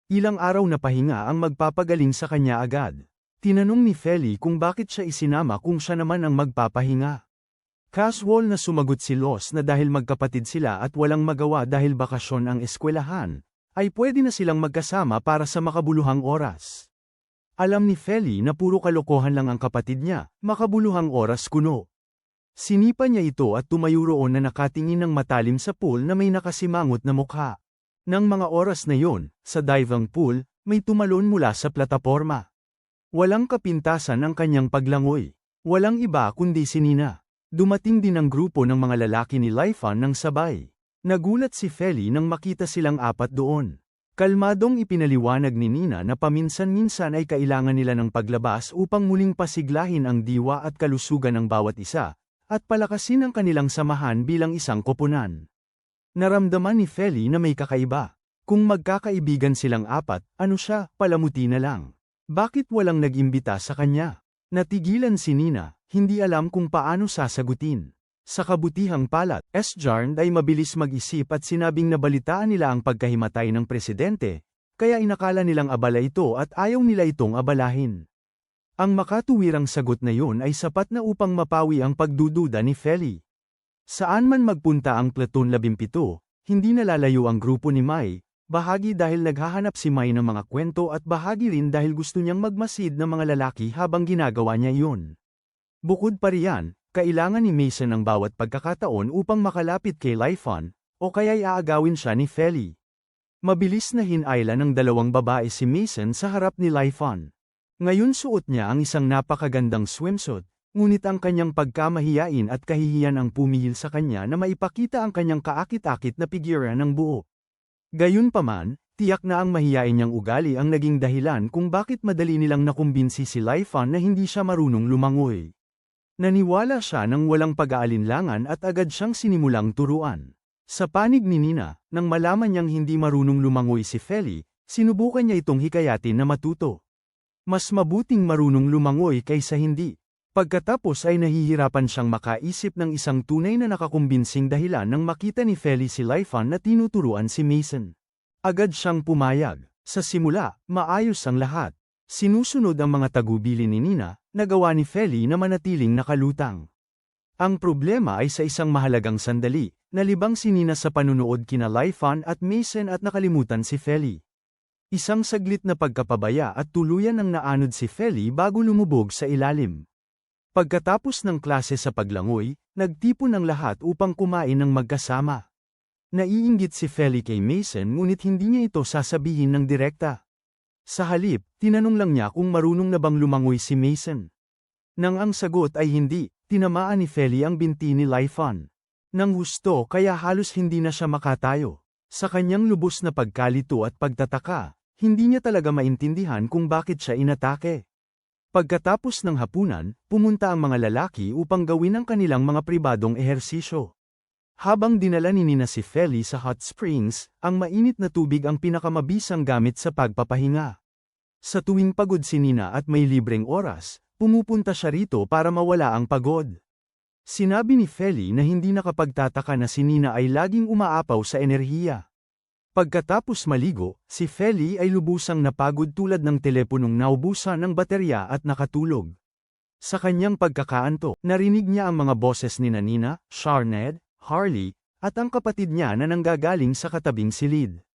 Ilang araw na pahinga ang magpapagaling sa kanya agad. Tinanong ni Feli kung bakit siya isinama kung siya naman ang magpapahinga. Casual na sumagot si Los na dahil magkapatid sila at walang magawa dahil bakasyon ang eskwelahan, ay pwede na silang magkasama para sa makabuluhang oras. Alam ni Feli na puro kalokohan lang ang kapatid niya, makabuluhang oras kuno. Sinipa niya ito at tumayo roon na nakatingin ng matalim sa pool na may nakasimangot na mukha. Nang mga oras na yon, sa diving pool, may tumalon mula sa plataporma. Walang kapintasan ang kanyang paglangoy. Walang iba kundi si Nina. Dumating din ang grupo ng mga lalaki ni Laifan ng sabay. Nagulat si Feli nang makita silang apat doon. Kalmadong ipinaliwanag ni Nina na paminsan-minsan ay kailangan nila ng paglabas upang muling pasiglahin ang diwa at kalusugan ng bawat isa, at palakasin ang kanilang samahan bilang isang koponan. Naramdaman ni Feli na may kakaiba. Kung magkakaibigan silang apat, ano siya, palamuti na lang. Bakit walang nag-imbita sa kanya? Natigilan si Nina, hindi alam kung paano sasagutin. Sa kabutihang palad, Sjarn ay mabilis mag-isip at sinabing nabalitaan nila ang pagkahimatay ng presidente, kaya inakala nilang abala ito at ayaw nila itong abalahin. Ang makatuwirang sagot na yun ay sapat na upang mapawi ang pagdududa ni Feli. Saan man magpunta ang Platoon 17, hindi nalalayo ang grupo ni Mai, bahagi dahil naghahanap si Mai ng mga kwento at bahagi rin dahil gusto niyang magmasid ng mga lalaki habang ginagawa niya iyon. Bukod pa riyan, kailangan ni Mason ang bawat pagkakataon upang makalapit kay Laifan, o kaya'y aagawin siya ni Feli. Mabilis na hinayla ng dalawang babae si Mason sa harap ni Laifan. Ngayon suot niya ang isang napakagandang swimsuit, ngunit ang kanyang pagkamahiyain at kahihiyan ang pumihil sa kanya na maipakita ang kanyang kaakit-akit na pigira ng buo. Gayunpaman, tiyak na ang mahiyain niyang ugali ang naging dahilan kung bakit madali nilang nakumbinsi si Laifan na hindi siya marunong lumangoy. Naniwala siya nang walang pag-aalinlangan at agad siyang sinimulang turuan. Sa panig ni Nina, nang malaman niyang hindi marunong lumangoy si Feli, sinubukan niya itong hikayatin na matuto. Mas mabuting marunong lumangoy kaysa hindi. Pagkatapos ay nahihirapan siyang makaisip ng isang tunay na nakakumbinsing dahilan nang makita ni Feli si Laifan na tinuturuan si Mason. Agad siyang pumayag. Sa simula, maayos ang lahat. Sinusunod ang mga tagubili ni Nina, nagawa ni Feli na manatiling nakalutang. Ang problema ay sa isang mahalagang sandali, nalibang si Nina sa panunood kina Laifan at Mason at nakalimutan si Feli. Isang saglit na pagkapabaya at tuluyan ang naanod si Feli bago lumubog sa ilalim. Pagkatapos ng klase sa paglangoy, nagtipon ang lahat upang kumain ng magkasama. Naiinggit si Feli kay Mason ngunit hindi niya ito sasabihin ng direkta. Sa halip, tinanong lang niya kung marunong na bang lumangoy si Mason. Nang ang sagot ay hindi, tinamaan ni Feli ang binti ni Laifan. Nang husto kaya halos hindi na siya makatayo. Sa kanyang lubos na pagkalito at pagtataka, hindi niya talaga maintindihan kung bakit siya inatake. Pagkatapos ng hapunan, pumunta ang mga lalaki upang gawin ang kanilang mga pribadong ehersisyo. Habang dinala ni Nina si Feli sa hot springs, ang mainit na tubig ang pinakamabisang gamit sa pagpapahinga. Sa tuwing pagod si Nina at may libreng oras, pumupunta siya rito para mawala ang pagod. Sinabi ni Feli na hindi nakapagtataka na si Nina ay laging umaapaw sa enerhiya. Pagkatapos maligo, si Feli ay lubusang napagod tulad ng teleponong naubusan ng baterya at nakatulog. Sa kanyang pagkakaanto, narinig niya ang mga boses ni Nina, Sharned, Harley, at ang kapatid niya na nanggagaling sa katabing silid.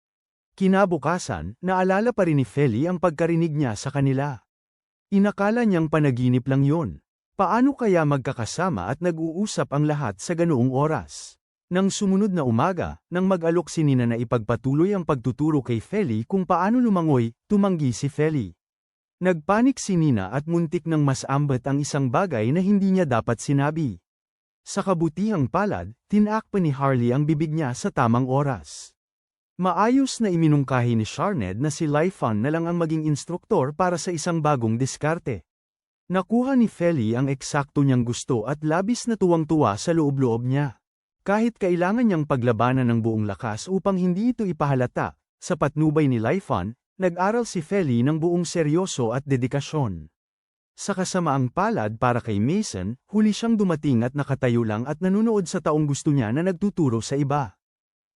Kinabukasan, naalala pa rin ni Feli ang pagkarinig niya sa kanila. Inakala niyang panaginip lang yon. Paano kaya magkakasama at nag-uusap ang lahat sa ganoong oras? Nang sumunod na umaga, nang mag-alok si Nina na ipagpatuloy ang pagtuturo kay Feli kung paano lumangoy, tumanggi si Feli. Nagpanik si Nina at muntik nang masambat ang isang bagay na hindi niya dapat sinabi. Sa kabutihang palad, tinakpan ni Harley ang bibig niya sa tamang oras. Maayos na iminungkahi ni Sharned na si Laifan na lang ang maging instruktor para sa isang bagong diskarte. Nakuha ni Feli ang eksakto niyang gusto at labis na tuwang-tuwa sa loob-loob niya. Kahit kailangan niyang paglabanan ng buong lakas upang hindi ito ipahalata, sa patnubay ni Laifan, nag-aral si Feli ng buong seryoso at dedikasyon. Sa kasamaang palad para kay Mason, huli siyang dumating at nakatayo lang at nanunood sa taong gusto niya na nagtuturo sa iba.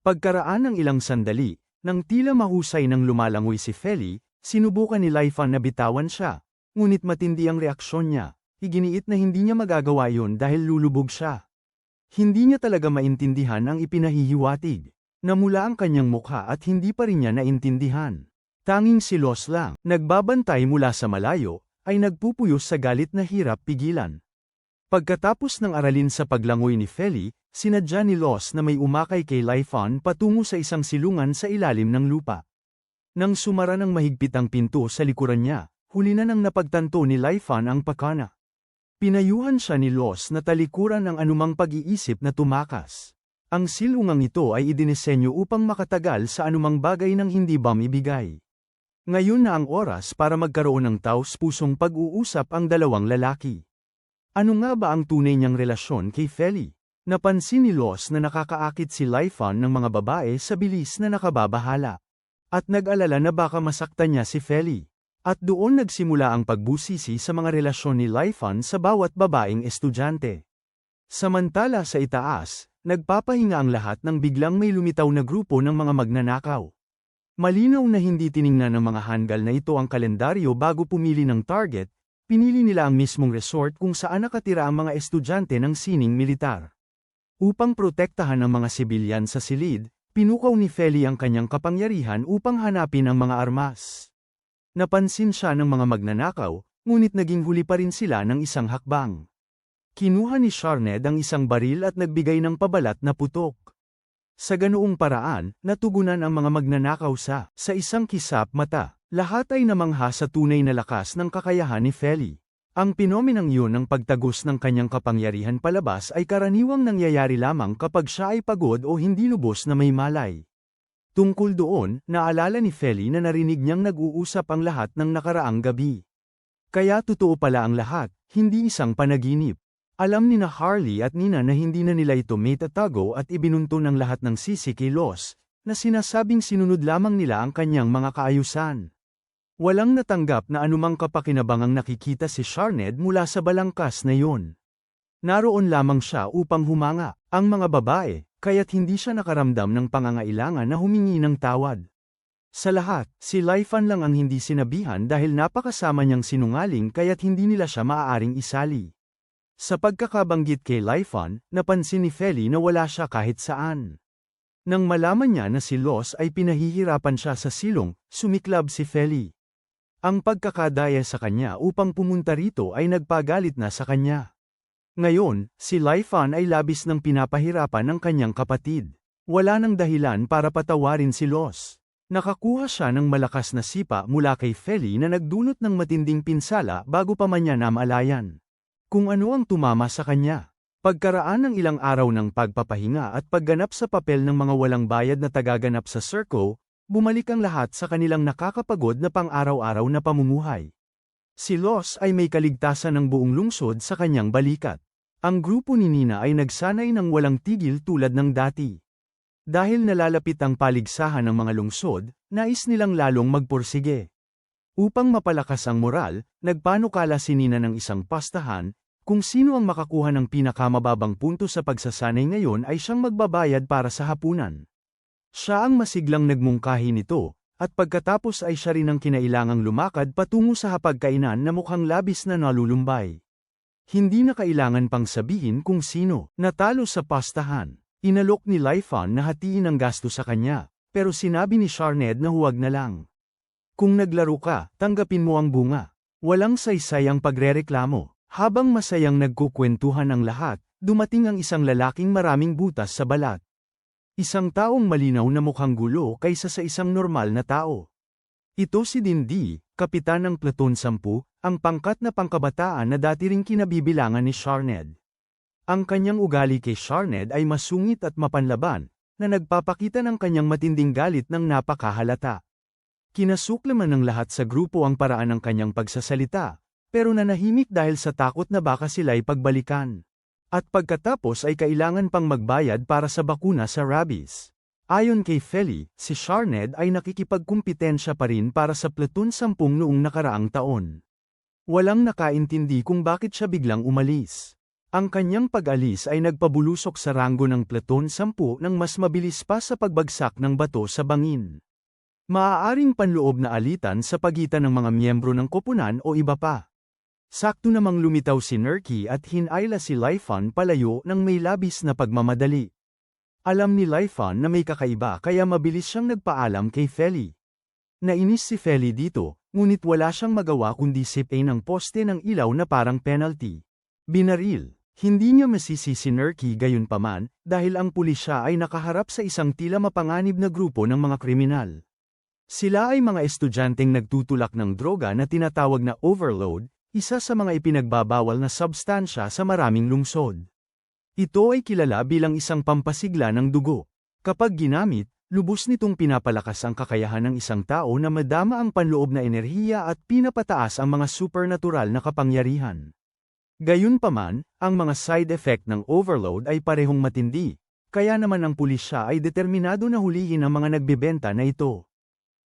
Pagkaraan ng ilang sandali, nang tila mahusay nang lumalangoy si Feli, sinubukan ni Laifan na bitawan siya, ngunit matindi ang reaksyon niya, iginiit na hindi niya magagawa yun dahil lulubog siya. Hindi niya talaga maintindihan ang ipinahihiwatig. Namula ang kanyang mukha at hindi pa rin niya naintindihan. Tanging si Los lang, nagbabantay mula sa malayo, ay nagpupuyos sa galit na hirap pigilan. Pagkatapos ng aralin sa paglangoy ni Feli, sinadya ni Los na may umakay kay Laifan patungo sa isang silungan sa ilalim ng lupa. Nang sumara ng mahigpit ang pinto sa likuran niya, huli na nang napagtanto ni Laifan ang pakana. Pinayuhan siya ni Los na talikuran ang anumang pag-iisip na tumakas. Ang silungang ito ay idinisenyo upang makatagal sa anumang bagay nang hindi ibigay. Ngayon na ang oras para magkaroon ng taos-pusong pag-uusap ang dalawang lalaki. Ano nga ba ang tunay niyang relasyon kay Feli? Napansin ni Los na nakakaakit si Laifan ng mga babae sa bilis na nakababahala. At nag-alala na baka masaktan niya si Feli. At doon nagsimula ang pagbusisi sa mga relasyon ni Laifan sa bawat babaeng estudyante. Samantala sa itaas, nagpapahinga ang lahat nang biglang may lumitaw na grupo ng mga magnanakaw. Malinaw na hindi tiningnan ng mga hanggal na ito ang kalendaryo bago pumili ng target, pinili nila ang mismong resort kung saan nakatira ang mga estudyante ng sining militar. Upang protektahan ang mga sibilyan sa silid, pinukaw ni Feli ang kanyang kapangyarihan upang hanapin ang mga armas. Napansin siya ng mga magnanakaw, ngunit naging huli pa rin sila ng isang hakbang. Kinuha ni Sharned ang isang baril at nagbigay ng pabalat na putok. Sa ganoong paraan, natugunan ang mga magnanakaw sa isang kisap mata. Lahat ay namangha sa tunay na lakas ng kakayahan ni Feli. Ang pinomenang yun ng pagtagos ng kanyang kapangyarihan palabas ay karaniwang nangyayari lamang kapag siya ay pagod o hindi lubos na may malay. Tungkol doon, naalala ni Feli na narinig niyang nag-uusap ang lahat ng nakaraang gabi. Kaya totoo pala ang lahat, hindi isang panaginip. Alam ni na Harley at Nina na hindi na nila ito may tatago at ibinunto ng lahat ng sisi kay Los, na sinasabing sinunod lamang nila ang kanyang mga kaayusan. Walang natanggap na anumang kapakinabangang nakikita si Sharned mula sa balangkas na yun. Naroon lamang siya upang humanga, ang mga babae, kaya't hindi siya nakaramdam ng pangangailangan na humingi ng tawad. Sa lahat, si Laifan lang ang hindi sinabihan dahil napakasama niyang sinungaling kaya't hindi nila siya maaaring isali. Sa pagkakabanggit kay Laifan, napansin ni Feli na wala siya kahit saan. Nang malaman niya na si Los ay pinahihirapan siya sa silong, sumiklab si Feli. Ang pagkakadaya sa kanya upang pumunta rito ay nagpagalit na sa kanya. Ngayon, si Laifan ay labis ng pinapahirapan ng kanyang kapatid. Wala nang dahilan para patawarin si Los. Nakakuha siya ng malakas na sipa mula kay Feli na nagdulot ng matinding pinsala bago pa man niya namalayan kung ano ang tumama sa kanya. Pagkaraan ng ilang araw ng pagpapahinga at pagganap sa papel ng mga walang bayad na tagaganap sa Circo, bumalik ang lahat sa kanilang nakakapagod na pang-araw-araw na pamumuhay. Si Los ay may kaligtasan ng buong lungsod sa kanyang balikat. Ang grupo ni Nina ay nagsanay ng walang tigil tulad ng dati. Dahil nalalapit ang paligsahan ng mga lungsod, nais nilang lalong magpursige. Upang mapalakas ang moral, nagpanukala si Nina ng isang pastahan, kung sino ang makakuha ng pinakamababang punto sa pagsasanay ngayon ay siyang magbabayad para sa hapunan. Siya ang masiglang nagmungkahi nito, at pagkatapos ay siya rin ang kinailangang lumakad patungo sa hapagkainan na mukhang labis na nalulumbay. Hindi na kailangan pang sabihin kung sino natalo sa pastahan. Inalok ni Laifan na hatiin ang gasto sa kanya, pero sinabi ni Sharned na huwag na lang. Kung naglaro ka, tanggapin mo ang bunga. Walang saysay ang pagrereklamo. Habang masayang nagkukwentuhan ang lahat, dumating ang isang lalaking maraming butas sa balat. Isang taong malinaw na mukhang gulo kaysa sa isang normal na tao. Ito si Dindi, kapitan ng Platoon 10, ang pangkat na pangkabataan na dati ring kinabibilangan ni Sharned. Ang kanyang ugali kay Sharned ay masungit at mapanlaban, na nagpapakita ng kanyang matinding galit ng napakahalata. Kinasuklaman ng lahat sa grupo ang paraan ng kanyang pagsasalita, pero nanahimik dahil sa takot na baka sila'y pagbalikan. At pagkatapos ay kailangan pang magbayad para sa bakuna sa rabies. Ayon kay Feli, si Sharned ay nakikipagkumpitensya pa rin para sa Platoon 10 noong nakaraang taon. Walang nakaintindi kung bakit siya biglang umalis. Ang kanyang pag-alis ay nagpabulusok sa ranggo ng Platoon 10 nang mas mabilis pa sa pagbagsak ng bato sa bangin. Maaaring panloob na alitan sa pagitan ng mga miyembro ng koponan o iba pa. Sakto namang lumitaw si Nerky at hinayla si Laifan palayo ng may labis na pagmamadali. Alam ni Laifan na may kakaiba kaya mabilis siyang nagpaalam kay Feli. Nainis si Feli dito, ngunit wala siyang magawa kundi sipin ang poste ng ilaw na parang penalty. Binaril. Hindi niya masisi si Nerky gayunpaman, dahil ang pulisya ay nakaharap sa isang tila mapanganib na grupo ng mga kriminal. Sila ay mga estudyanteng nagtutulak ng droga na tinatawag na overload, isa sa mga ipinagbabawal na substansya sa maraming lungsod. Ito ay kilala bilang isang pampasigla ng dugo. Kapag ginamit, lubos nitong pinapalakas ang kakayahan ng isang tao na madama ang panloob na enerhiya at pinapataas ang mga supernatural na kapangyarihan. Gayunpaman, ang mga side effect ng overload ay parehong matindi, kaya naman ang pulisya ay determinado na hulihin ang mga nagbebenta na ito.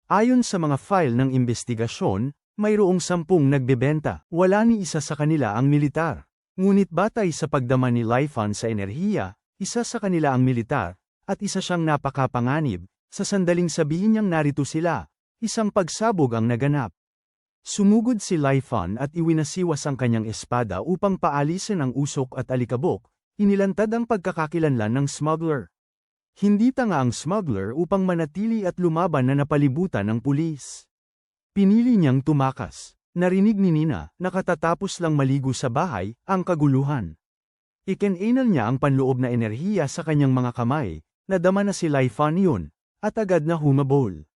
Ayon sa mga file ng investigasyon, mayroong 10 nagbebenta. Wala ni isa sa kanila ang militar. Ngunit batay sa pagdama ni Laifan sa enerhiya, isa sa kanila ang militar, at isa siyang napakapanganib, sa sandaling sabihin niyang narito sila, isang pagsabog ang naganap. Sumugod si Laifan at iwinasiwas ang kanyang espada upang paalisin ang usok at alikabok, inilantad ang pagkakakilanlan ng smuggler. Hindi tanga ang smuggler upang manatili at lumaban na napalibutan ng pulis. Pinili niyang tumakas. Narinig ni Nina, nakatatapos lang maligo sa bahay, ang kaguluhan. Ikinanal niya ang panloob na enerhiya sa kanyang mga kamay, nadama na si Laifan yun, at agad na humabol.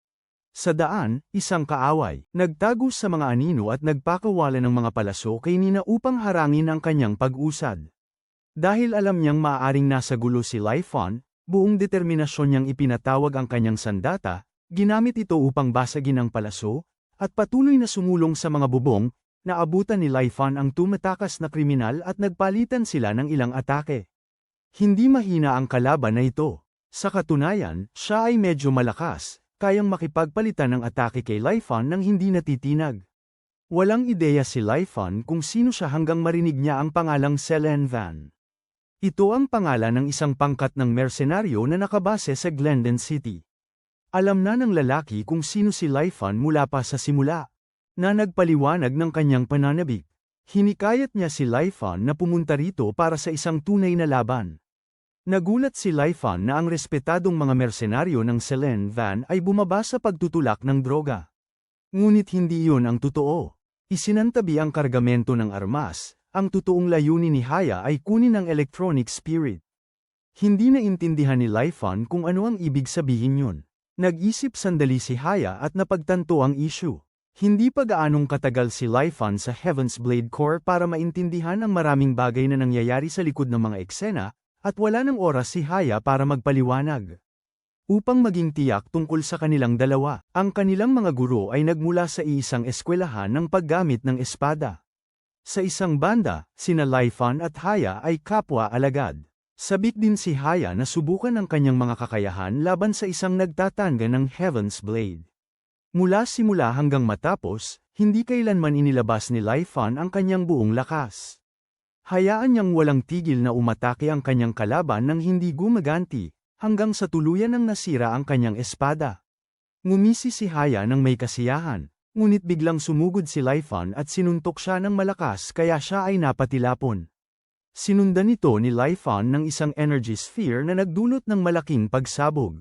Sa daan, isang kaaway, nagtago sa mga anino at nagpakawala ng mga palaso kay Nina upang harangin ang kanyang pag-usad. Dahil alam niyang maaaring nasa gulo si Laifan, buong determinasyon niyang ipinatawag ang kanyang sandata, ginamit ito upang basagin ang palaso, at patuloy na sumulong sa mga bubong, naabutan ni Laifan ang tumatakas na kriminal at nagpalitan sila ng ilang atake. Hindi mahina ang kalaban na ito. Sa katunayan, siya ay medyo malakas, kayang makipagpalitan ng atake kay Laifan nang hindi natitinag. Walang ideya si Laifan kung sino siya hanggang marinig niya ang pangalang Selen Van. Ito ang pangalan ng isang pangkat ng mersenaryo na nakabase sa Glendon City. Alam na ng lalaki kung sino si Laifan mula pa sa simula, na nagpaliwanag ng kanyang pananabik. Hinikayat niya si Laifan na pumunta rito para sa isang tunay na laban. Nagulat si Laifan na ang respetadong mga mersenaryo ng Selen Van ay bumaba sa pagtutulak ng droga. Ngunit hindi iyon ang totoo. Isinantabi ang kargamento ng armas, ang totoong layunin ni Haya ay kunin ang electronic spirit. Hindi naintindihan ni Laifan kung ano ang ibig sabihin yun. Nag-isip sandali si Haya at napagtanto ang issue. Hindi pa gaanong katagal si Laifan sa Heaven's Blade Corps para maintindihan ang maraming bagay na nangyayari sa likod ng mga eksena, at wala ng oras si Haya para magpaliwanag. Upang maging tiyak tungkol sa kanilang dalawa, ang kanilang mga guro ay nagmula sa iisang eskwelahan ng paggamit ng espada. Sa isang banda, sina Laifan at Haya ay kapwa alagad. Sabik din si Haya na subukan ang kanyang mga kakayahan laban sa isang nagtatangga ng Heaven's Blade. Mula simula hanggang matapos, hindi kailanman inilabas ni Laifan ang kanyang buong lakas. Hayaan niyang walang tigil na umatake ang kanyang kalaban nang hindi gumaganti, hanggang sa tuluyan ng nasira ang kanyang espada. Ngumisi si Haya ng may kasiyahan, ngunit biglang sumugod si Laifan at sinuntok siya ng malakas kaya siya ay napatilapon. Sinundan nito ni Laifan ng isang energy sphere na nagdulot ng malaking pagsabog.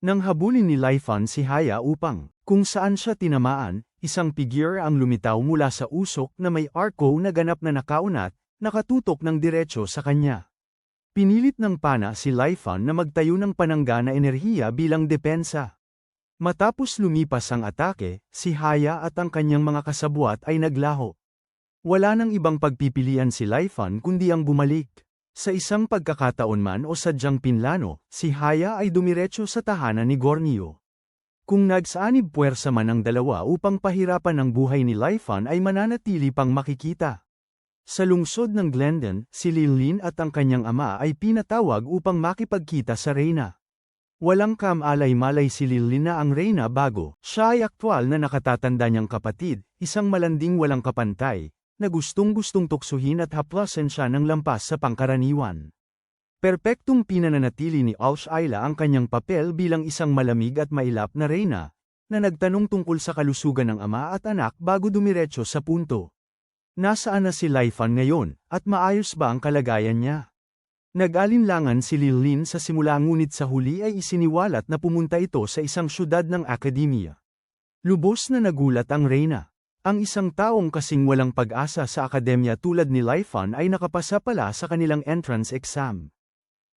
Nang habulin ni Laifan si Haya upang, kung saan siya tinamaan, isang figure ang lumitaw mula sa usok na may arco na ganap na nakaunat, nakatutok ng diretso sa kanya. Pinilit ng pana si Laifan na magtayo ng panangga na enerhiya bilang depensa. Matapos lumipas ang atake, si Haya at ang kanyang mga kasabwat ay naglaho. Wala nang ibang pagpipilian si Laifan kundi ang bumalik. Sa isang pagkakataon man o sadyang pinlano, si Haya ay dumiretso sa tahanan ni Gornio. Kung nagsaanib puwersa man ang dalawa upang pahirapan ang buhay ni Laifan ay mananatili pang makikita. Sa lungsod ng Glendon, si Lilin at ang kanyang ama ay pinatawag upang makipagkita sa reyna. Walang kamalay-malay si Lilin na ang reyna bago siya ay aktwal na nakatatanda niyang kapatid, isang malanding walang kapantay, na gustong-gustong tuksuhin at haplasan siya ng lampas sa pangkaraniwan. Perpektong pinananatili ni Al-Shaila ang kanyang papel bilang isang malamig at mailap na reyna, na nagtanong tungkol sa kalusugan ng ama at anak bago dumiretso sa punto. Nasaan na si Laifan ngayon, at maayos ba ang kalagayan niya? Nag-alinlangan si Lilin sa simula ngunit sa huli ay isiniwalat na pumunta ito sa isang syudad ng akademya. Lubos na nagulat ang reyna. Ang isang taong kasing walang pag-asa sa akademya tulad ni Laifan ay nakapasa pala sa kanilang entrance exam.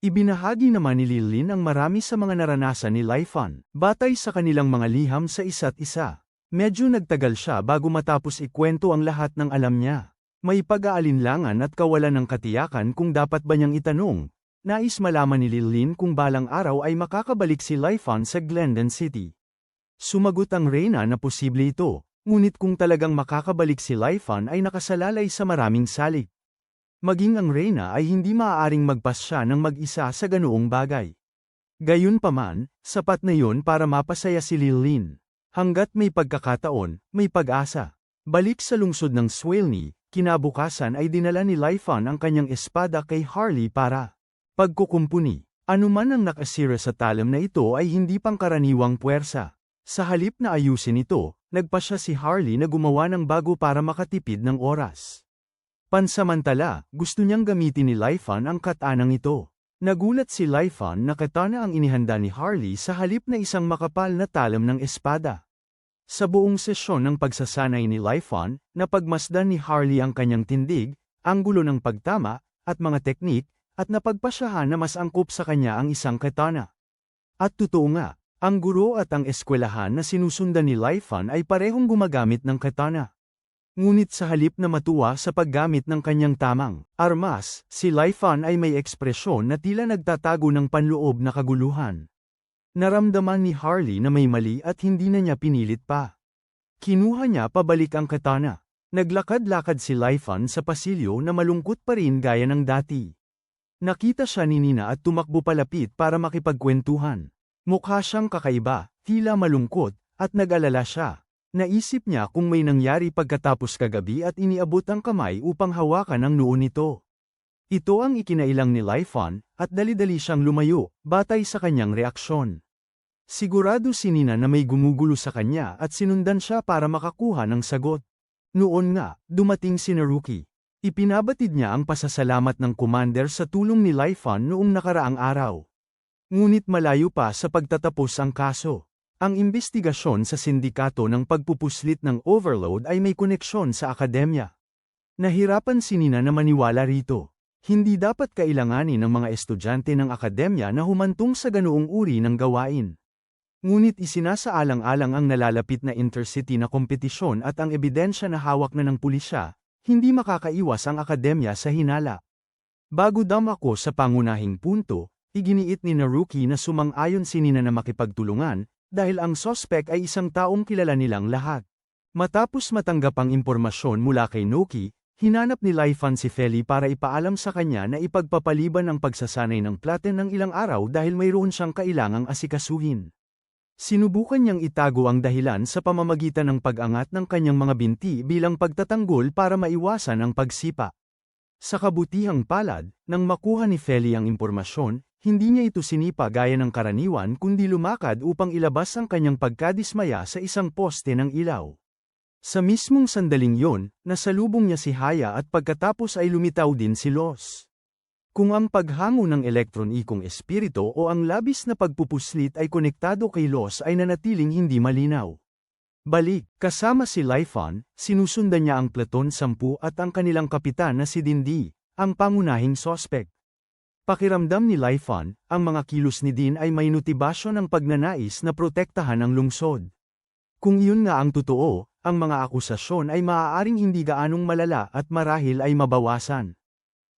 Ibinahagi naman ni Lilin ang marami sa mga naranasan ni Laifan, batay sa kanilang mga liham sa isa't isa. Medyo nagtagal siya bago matapos ikwento ang lahat ng alam niya. May pag-aalinlangan at kawalan ng katiyakan kung dapat ba niyang itanong. Nais malaman ni Lilin kung balang araw ay makakabalik si Laifan sa Glendon City. Sumagot ang reyna na posible ito, ngunit kung talagang makakabalik si Laifan ay nakasalalay sa maraming salik. Maging ang reyna ay hindi maaaring magpasya ng mag-isa sa ganoong bagay. Gayunpaman, sapat na yun para mapasaya si Lilin. Hanggat may pagkakataon, may pag-asa. Balik sa lungsod ng Swalney, kinabukasan ay dinala ni Laifan ang kanyang espada kay Harley para pagkukumpuni. Anuman ang nakasira sa talam na ito ay hindi pangkaraniwang puwersa. Sa halip na ayusin ito, nagpasya si Harley na gumawa ng bago para makatipid ng oras. Pansamantala, gusto niyang gamitin ni Laifan ang katanang ito. Nagulat si Laifan na katana ang inihanda ni Harley sa halip na isang makapal na talam ng espada. Sa buong sesyon ng pagsasanay ni Laifan, napagmasdan ni Harley ang kanyang tindig, anggulo ng pagtama, at mga teknik, at napagpasyahan na mas angkop sa kanya ang isang katana. At totoo nga, ang guro at ang eskwelahan na sinusundan ni Laifan ay parehong gumagamit ng katana. Ngunit sa halip na matuwa sa paggamit ng kanyang tamang armas, si Laifan ay may ekspresyon na tila nagtatago ng panloob na kaguluhan. Naramdaman ni Harley na may mali at hindi na niya pinilit pa. Kinuha niya pabalik ang katana. Naglakad-lakad si Laifan sa pasilyo na malungkot pa rin gaya ng dati. Nakita siya ni Nina at tumakbo palapit para makipagkwentuhan. Mukha siyang kakaiba, tila malungkot, at nag-alala siya. Naisip niya kung may nangyari pagkatapos kagabi at iniabot ang kamay upang hawakan ang noo nito. Ito ang ikinailang ni Laifan, at dali-dali siyang lumayo, batay sa kanyang reaksyon. Sigurado si Nina na may gumugulo sa kanya at sinundan siya para makakuha ng sagot. Noon nga, dumating si Naruki. Ipinabatid niya ang pasasalamat ng commander sa tulong ni Laifan noong nakaraang araw. Ngunit malayo pa sa pagtatapos ang kaso. Ang imbestigasyon sa sindikato ng pagpupuslit ng overload ay may koneksyon sa akademya. Nahirapan si Nina na maniwala rito. Hindi dapat kailanganin ng mga estudyante ng akademya na humantong sa ganoong uri ng gawain. Ngunit isinasaalang-alang ang nalalapit na intercity na kompetisyon at ang ebidensya na hawak na ng pulisya, hindi makakaiwas ang akademya sa hinala. Bago dumako sa pangunahing punto, iginiit ni Naruki na sumang-ayon si Nina na makipagtulungan, dahil ang sospek ay isang taong kilala nilang lahat. Matapos matanggap ang impormasyon mula kay Noki, hinanap ni Laifan si Feli para ipaalam sa kanya na ipagpapaliban ang pagsasanay ng Platen ng ilang araw dahil mayroon siyang kailangang asikasuhin. Sinubukan niyang itago ang dahilan sa pamamagitan ng pag-angat ng kanyang mga binti bilang pagtatanggol para maiwasan ang pagsipa. Sa kabutihang palad, nang makuha ni Feli ang impormasyon, hindi niya ito sinipa gaya ng karaniwan kundi lumakad upang ilabas ang kanyang pagkadismaya sa isang poste ng ilaw. Sa mismong sandaling yon, nasalubong niya si Haya at pagkatapos ay lumitaw din si Los. Kung ang paghango ng elektron-ikong espiritu o ang labis na pagpupuslit ay konektado kay Los ay nanatiling hindi malinaw. Balik, kasama si Laifan, sinusundan niya ang Platon 10 at ang kanilang kapitan na si Dindi, ang pangunahing sospek. Pakiramdam ni Laifan, ang mga kilos ni Din ay may notibasyon ng pagnanais na protektahan ang lungsod. Kung iyon nga ang totoo, ang mga akusasyon ay maaaring hindi gaanong malala at marahil ay mabawasan.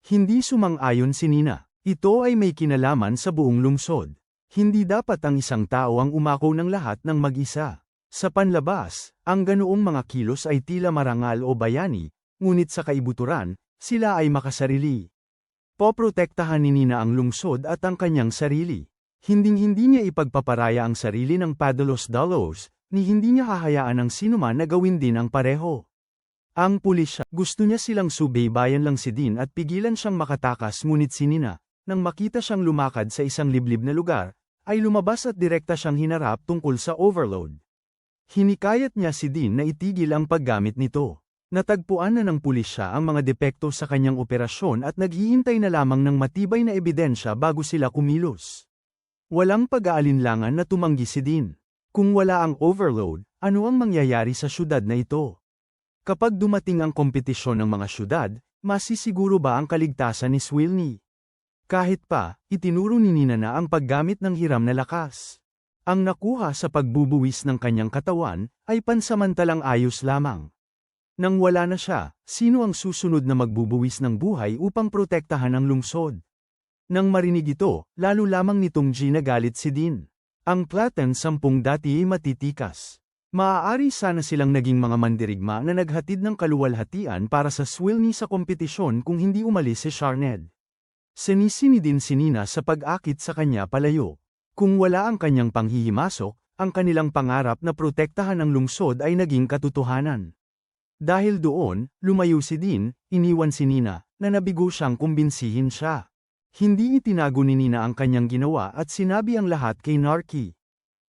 Hindi sumang-ayon si Nina. Ito ay may kinalaman sa buong lungsod. Hindi dapat ang isang tao ang umako ng lahat ng mag-isa. Sa panlabas, ang ganoong mga kilos ay tila marangal o bayani, ngunit sa kaibuturan, sila ay makasarili. Poprotektahan ni Nina ang lungsod at ang kanyang sarili. Hinding-hindi niya ipagpaparaya ang sarili ng padalos-dalos, ni hindi niya hahayaan ang sinuman na gawin din ang pareho. Ang pulisya, gusto niya silang subaybayan lang si Dean at pigilan siyang makatakas ngunit si Nina, nang makita siyang lumakad sa isang liblib na lugar, ay lumabas at direkta siyang hinarap tungkol sa overload. Hinikayat niya si Dean na itigil ang paggamit nito. Natagpuan na ng pulisya ang mga depekto sa kanyang operasyon at naghihintay na lamang ng matibay na ebidensya bago sila kumilos. Walang pag-aalinlangan na tumanggi si Dean. Kung wala ang overload, ano ang mangyayari sa syudad na ito? Kapag dumating ang kompetisyon ng mga syudad, masisiguro ba ang kaligtasan ni Swilny? Kahit pa, itinuro ni Nina na ang paggamit ng hiram na lakas. Ang nakuha sa pagbubuwis ng kanyang katawan, ay pansamantalang ayos lamang. Nang wala na siya, sino ang susunod na magbubuwis ng buhay upang protektahan ang lungsod? Nang marinig ito, lalo lamang nitong ginagalit si Dean. Ang Platen 10 dati ay matitikas. Maaari sana silang naging mga mandirigma na naghatid ng kaluwalhatian para sa Swilny sa kompetisyon kung hindi umalis si Sharned. Sinisini din si Nina sa pag-akit sa kanya palayo. Kung wala ang kanyang panghihimasok, ang kanilang pangarap na protektahan ang lungsod ay naging katotohanan. Dahil doon, lumayo si Dean, iniwan si Nina, na nabigo siyang kumbinsihin siya. Hindi itinago ni Nina ang kanyang ginawa at sinabi ang lahat kay Narky.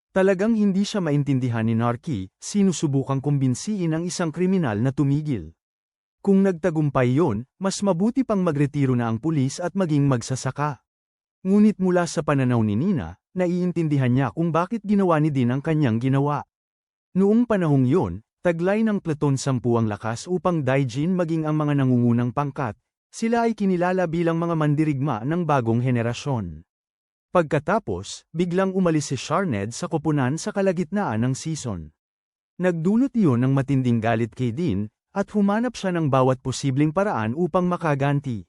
Talagang hindi siya maintindihan ni Narky, sinusubukang kumbinsihin ang isang kriminal na tumigil. Kung nagtagumpay yon, mas mabuti pang magretiro na ang pulis at maging magsasaka. Ngunit mula sa pananaw ni Nina, naiintindihan niya kung bakit ginawa ni Dean ang kanyang ginawa. Noong panahong yon, taglay ng Platon 10 ang lakas upang Daijin maging ang mga nangungunang pangkat, sila ay kinilala bilang mga mandirigma ng bagong henerasyon. Pagkatapos, biglang umalis si Sharned sa koponan sa kalagitnaan ng season. Nagdulot iyon ng matinding galit kay Dean, at humanap siya ng bawat posibleng paraan upang makaganti.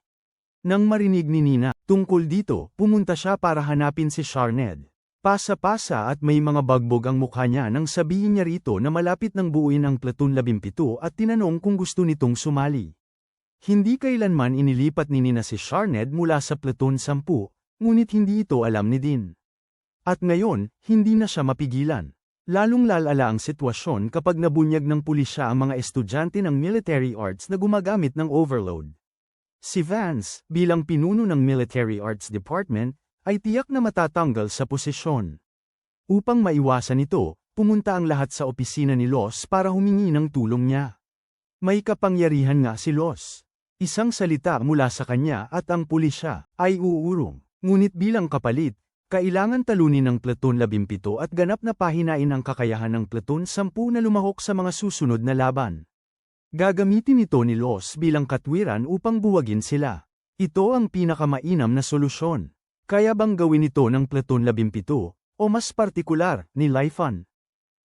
Nang marinig ni Nina tungkol dito, pumunta siya para hanapin si Sharned. Pasa-pasa at may mga bagbog ang mukha niya nang sabihin niya rito na malapit ng buuin ang Platoon 17 at tinanong kung gusto nitong sumali. Hindi kailanman inilipat ni Nina si Sharned mula sa Platoon 10, ngunit hindi ito alam ni Dean. At ngayon, hindi na siya mapigilan. Lalong lalala ang sitwasyon kapag nabunyag ng pulisya ang mga estudyante ng military arts na gumagamit ng overload. Si Vance, bilang pinuno ng Military Arts Department, ay tiyak na matatanggal sa posisyon. Upang maiwasan ito, pumunta ang lahat sa opisina ni Los para humingi ng tulong niya. May kapangyarihan nga si Los. Isang salita mula sa kanya at ang pulisya ay uurong. Ngunit bilang kapalit, kailangan talunin ng Platoon 17 at ganap na pahinain ang kakayahan ng Platoon 10 na lumahok sa mga susunod na laban. Gagamitin ito ni Los bilang katwiran upang buwagin sila. Ito ang pinakamainam na solusyon. Kaya bang gawin ito ng Platoon 17, o mas partikular, ni Laifan?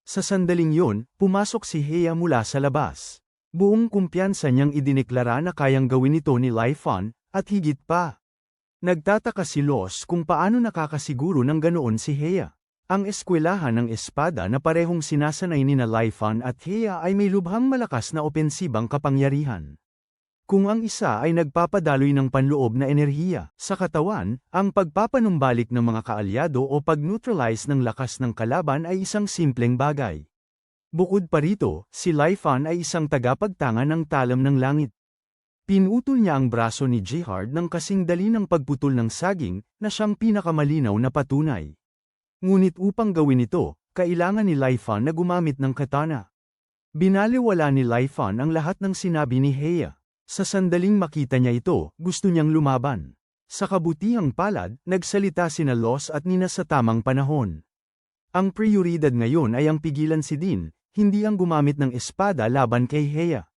Sa sandaling yun, pumasok si Heya mula sa labas. Buong kumpiyansa niyang idineklara na kayang gawin ito ni Laifan, at higit pa. Nagtataka si Los kung paano nakakasiguro ng ganoon si Heya. Ang eskwelahan ng espada na parehong sinasanay ni Laifan at Heya ay may lubhang malakas na opensibang kapangyarihan. Kung ang isa ay nagpapadaloy ng panloob na enerhiya sa katawan, ang pagpapanumbalik ng mga kaalyado o pag-neutralize ng lakas ng kalaban ay isang simpleng bagay. Bukod pa rito, si Laifan ay isang tagapagtanga ng talam ng langit. Pinutol niya ang braso ni Jihad ng kasing dali ng pagputol ng saging na siyang pinakamalinaw na patunay. Ngunit upang gawin ito, kailangan ni Laifan na gumamit ng katana. Binaliwala ni Laifan ang lahat ng sinabi ni Heya. Sa sandaling makita niya ito, gusto niyang lumaban. Sa kabutihang palad, nagsalita sina Los at Nina sa tamang panahon. Ang prioridad ngayon ay ang pigilan si Dean, hindi ang gumamit ng espada laban kay Heya.